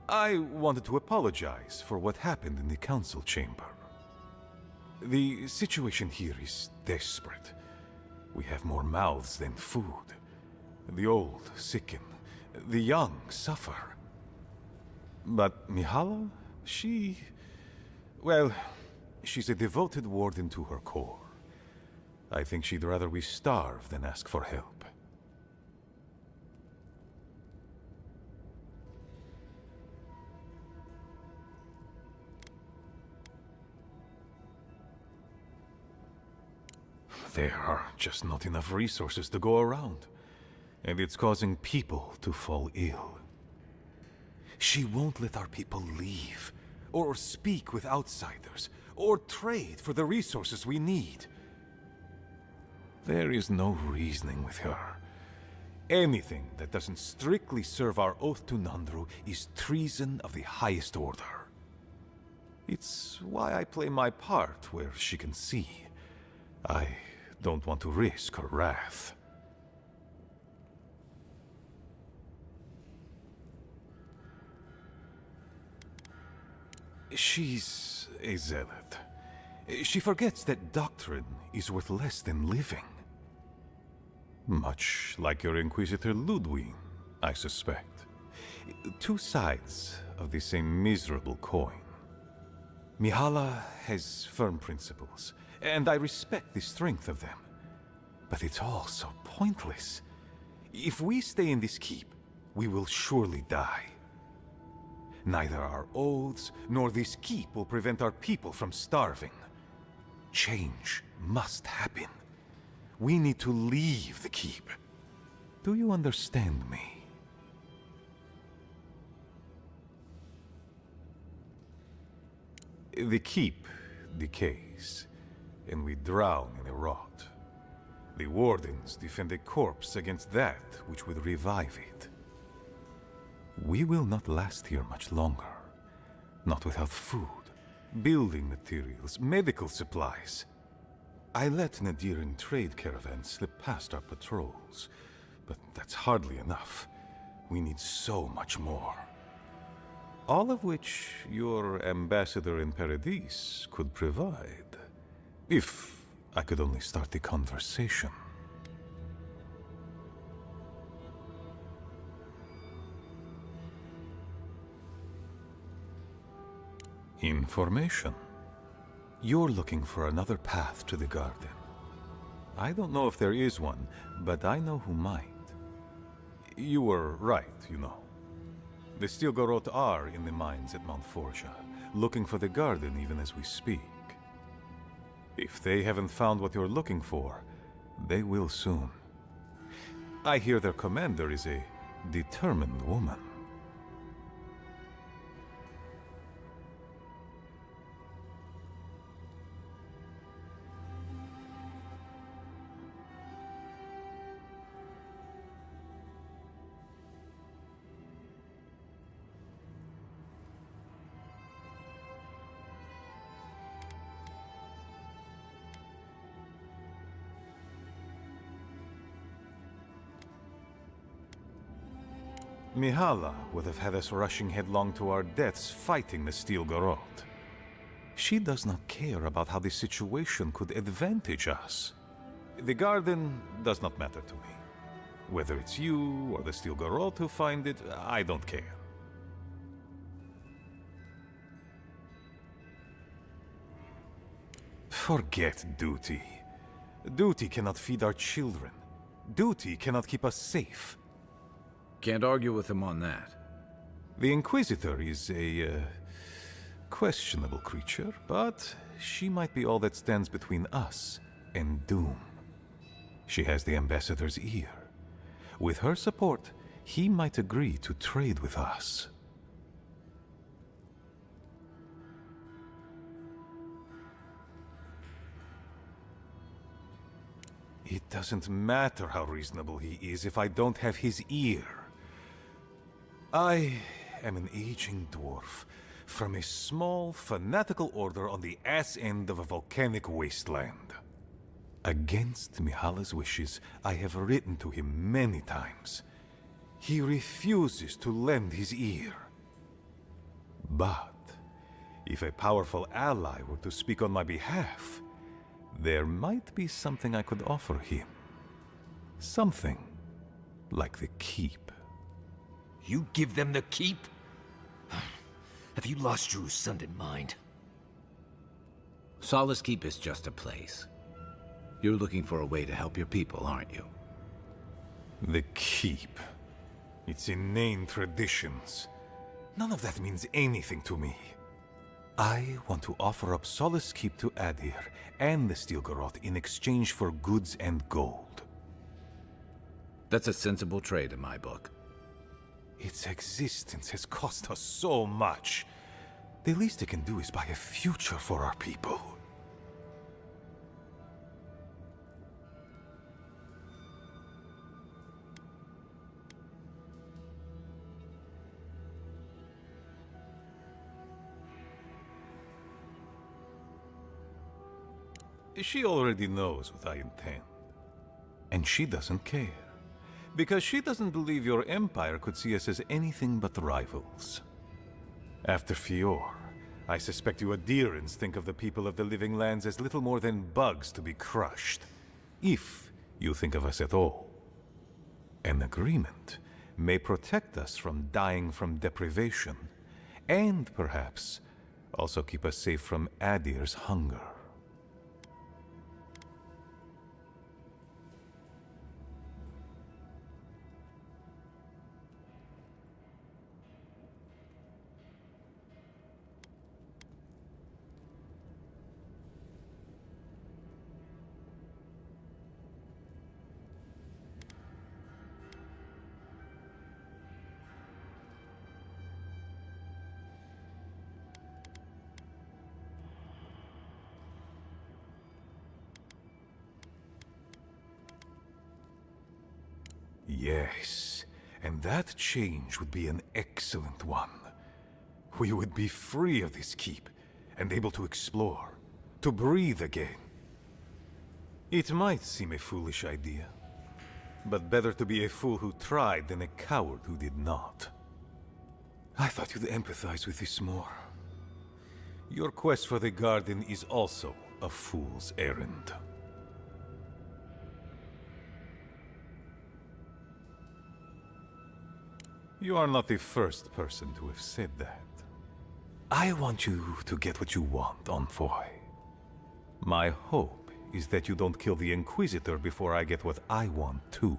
I wanted to apologize for what happened in the council chamber. The situation here is desperate. We have more mouths than food. The old sicken, the young suffer. But Mihala, well, she's a devoted warden to her core. I think she'd rather we starve than ask for help. There are just not enough resources to go around, and it's causing people to fall ill. She won't let our people leave, or speak with outsiders, or trade for the resources we need. There is no reasoning with her. Anything that doesn't strictly serve our oath to Nandru is treason of the highest order. It's why I play my part where she can see. I don't want to risk her wrath. She's a zealot. She forgets that doctrine is worth less than living. Much like your Inquisitor Ludwig, I suspect. Two sides of the same miserable coin. Mihala has firm principles, and I respect the strength of them. But it's all so pointless. If we stay in this keep, we will surely die. Neither our oaths nor this keep will prevent our people from starving. Change must happen. We need to leave the keep. Do you understand me? The keep decays, and we drown in a rot. The wardens defend a corpse against that which would revive it. We will not last here much longer. Not without food, building materials, medical supplies. I let Nadiran trade caravans slip past our patrols, but that's hardly enough. We need so much more. All of which your ambassador in Paradis could provide. If I could only start the conversation. Information. You're looking for another path to the garden. I don't know if there is one, but I know who might. You were right, you know. The Stilgarot are in the mines at Mount Forja, looking for the garden even as we speak. If they haven't found what you're looking for, they will soon. I hear their commander is a determined woman. Mihala would have had us rushing headlong to our deaths fighting the Stilgarot. She does not care about how the situation could advantage us. The garden does not matter to me. Whether it's you or the Stilgarot who find it, I don't care. Forget duty. Duty cannot feed our children. Duty cannot keep us safe. Can't argue with him on that. The Inquisitor is a questionable creature, but she might be all that stands between us and doom. She has the Ambassador's ear. With her support, he might agree to trade with us. It doesn't matter how reasonable he is if I don't have his ear. I am an aging dwarf from a small, fanatical order on the ass end of a volcanic wasteland. Against Mihala's wishes, I have written to him many times. He refuses to lend his ear. But if a powerful ally were to speak on my behalf, there might be something I could offer him. Something like the keep. You give them the keep? Have you lost your Sundan mind? Solace Keep is just a place. You're looking for a way to help your people, aren't you? The keep. Its inane traditions. None of that means anything to me. I want to offer up Solace Keep to Adir and the Stilgarroth in exchange for goods and gold. That's a sensible trade in my book. Its existence has cost us so much. The least it can do is buy a future for our people. She already knows what I intend. And she doesn't care. Because she doesn't believe your empire could see us as anything but rivals. After Fior, I suspect you Adirans think of the people of the Living Lands as little more than bugs to be crushed. If you think of us at all. An agreement may protect us from dying from deprivation, and perhaps also keep us safe from Adir's hunger. Yes, and that change would be an excellent one. We would be free of this keep, and able to explore, to breathe again. It might seem a foolish idea, but better to be a fool who tried than a coward who did not. I thought you'd empathize with this more. Your quest for the garden is also a fool's errand. You are not the first person to have said that. I want you to get what you want, Envoy. My hope is that you don't kill the Inquisitor before I get what I want too.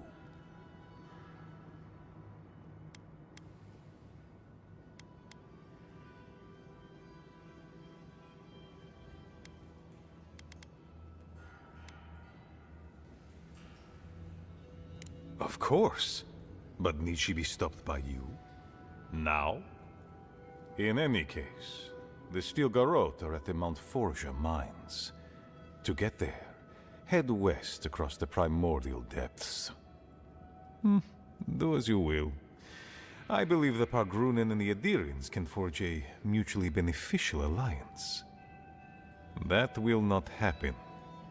Of course. But need she be stopped by you? Now? In any case, the Stilgarroth are at the Mount Forja mines. To get there, head west across the primordial depths. Do as you will. I believe the Pargrunen and the Adirans can forge a mutually beneficial alliance. That will not happen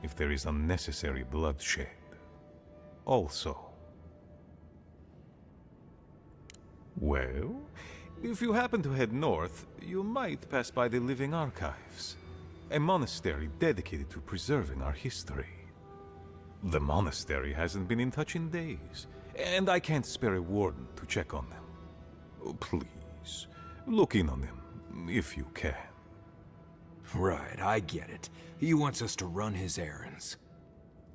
if there is unnecessary bloodshed. Also, well, if you happen to head north, you might pass by the Living Archives, a monastery dedicated to preserving our history. The monastery hasn't been in touch in days, and I can't spare a warden to check on them. Oh, please, look in on them, if you can. Right, I get it. He wants us to run his errands.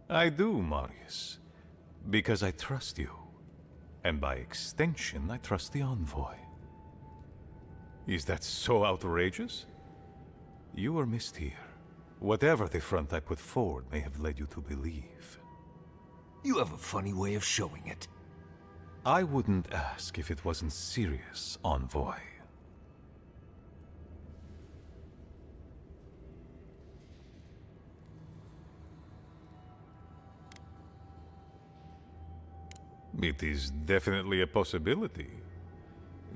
I do, Marius, because I trust you. And by extension, I trust the Envoy. Is that so outrageous? You were missed here. Whatever the front I put forward may have led you to believe. You have a funny way of showing it. I wouldn't ask if it wasn't serious, Envoy. It is definitely a possibility.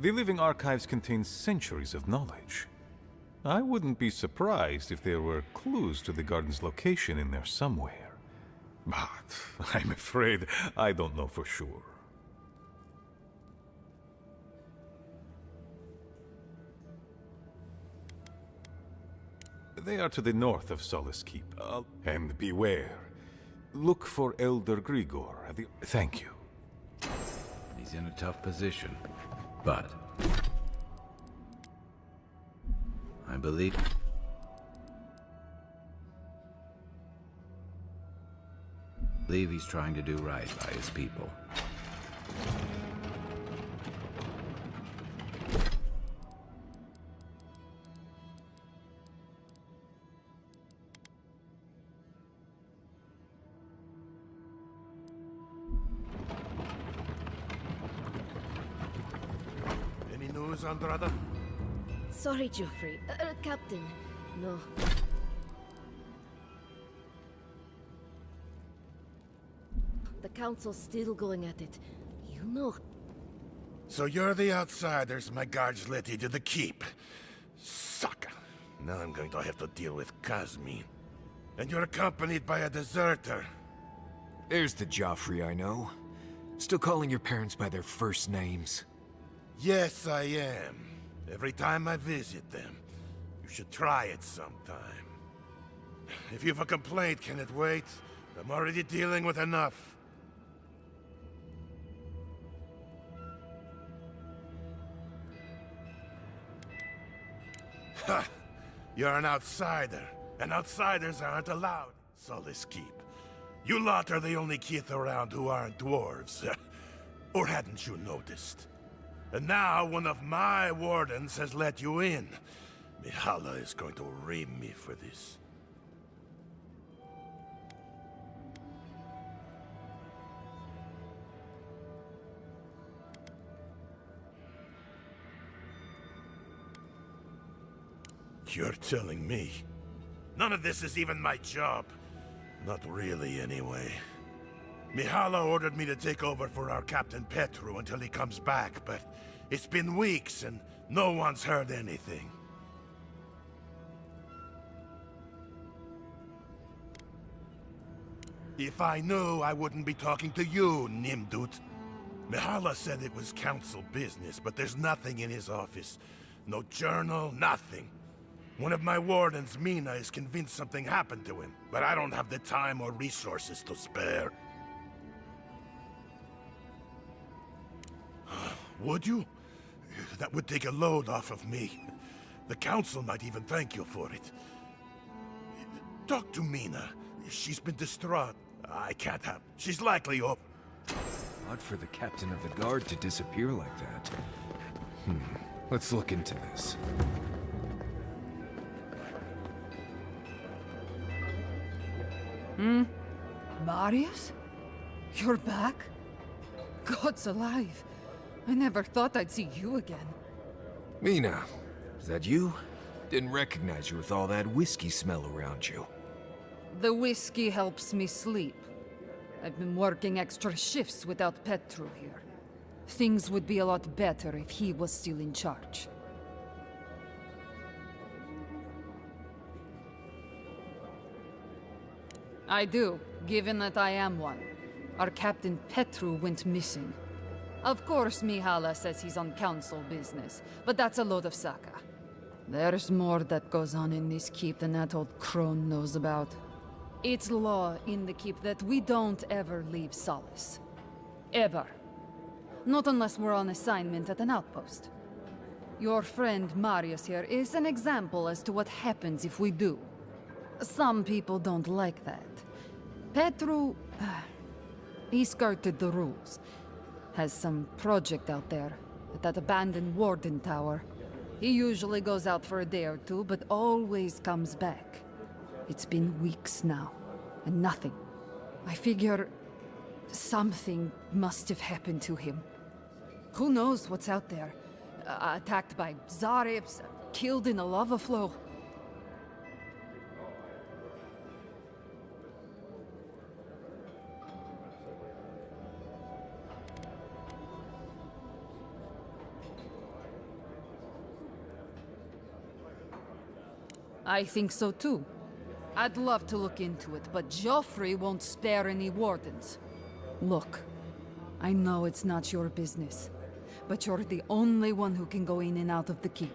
The Living Archives contain centuries of knowledge. I wouldn't be surprised if there were clues to the garden's location in there somewhere. But I'm afraid I don't know for sure. They are to the north of Solace Keep. And beware. Look for Elder Grigor at the... Thank you. He's in a tough position, but... I believe he's trying to do right by his people. Any news, Andrada? Sorry, Geoffrey. Captain. No. The Council's still going at it. You know. So you're the outsiders my guards let into the keep. Sucker. Now I'm going to have to deal with Kazmin. And you're accompanied by a deserter. There's the Joffrey I know. Still calling your parents by their first names. Yes, I am. Every time I visit them. You should try it sometime. If you've a complaint, can it wait? I'm already dealing with enough. Ha! You're an outsider, and outsiders aren't allowed. Solace Keep. You lot are the only Kith around who aren't dwarves. Or hadn't you noticed? And now one of my wardens has let you in. Mihala is going to ream me for this. You're telling me? None of this is even my job. Not really, anyway. Mihala ordered me to take over for our Captain Petru until he comes back, but it's been weeks and no one's heard anything. If I knew, I wouldn't be talking to you, Nimdut. Mihala said it was council business, but there's nothing in his office. No journal, nothing. One of my wardens, Mina, is convinced something happened to him, but I don't have the time or resources to spare. Would you? That would take a load off of me. The council might even thank you for it. Talk to Mina. She's been distraught. I can't have... She's likely up. Odd for the captain of the guard to disappear like that. Let's look into this. Marius? You're back? God's alive. I never thought I'd see you again. Mina, is that you? Didn't recognize you with all that whiskey smell around you. The whiskey helps me sleep. I've been working extra shifts without Petru here. Things would be a lot better if he was still in charge. I do, given that I am one. Our Captain Petru went missing. Of course Mihala says he's on council business, but that's a load of Saka. There's more that goes on in this keep than that old crone knows about. It's law in the keep that we don't ever leave Solace. Ever. Not unless we're on assignment at an outpost. Your friend Marius here is an example as to what happens if we do. Some people don't like that. Petru... he skirted the rules. Has some project out there, at that abandoned warden tower. He usually goes out for a day or two, but always comes back. It's been weeks now, and nothing. I figure... something must have happened to him. Who knows what's out there? Attacked by Zarips, killed in a lava flow. I think so too. I'd love to look into it, but Joffrey won't spare any wardens. Look, I know it's not your business, but you're the only one who can go in and out of the keep.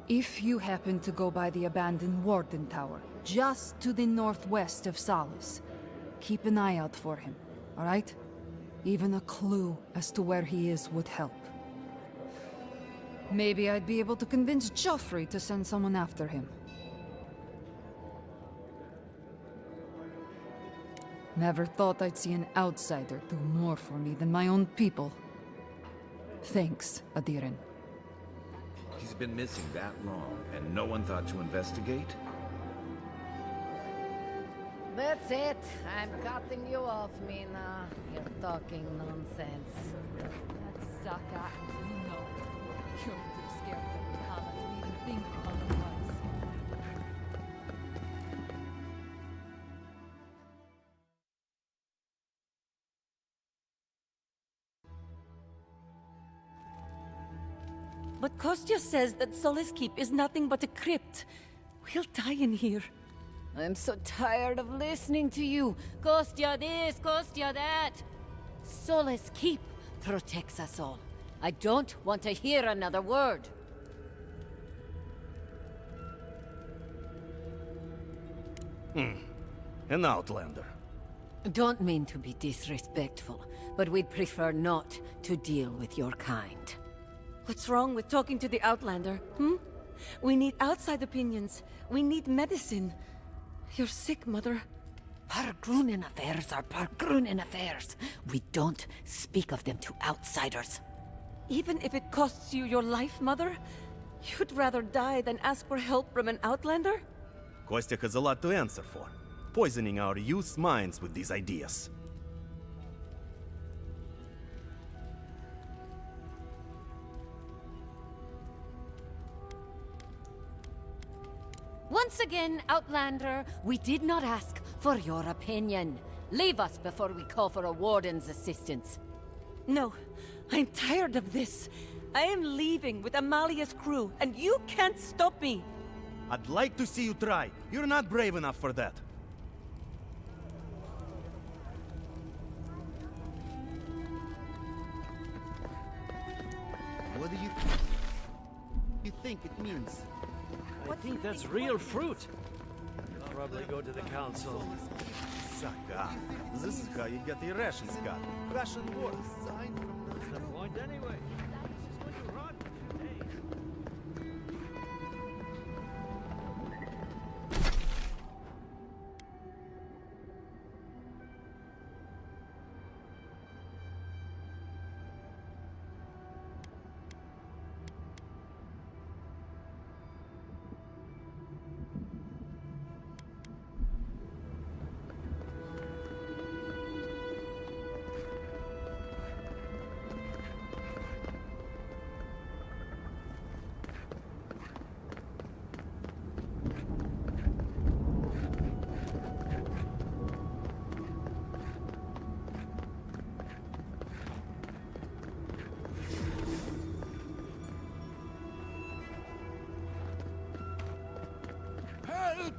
If you happen to go by the abandoned Warden Tower, just to the northwest of Solace, keep an eye out for him, all right? Even a clue as to where he is would help. Maybe I'd be able to convince Joffrey to send someone after him. Never thought I'd see an outsider do more for me than my own people. Thanks, Adiren. He's been missing that long, and no one thought to investigate? That's it. I'm cutting you off, Mina. You're talking nonsense. That's Saka, and you know it. You're too scared of Mikala to even think otherwise. But Kostya says that Solace Keep is nothing but a crypt. We'll die in here. I'm so tired of listening to you. Kostya this, Kostya that. Solace Keep protects us all. I don't want to hear another word. An outlander. Don't mean to be disrespectful, but we'd prefer not to deal with your kind. What's wrong with talking to the Outlander, hmm? We need outside opinions. We need medicine. You're sick, Mother. Pargrunen affairs are Pargrunen affairs. We don't speak of them to outsiders. Even if it costs you your life, Mother? You'd rather die than ask for help from an Outlander? Kostya has a lot to answer for, poisoning our youth's minds with these ideas. Once again, Outlander, we did not ask for your opinion. Leave us before we call for a warden's assistance. No, I'm tired of this. I am leaving with Amalia's crew, and you can't stop me. I'd like to see you try. You're not brave enough for that. What do you think it means? I think that's real fruit. I'll probably go to the council. Saka, this is how you get the rations cut. Ration war. What's the point anyway? This is going to rot today. Help!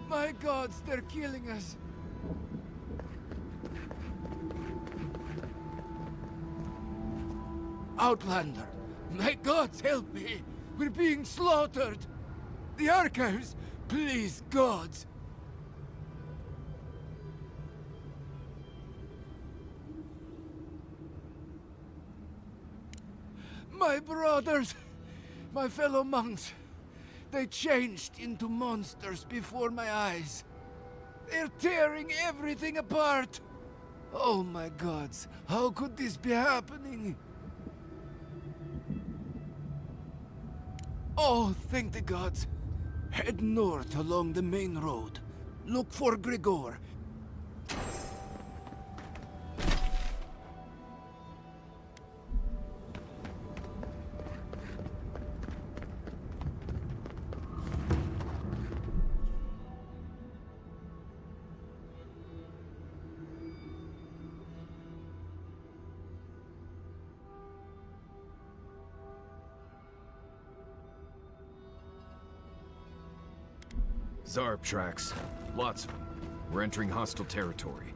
My gods, they're killing us. Outlander, my gods, help me! We're being slaughtered! The archives, please, gods! My brothers, my fellow monks, they changed into monsters before my eyes. They're tearing everything apart. Oh my gods, how could this be happening? Oh, thank the gods. Head north along the main road. Look for Grigor. Zarb tracks. Lots of them. We're entering hostile territory.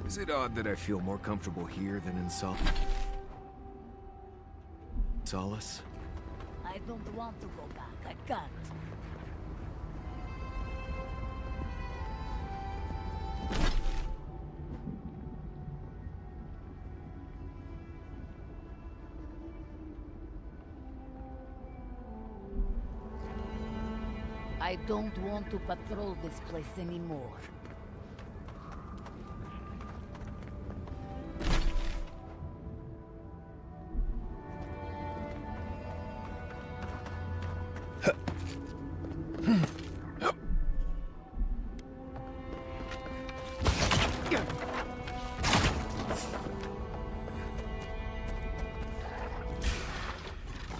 Is it odd that I feel more comfortable here than in Solace? I don't want to go back. I can't. I don't want to patrol this place anymore.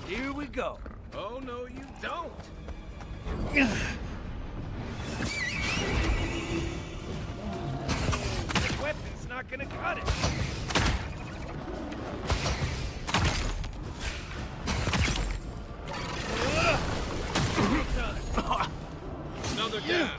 Here we go. Oh, no, you don't. This weapon's not gonna cut it. Another down.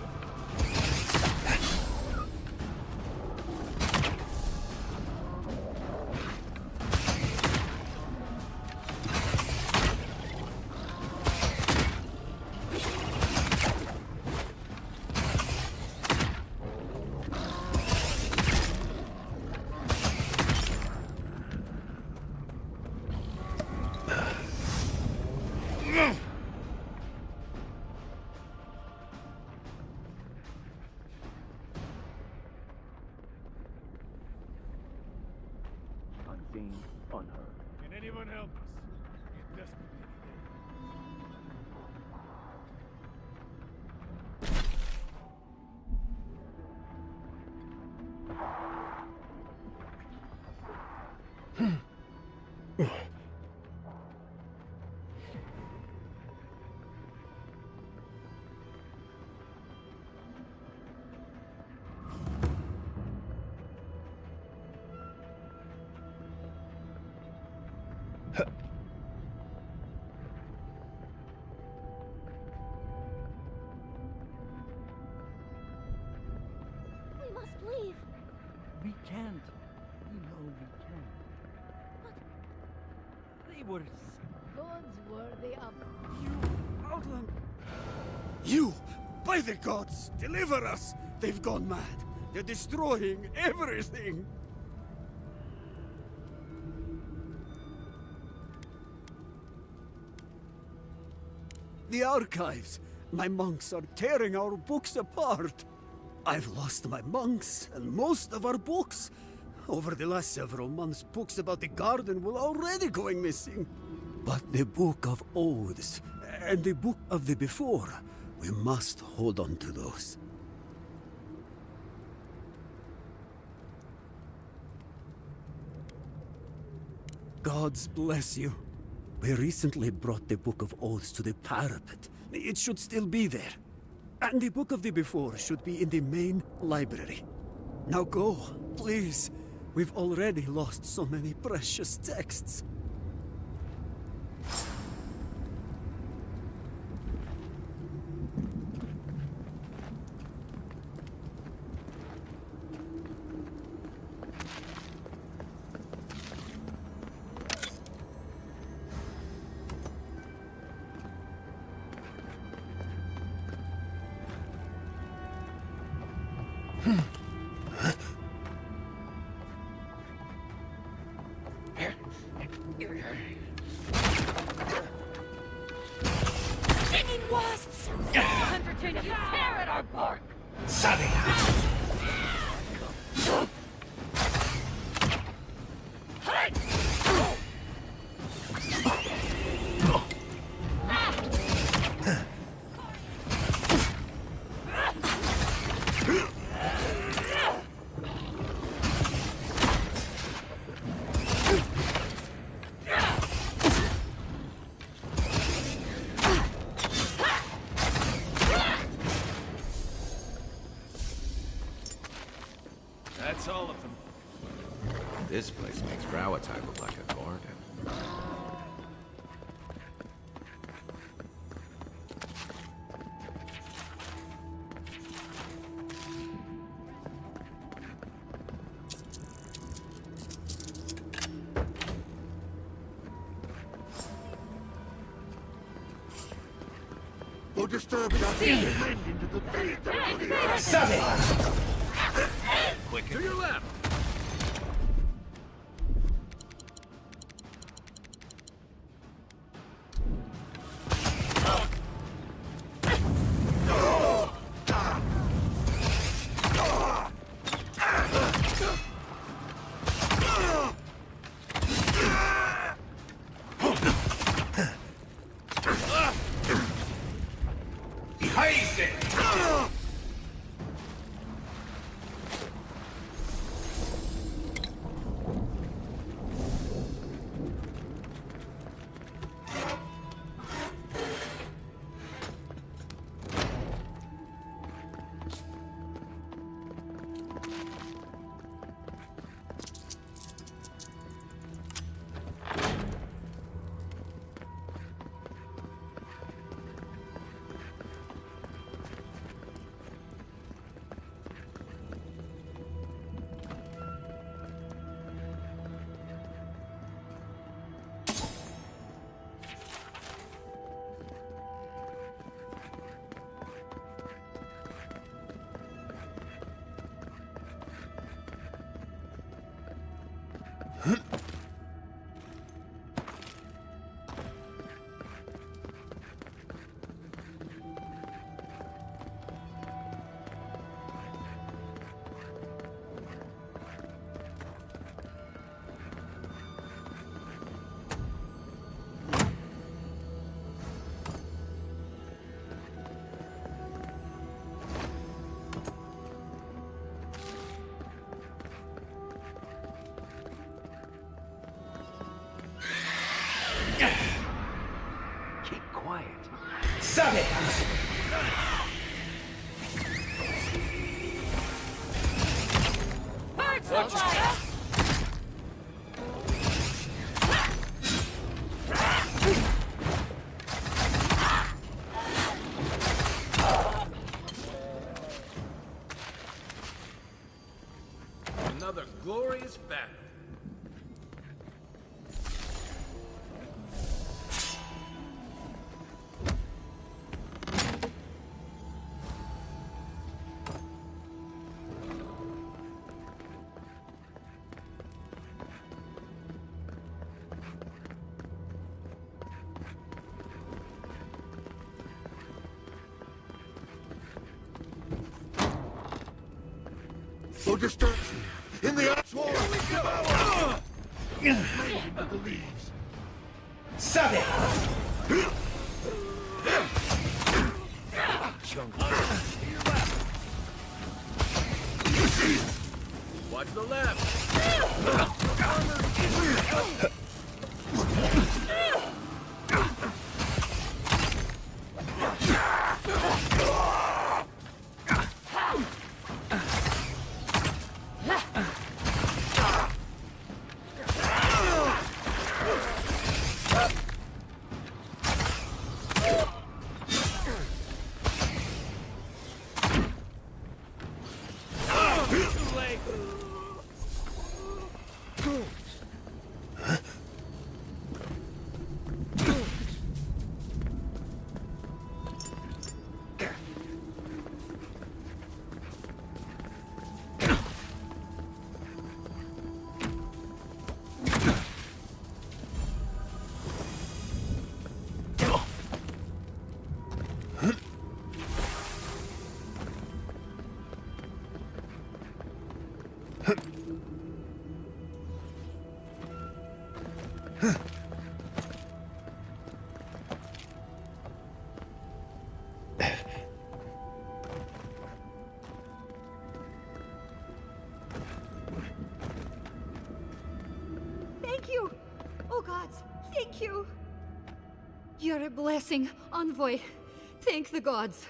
Unseen, unheard. Can anyone help us? We're desperately We must leave. We can't. We know we can't. But they were Gods worthy of Outland. You! By the gods, deliver us! They've gone mad. They're destroying everything! The archives! My monks are tearing our books apart! I've lost my monks and most of our books. Over the last several months, books about the garden were already going missing. But the Book of Oaths and the Book of the Before, we must hold on to those. Gods bless you. We recently brought the Book of Oaths to the parapet. It should still be there. And the Book of the Before should be in the main library. Now go, please. We've already lost so many precious texts. stinging wasps! Hunterton, you tear at our bark! That's all of them. This place makes Rawatai look like a garden. disturbing us into the Quick. To your left! Keep quiet. Birds of fire! Another glorious battle. So disturbed. In the actual. Here we go! Into the leaves. Watch the left. Thank you! Oh gods, thank you! You're a blessing, Envoy. Thank the gods.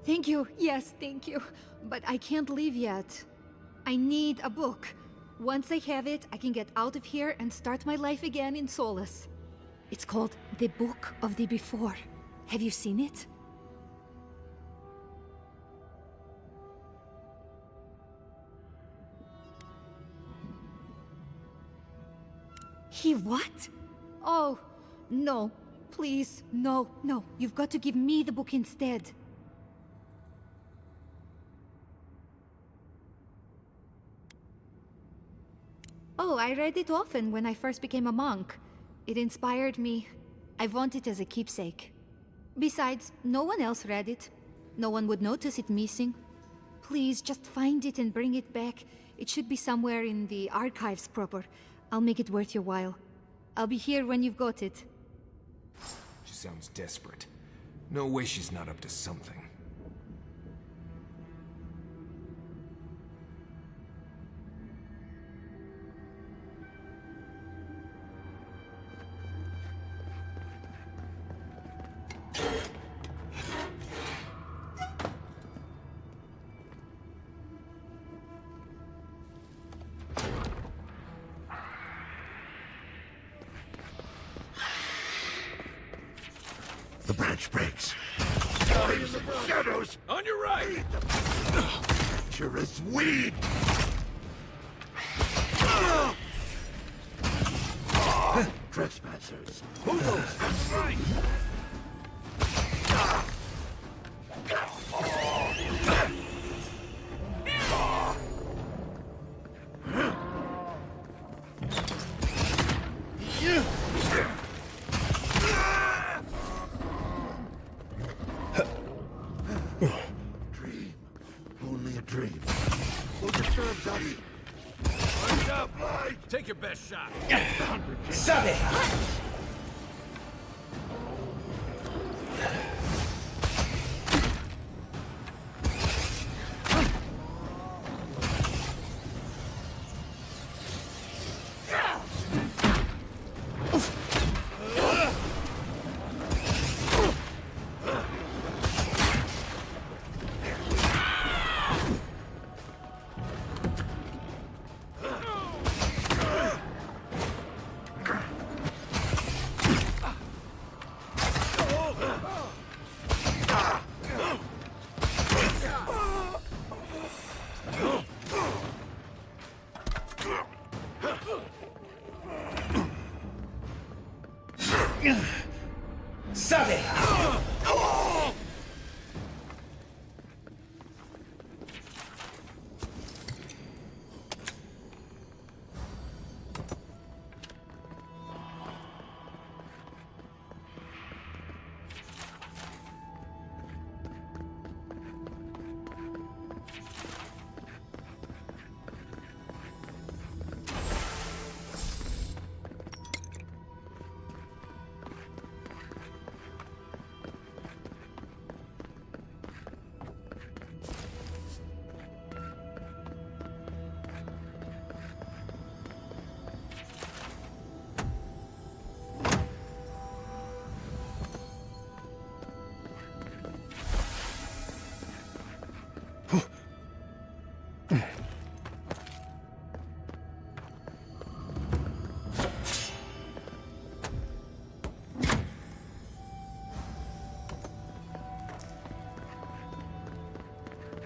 Thank you, yes, thank you. But I can't leave yet. I need a book. Once I have it, I can get out of here and start my life again in Solace. It's called The Book of the Before. Have you seen it? He what? Oh, no. Please, no, no. You've got to give me the book instead. Oh, I read it often when I first became a monk. It inspired me. I want it as a keepsake. Besides, no one else read it. No one would notice it missing. Please, just find it and bring it back. It should be somewhere in the archives proper. I'll make it worth your while. I'll be here when you've got it. She sounds desperate. No way she's not up to something. The branch breaks. Eyes and shadows! On your right! Treacherous weed! Trespassers! Who knows? Right! Dream. Only a dream. Who disturbs us? Light up! Light! Take your best shot! Sabe! ¡Sabe!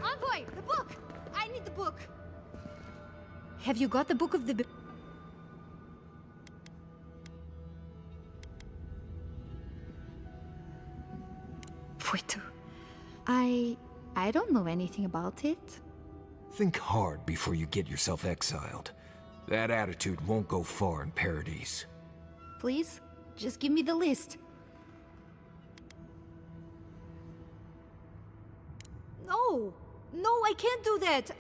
Envoy, the book! I need the book. Have you got the book of the... Fuitu. I don't know anything about it. Think hard before you get yourself exiled. That attitude won't go far in Paradise. Please, just give me the list. No! No, I can't do that!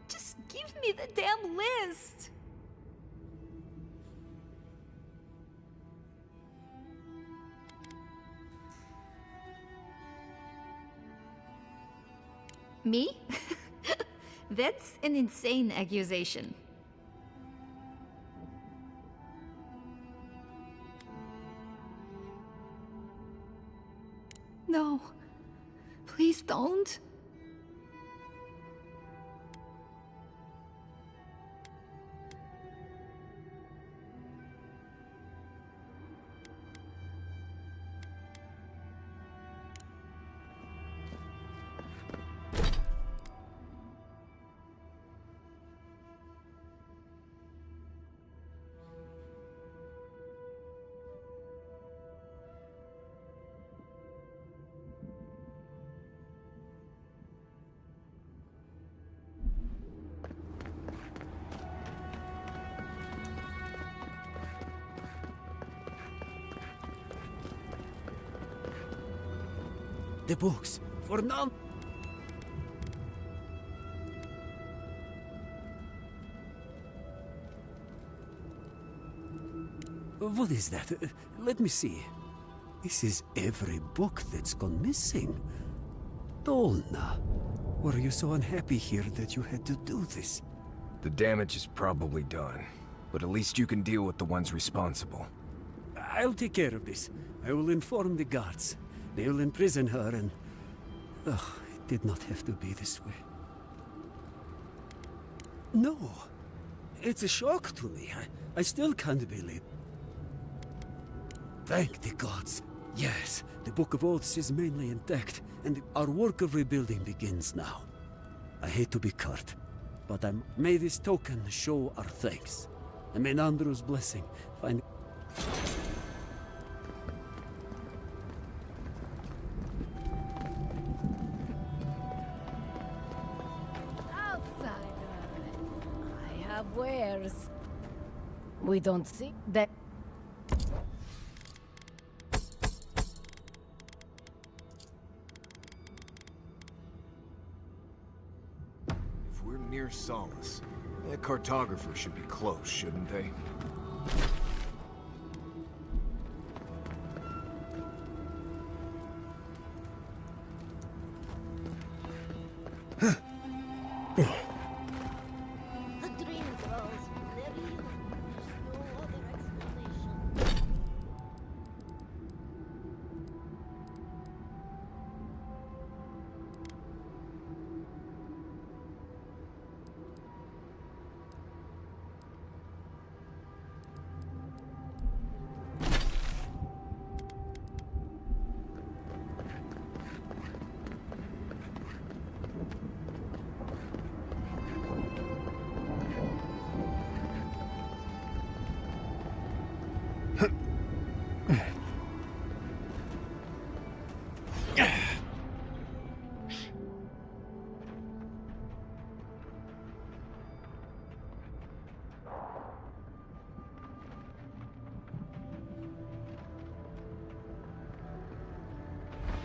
Just give me the damn list! Me? That's an insane accusation. No. Please don't. The books, for now. What is that? Let me see. This is every book that's gone missing. Dolna, were you so unhappy here that you had to do this? The damage is probably done, but at least you can deal with the ones responsible. I'll take care of this. I will inform the guards. They will imprison her and... Ugh, it did not have to be this way. No. It's a shock to me. I still can't believe... Thank the gods. Yes, the Book of Oaths is mainly intact, and our work of rebuilding begins now. I hate to be curt, but may this token show our thanks. And may Nandru's blessing find... Outsider, I have wares. We don't see that. If we're near Solace, that cartographer should be close, shouldn't they? The dream grows very long. There's no other explanation.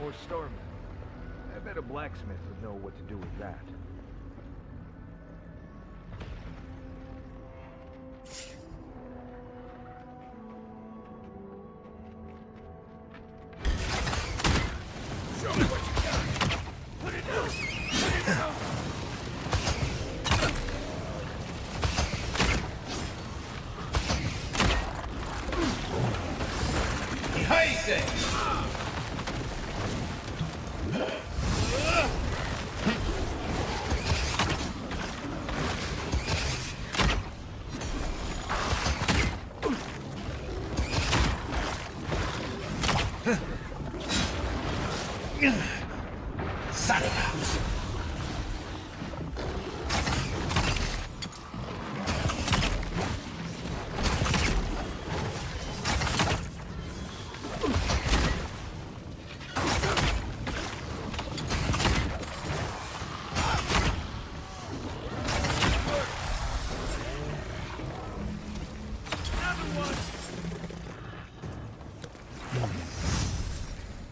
Or storming. I bet a blacksmith would know what to do with that.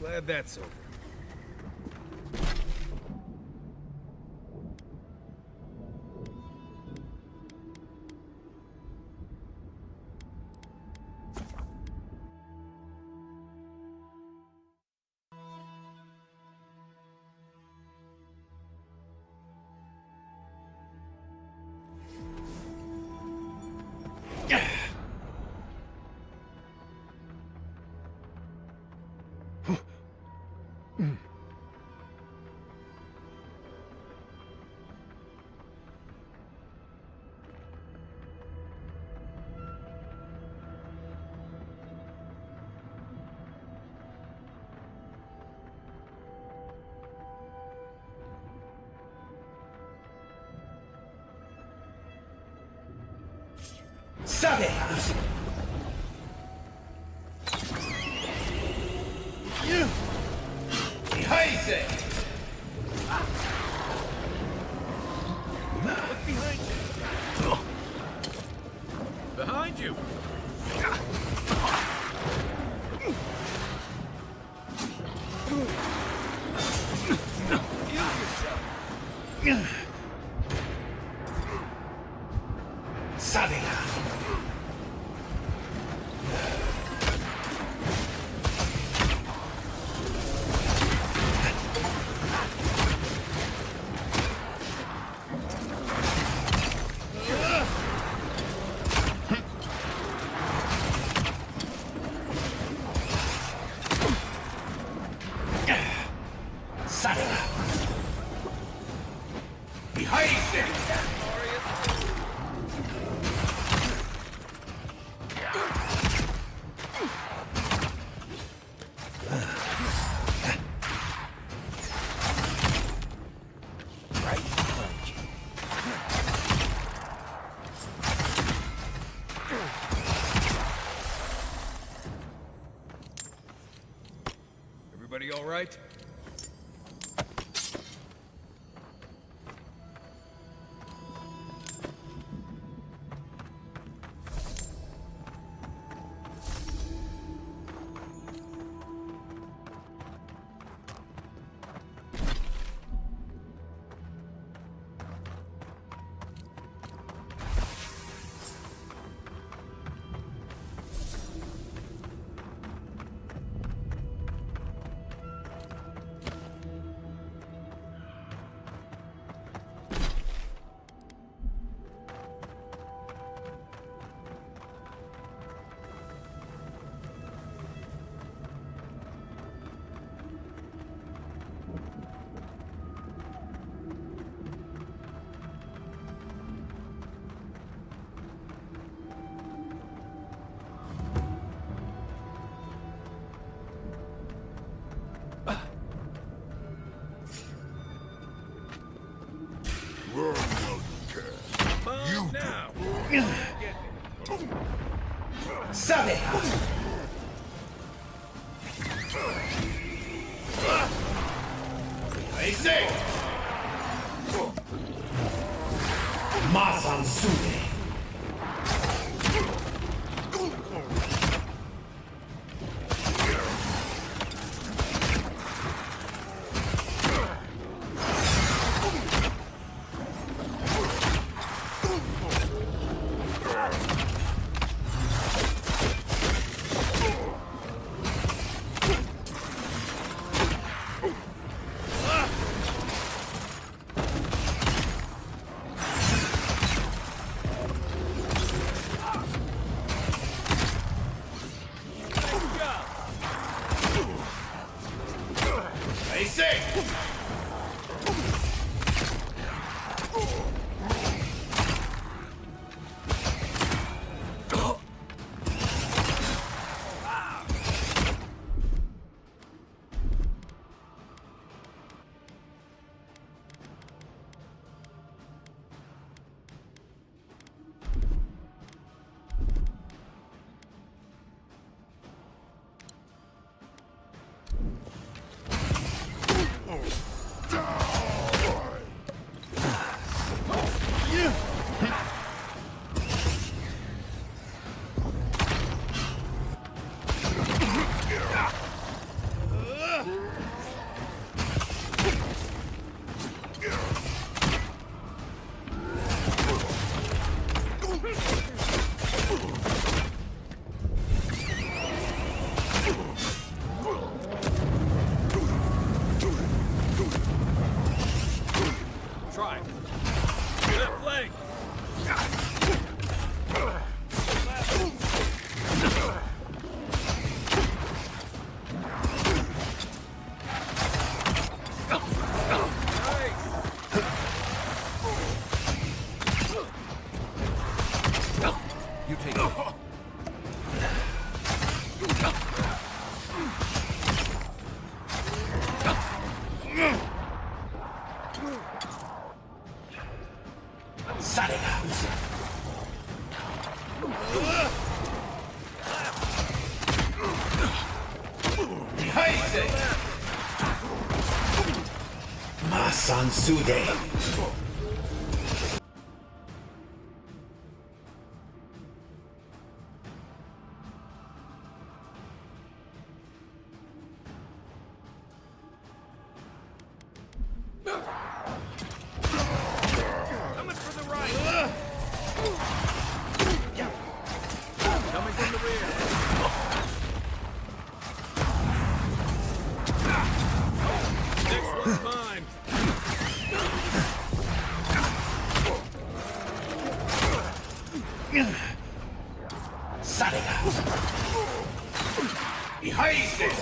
Glad that's over. Behind you! Everybody all right? Sansude. Coming from the rear. Next one's mine. Sariga! Behind it!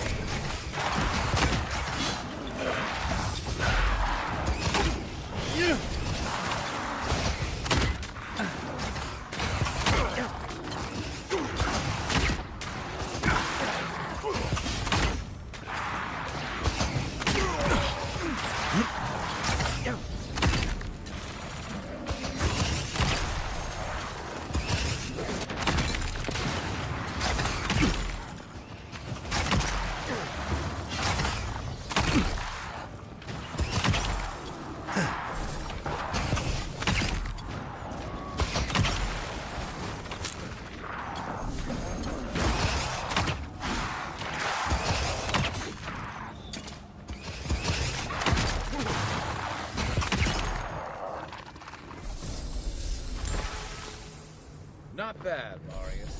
Not bad, Marius.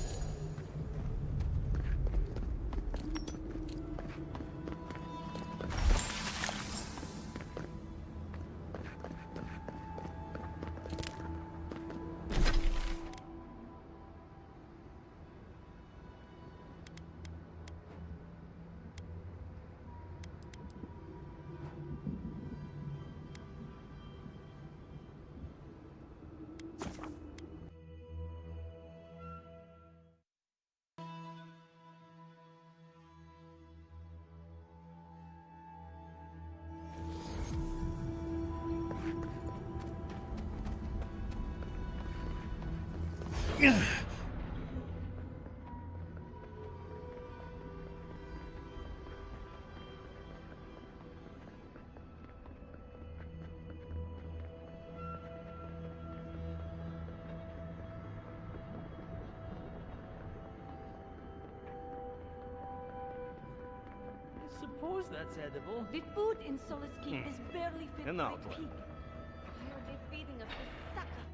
Suppose that's edible. The food in Solace Keep is barely fit An for a outlet. peak. Why are they feeding us this sucker?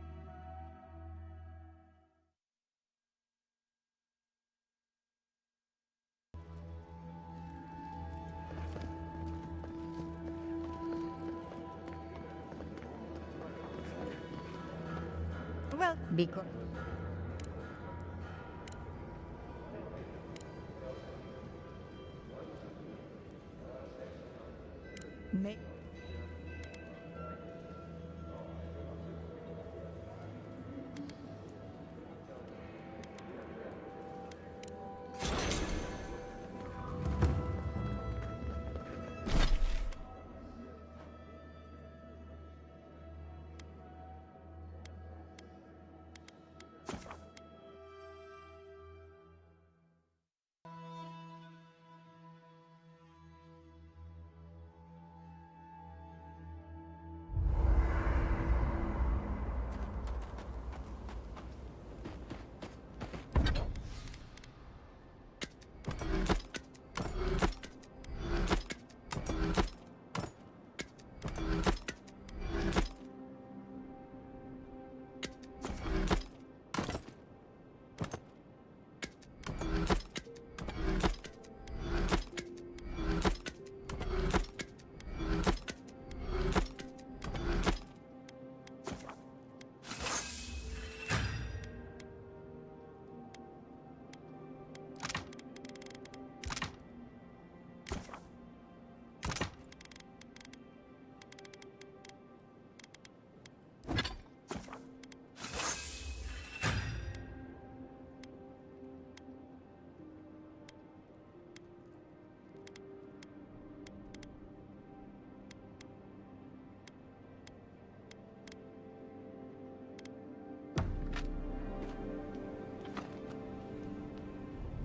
Well, because... May...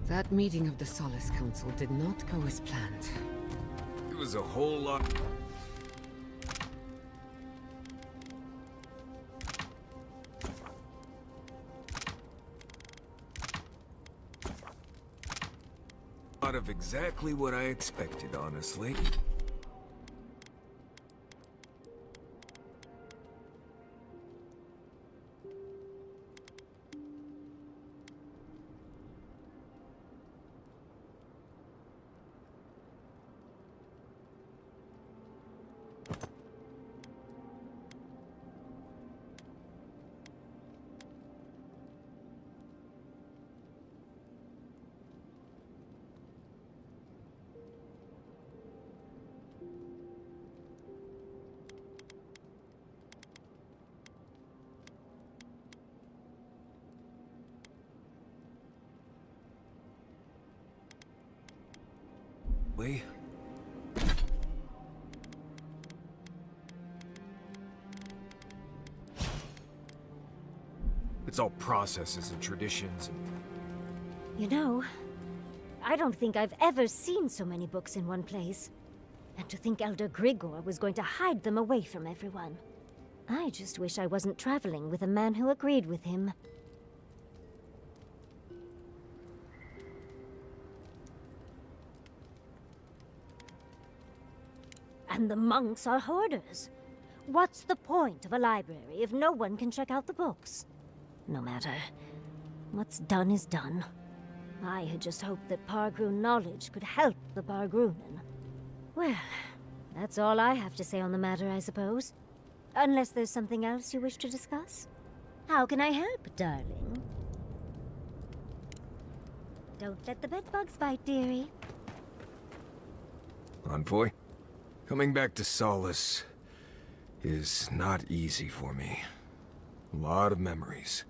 That meeting of the Solace Council did not go as planned. It was a whole lot. Out of exactly what I expected, honestly. apparently. It's all processes and traditions and... You know, I don't think I've ever seen so many books in one place. And to think Elder Grigor was going to hide them away from everyone. I just wish I wasn't traveling with a man who agreed with him. And the monks are hoarders. What's the point of a library if no one can check out the books? No matter. What's done is done. I had just hoped that Pargroon knowledge could help the Pargroonen. Well, that's all I have to say on the matter, I suppose. Unless there's something else you wish to discuss? How can I help, darling? Don't let the bedbugs bite, dearie. Envoy, coming back to Solace is not easy for me. A lot of memories.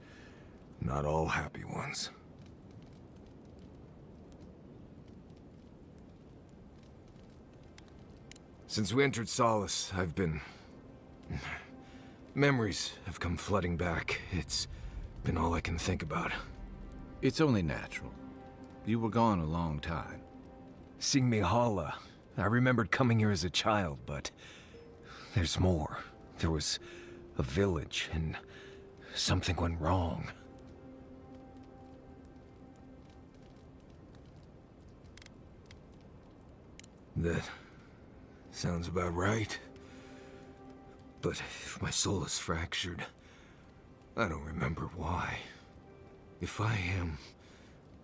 Not all happy ones. Since we entered Solace, I've been... Memories have come flooding back. It's been all I can think about. It's only natural. You were gone a long time. Seeing Mihala, I remembered coming here as a child, but... there's more. There was a village, and something went wrong. That sounds about right. But if my soul is fractured, I don't remember why. If I am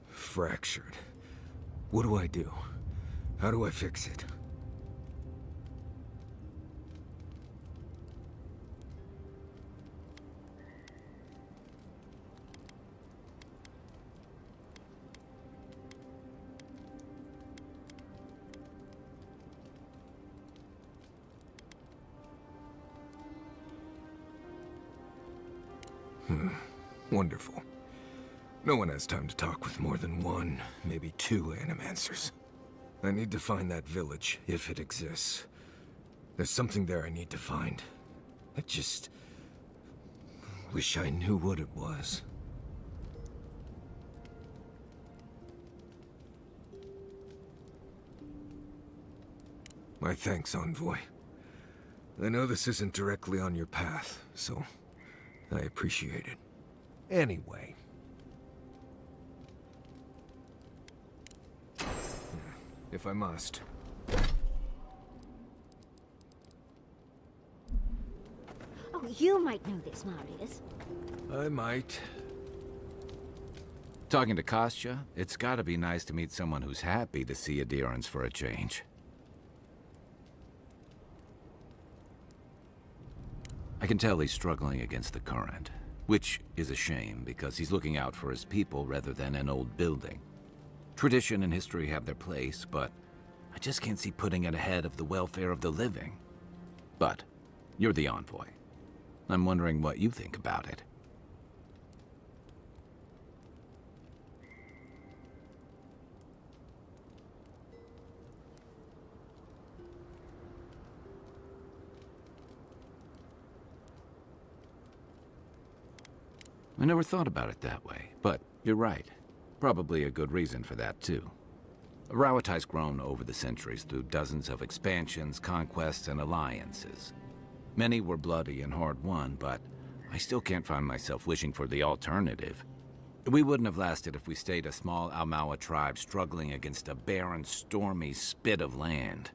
fractured, what do I do? How do I fix it? Wonderful. No one has time to talk with more than one, maybe two animancers. I need to find that village, if it exists. There's something there I need to find. I just... wish I knew what it was. My thanks, Envoy. I know this isn't directly on your path, so I appreciate it. Anyway. If I must. Oh, you might know this, Marius. I might. Talking to Kostya, it's gotta be nice to meet someone who's happy to see adherence for a change. I can tell he's struggling against the current, which is a shame because he's looking out for his people rather than an old building. Tradition and history have their place, but I just can't see putting it ahead of the welfare of the living. But you're the envoy. I'm wondering what you think about it. I never thought about it that way, but you're right. Probably a good reason for that, too. Rawatai's grown over the centuries through dozens of expansions, conquests, and alliances. Many were bloody and hard-won, but I still can't find myself wishing for the alternative. We wouldn't have lasted if we stayed a small Almawa tribe struggling against a barren, stormy spit of land.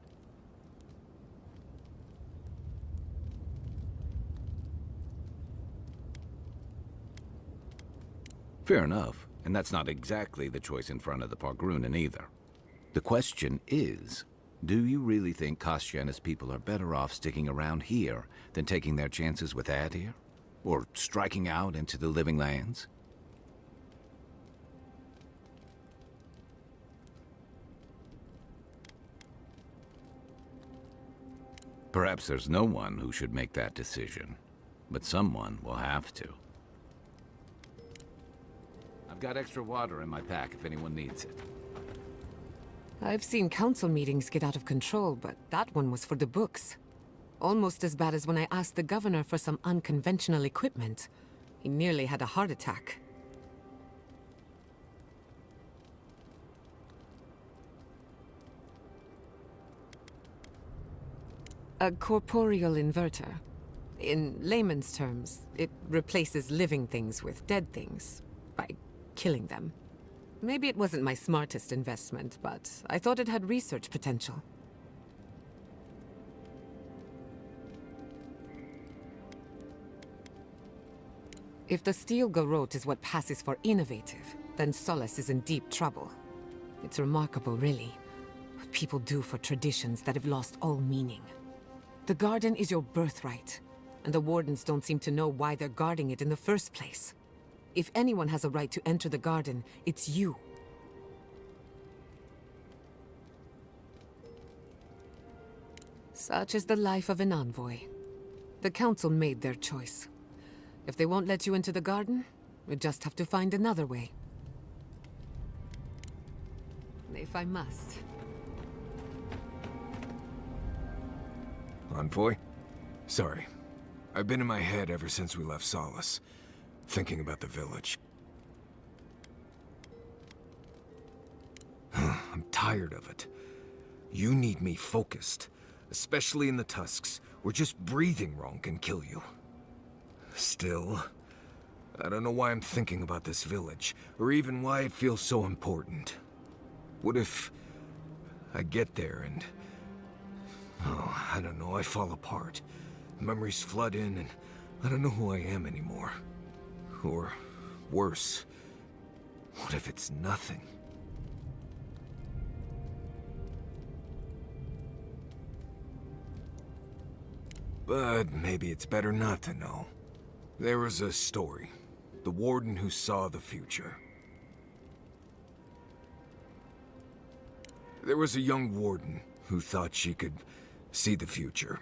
Fair enough, and that's not exactly the choice in front of the Pargroonen either. The question is, do you really think Kostya and his people are better off sticking around here than taking their chances with Adir? Or striking out into the living lands? Perhaps there's no one who should make that decision, but someone will have to. I've got extra water in my pack if anyone needs it. I've seen council meetings get out of control, but that one was for the books. Almost as bad as when I asked the governor for some unconventional equipment. He nearly had a heart attack. A corporeal inverter. In layman's terms, it replaces living things with dead things by killing them. Maybe it wasn't my smartest investment, but I thought it had research potential. If the steel garrote is what passes for innovative, then Solace is in deep trouble. It's remarkable, really, what people do for traditions that have lost all meaning. The garden is your birthright, and the wardens don't seem to know why they're guarding it in the first place. If anyone has a right to enter the garden, it's you. Such is the life of an envoy. The council made their choice. If they won't let you into the garden, we just have to find another way. If I must. Envoy? Sorry. I've been in my head ever since we left Solace, thinking about the village. I'm tired of it. You need me focused, especially in the tusks, where just breathing wrong can kill you. Still, I don't know why I'm thinking about this village, or even why it feels so important. What if I get there and... oh, I don't know, I fall apart. Memories flood in and I don't know who I am anymore. Or worse, what if it's nothing? But maybe it's better not to know. There was a story. The warden who saw the future. There was a young warden who thought she could see the future.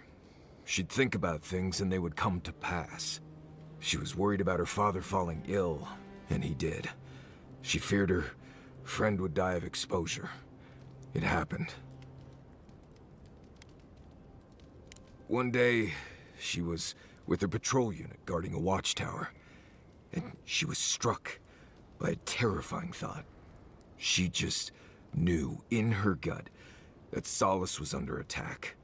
She'd think about things and they would come to pass. She was worried about her father falling ill, and he did. She feared her friend would die of exposure. It happened. One day, she was with her patrol unit guarding a watchtower, and she was struck by a terrifying thought. She just knew in her gut that Solace was under attack.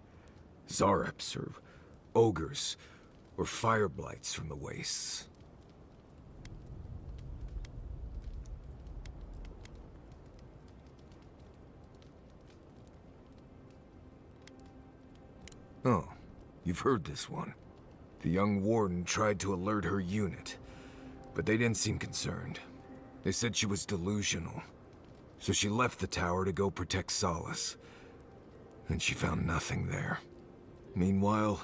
Zareps, or ogres, or fire blights from the wastes. Oh, you've heard this one. The young warden tried to alert her unit, but they didn't seem concerned. They said she was delusional, so she left the tower to go protect Solace. And she found nothing there. Meanwhile,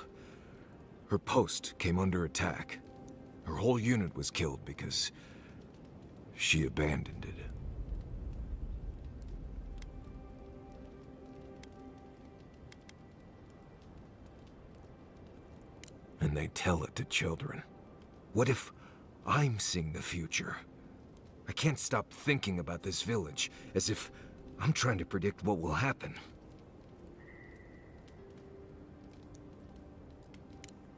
her post came under attack. Her whole unit was killed because she abandoned it. And they tell it to children. What if I'm seeing the future? I can't stop thinking about this village, as if I'm trying to predict what will happen.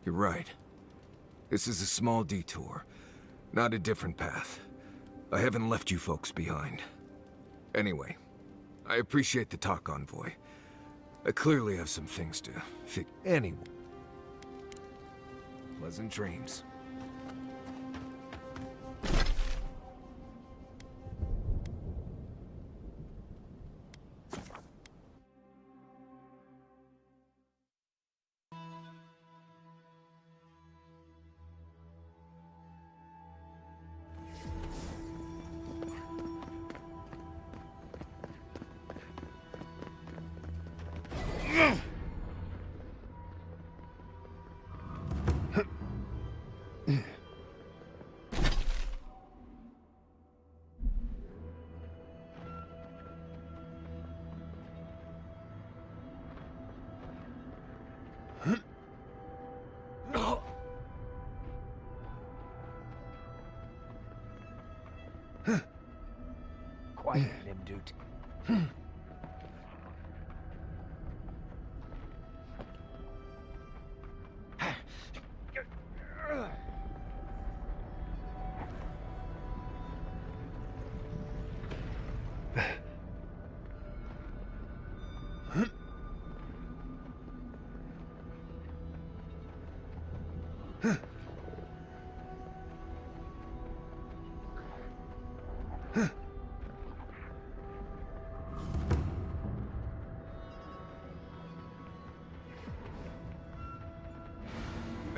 You're right. This is a small detour, not a different path. I haven't left you folks behind. Anyway, I appreciate the talk, Envoy. I clearly have some things to fix. Anyway. Pleasant dreams. Quiet, Nimdut. I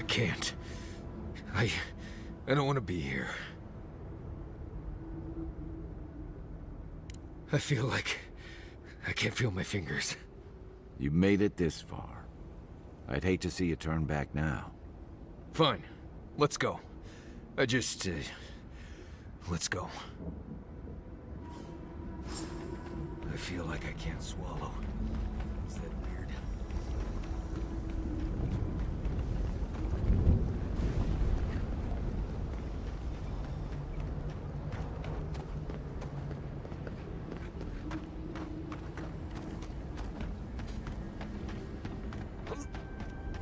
can't. I don't want to be here. I feel like I can't feel my fingers. You made it this far. I'd hate to see you turn back now. Fine. Let's go. Let's go. I feel like I can't swallow. Is that weird?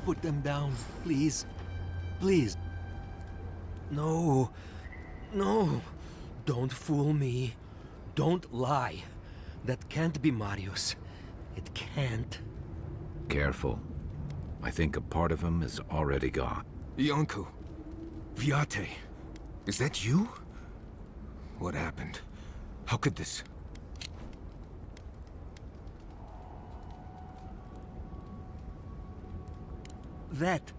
Put them down, please. Please. No. No. Don't fool me. Don't lie. That can't be Marius. It can't. Careful. I think a part of him is already gone. Iancu. Viate. Is that you? What happened? How could this... That.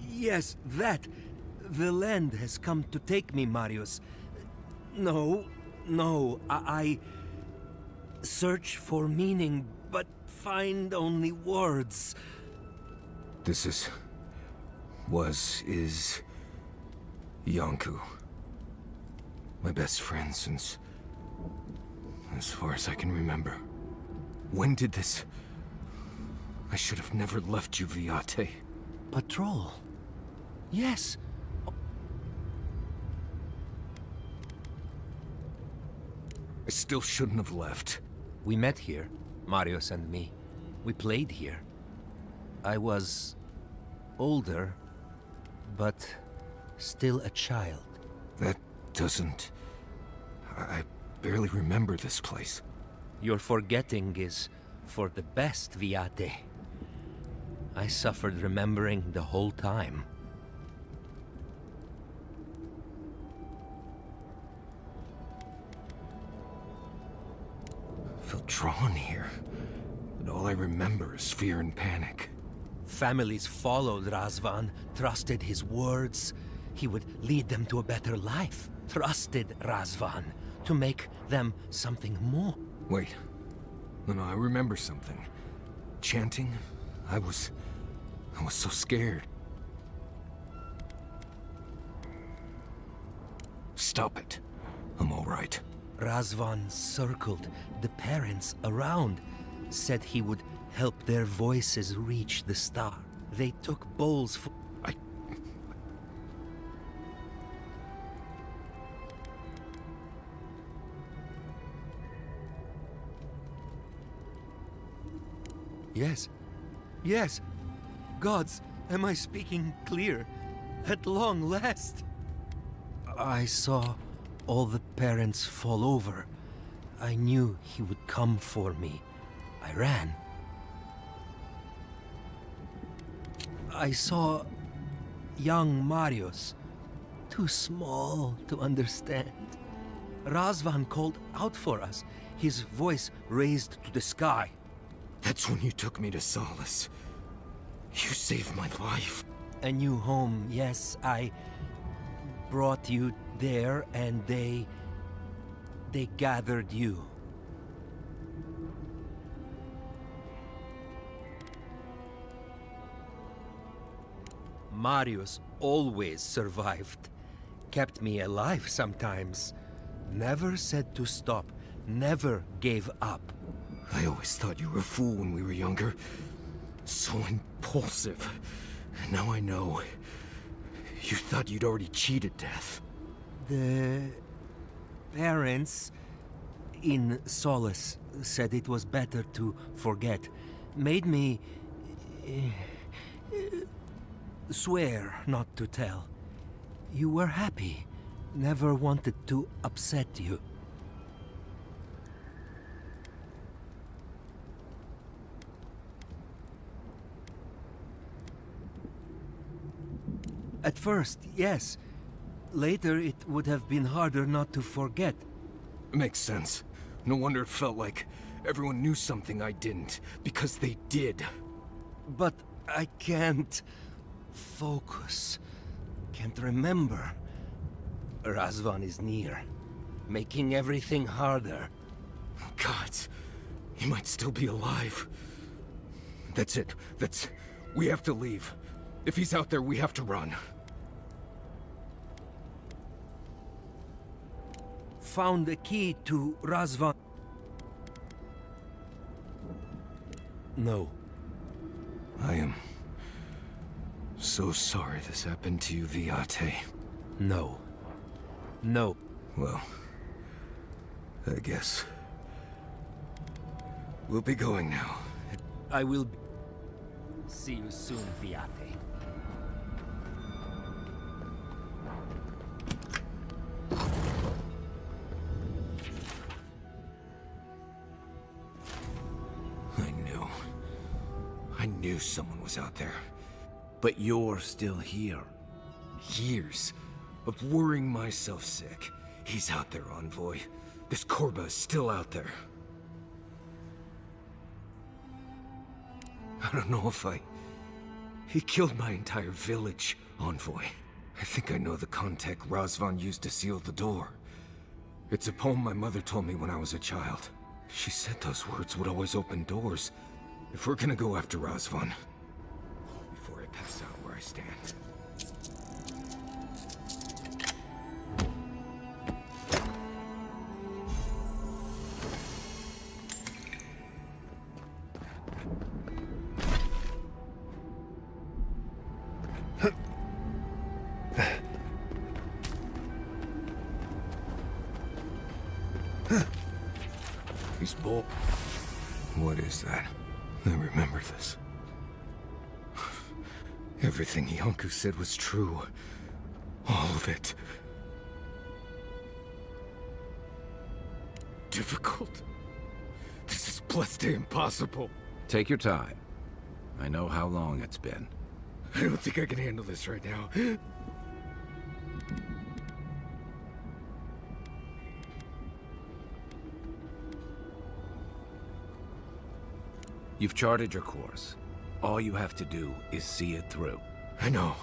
Yes, that. The land has come to take me, Marius. No, I search for meaning, but find only words. This is... is... Iancu. My best friend since... as far as I can remember. When did this... I should have never left you, Viate. Patrol. Yes. I still shouldn't have left. We met here, Marius and me. We played here. I was... older, but still a child. That doesn't... I barely remember this place. Your forgetting is for the best, Viate. I suffered remembering the whole time. I feel drawn here, but all I remember is fear and panic. Families followed Razvan, trusted his words. He would lead them to a better life. Trusted Razvan to make them something more. Wait. No, I remember something. Chanting? I was so scared. Stop it. I'm all right. Razvan circled the parents around, said he would help their voices reach the star. They took bowls for... Yes. Yes. Gods, am I speaking clear? At long last. I saw all the parents fall over. I knew he would come for me. I ran. I saw young Marius, too small to understand. Razvan called out for us, his voice raised to the sky. That's when you took me to Solace. You saved my life. A new home, yes, I brought you there and they gathered you. Marius always survived. Kept me alive sometimes. Never said to stop. Never gave up. I always thought you were a fool when we were younger. So impulsive. And now I know. You thought you'd already cheated death. The parents in Solace said it was better to forget. Made me swear not to tell. You were happy. Never wanted to upset you. At first, yes. Later, it would have been harder not to forget. Makes sense. No wonder it felt like everyone knew something I didn't, because they did. But I can't focus. Can't remember. Razvan is near, making everything harder. God, he might still be alive. That's it. We have to leave. If he's out there, we have to run. Found the key to Razvan. No. I am so sorry this happened to you, Viate. No. No. Well, I guess we'll be going now. I will be. See you soon, Viate. I knew someone was out there. But you're still here. Years of worrying myself sick. He's out there, Envoy. This Korba is still out there. I don't know if He killed my entire village, Envoy. I think I know the contact Razvan used to seal the door. It's a poem my mother told me when I was a child. She said those words would always open doors. If we're gonna go after Razvan, before I pass out where I stand. He's bold. What is that? I remember this. Everything Yonku said was true. All of it. Difficult. This is blessed impossible. Take your time. I know how long it's been. I don't think I can handle this right now. You've charted your course. All you have to do is see it through. I know.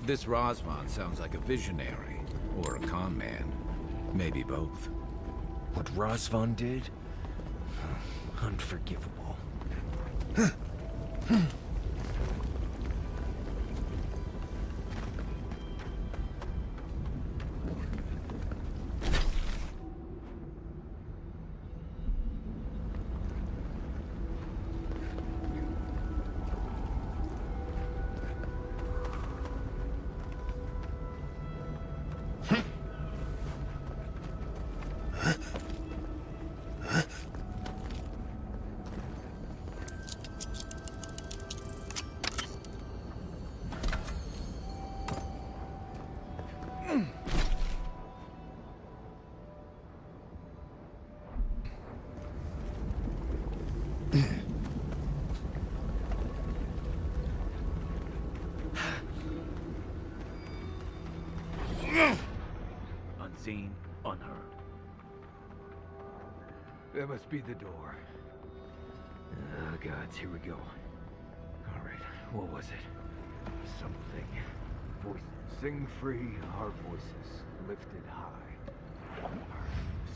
This Razvan sounds like a visionary, or a con man. Maybe both. What Razvan did? Unforgivable. Unseen, unheard. That must be the door. Oh, gods, here we go. All right, what was it? Something. Voices. Sing free, our voices lifted high. Our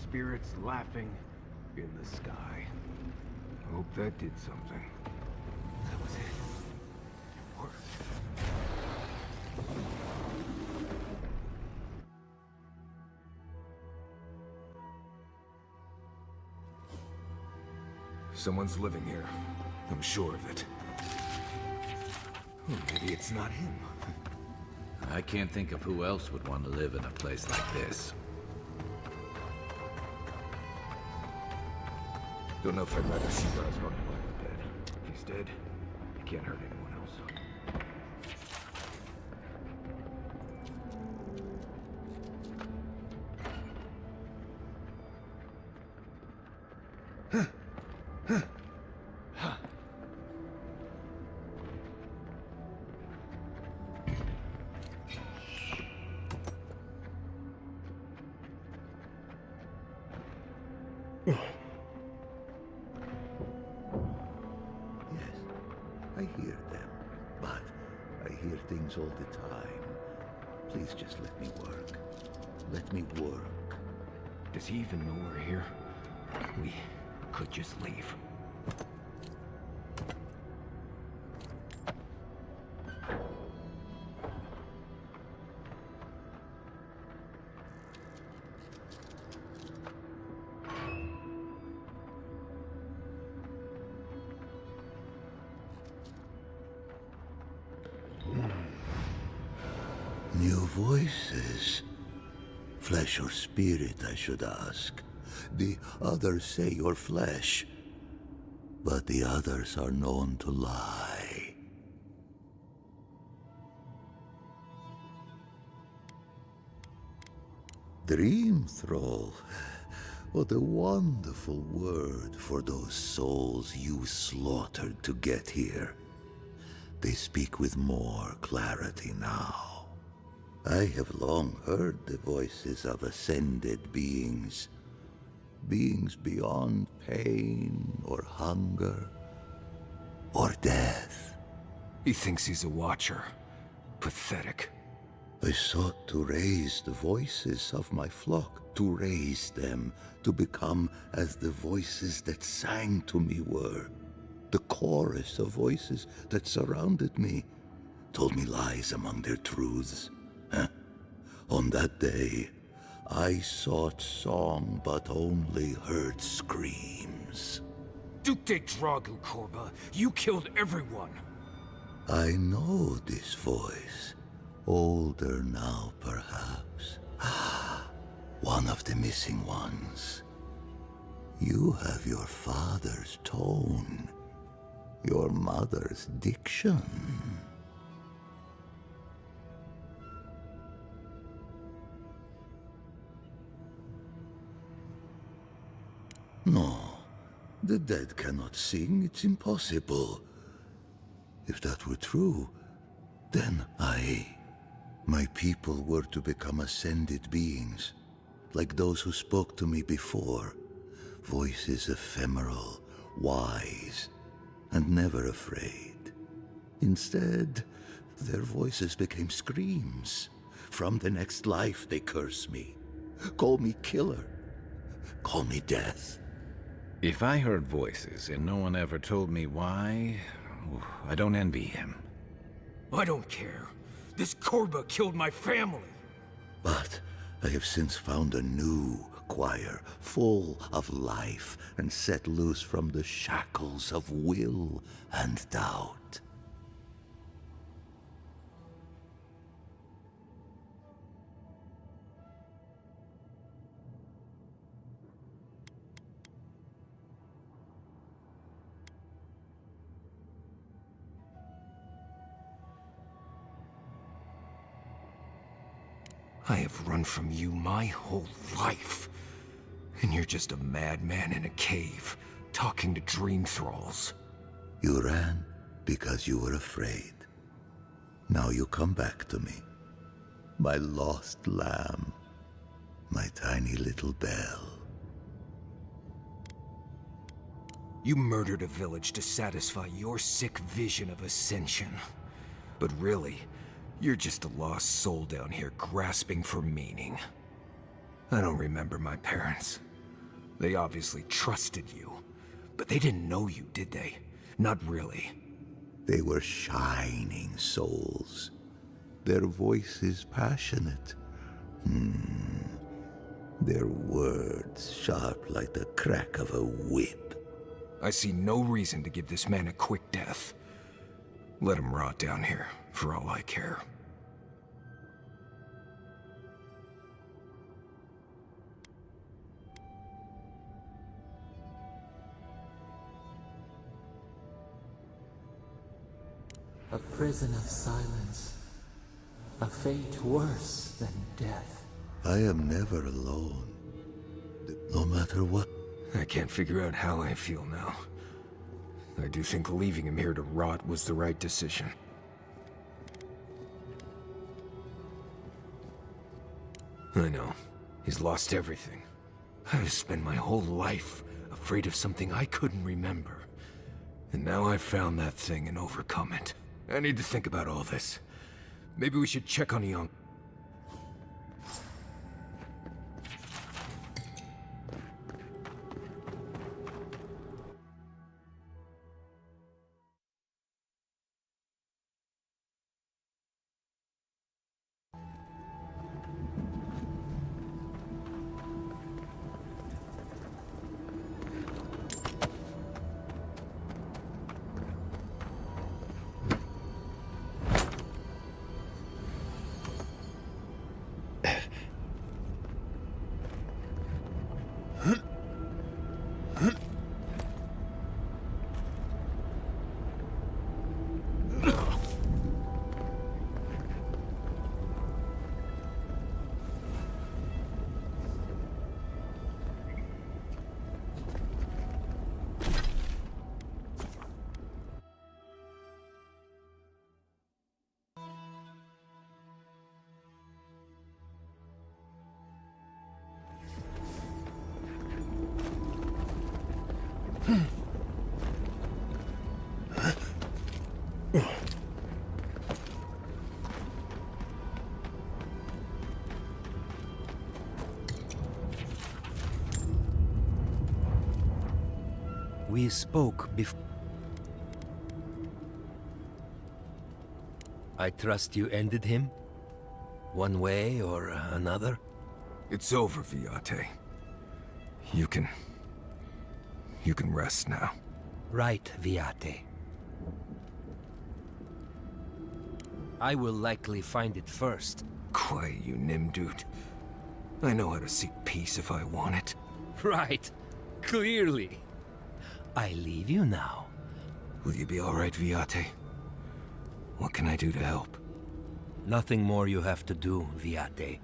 spirits laughing in the sky. Hope that did something. That was it. It worked. Someone's living here. I'm sure of it. Maybe it's not him. I can't think of who else would want to live in a place like this. Don't know if I'd rather see Razvan alive or dead. If he's dead, he can't hurt anyone else. I hear them, but I hear things all the time. Please just let me work. Let me work. Does he even know we're here? We could just leave. New voices. Flesh or spirit, I should ask. The others say you're flesh, but the others are known to lie. Dream thrall. What a wonderful word for those souls you slaughtered to get here. They speak with more clarity now. I have long heard the voices of ascended beings. Beings beyond pain or hunger or death. He thinks he's a watcher. Pathetic. I sought to raise the voices of my flock, to raise them, to become as the voices that sang to me were. The chorus of voices that surrounded me, told me lies among their truths. On that day, I sought song but only heard screams. Duke de Dragu, Korba. You killed everyone. I know this voice. Older now, perhaps. One of the missing ones. You have your father's tone, your mother's diction. No, the dead cannot sing. It's impossible. If that were true, then my people were to become ascended beings, like those who spoke to me before. Voices ephemeral, wise, and never afraid. Instead, their voices became screams. From the next life, they curse me. Call me killer. Call me death. If I heard voices and no one ever told me why, I don't envy him. I don't care. This Korba killed my family. But I have since found a new choir, full of life, and set loose from the shackles of will and doubt. I have run from you my whole life. And you're just a madman in a cave, talking to dream thralls. You ran because you were afraid. Now you come back to me. My lost lamb. My tiny little bell. You murdered a village to satisfy your sick vision of ascension. But really, you're just a lost soul down here grasping for meaning. I don't remember my parents. They obviously trusted you. But they didn't know you, did they? Not really. They were shining souls. Their voices passionate. Their words sharp like the crack of a whip. I see no reason to give this man a quick death. Let him rot down here, for all I care. A prison of silence. A fate worse than death. I am never alone. No matter what I can't figure out how I feel now. I do think leaving him here to rot was the right decision. I know. He's lost everything. I've spent my whole life afraid of something I couldn't remember. And now I've found that thing and overcome it. I need to think about all this. Maybe we should check on Young. We spoke before. I trust you ended him? One way or another? It's over, Viate. You can rest now. Right, Viate. I will likely find it first. Quiet, you Nimdude. I know how to seek peace if I want it. Right. Clearly. I leave you now. Will you be all right, Viate? What can I do to help? Nothing more you have to do, Viate.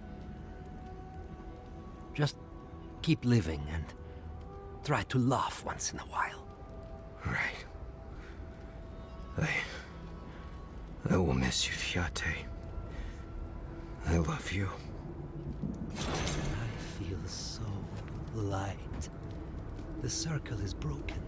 Just keep living and try to laugh once in a while. Right. I will miss you, Viate. I love you. I feel so light. The circle is broken.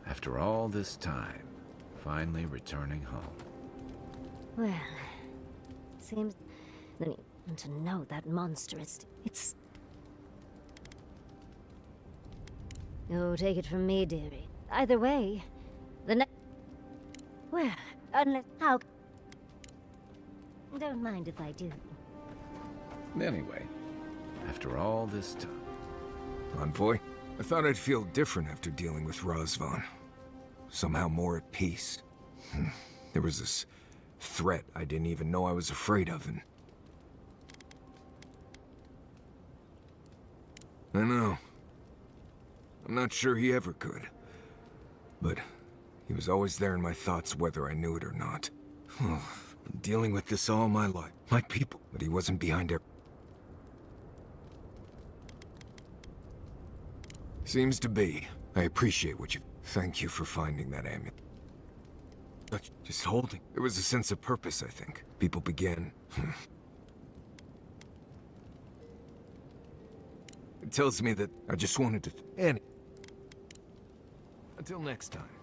After all this time, finally returning home. Well, seems... And to know that monster is... It's... Oh, take it from me, dearie. Either way, the next... Well, unless... How... Don't mind if I do. Anyway, after all this time... Envoy? I thought I'd feel different after dealing with Razvan. Somehow more at peace. There was this threat I didn't even know I was afraid of, and... I know. I'm not sure he ever could. But he was always there in my thoughts whether I knew it or not. Been dealing with this all my life. My people. But he wasn't behind everything. Seems to be. I appreciate what you... Thank you for finding that amulet. But just holding. There was a sense of purpose, I think. People began... It tells me that I just wanted to... Until next time.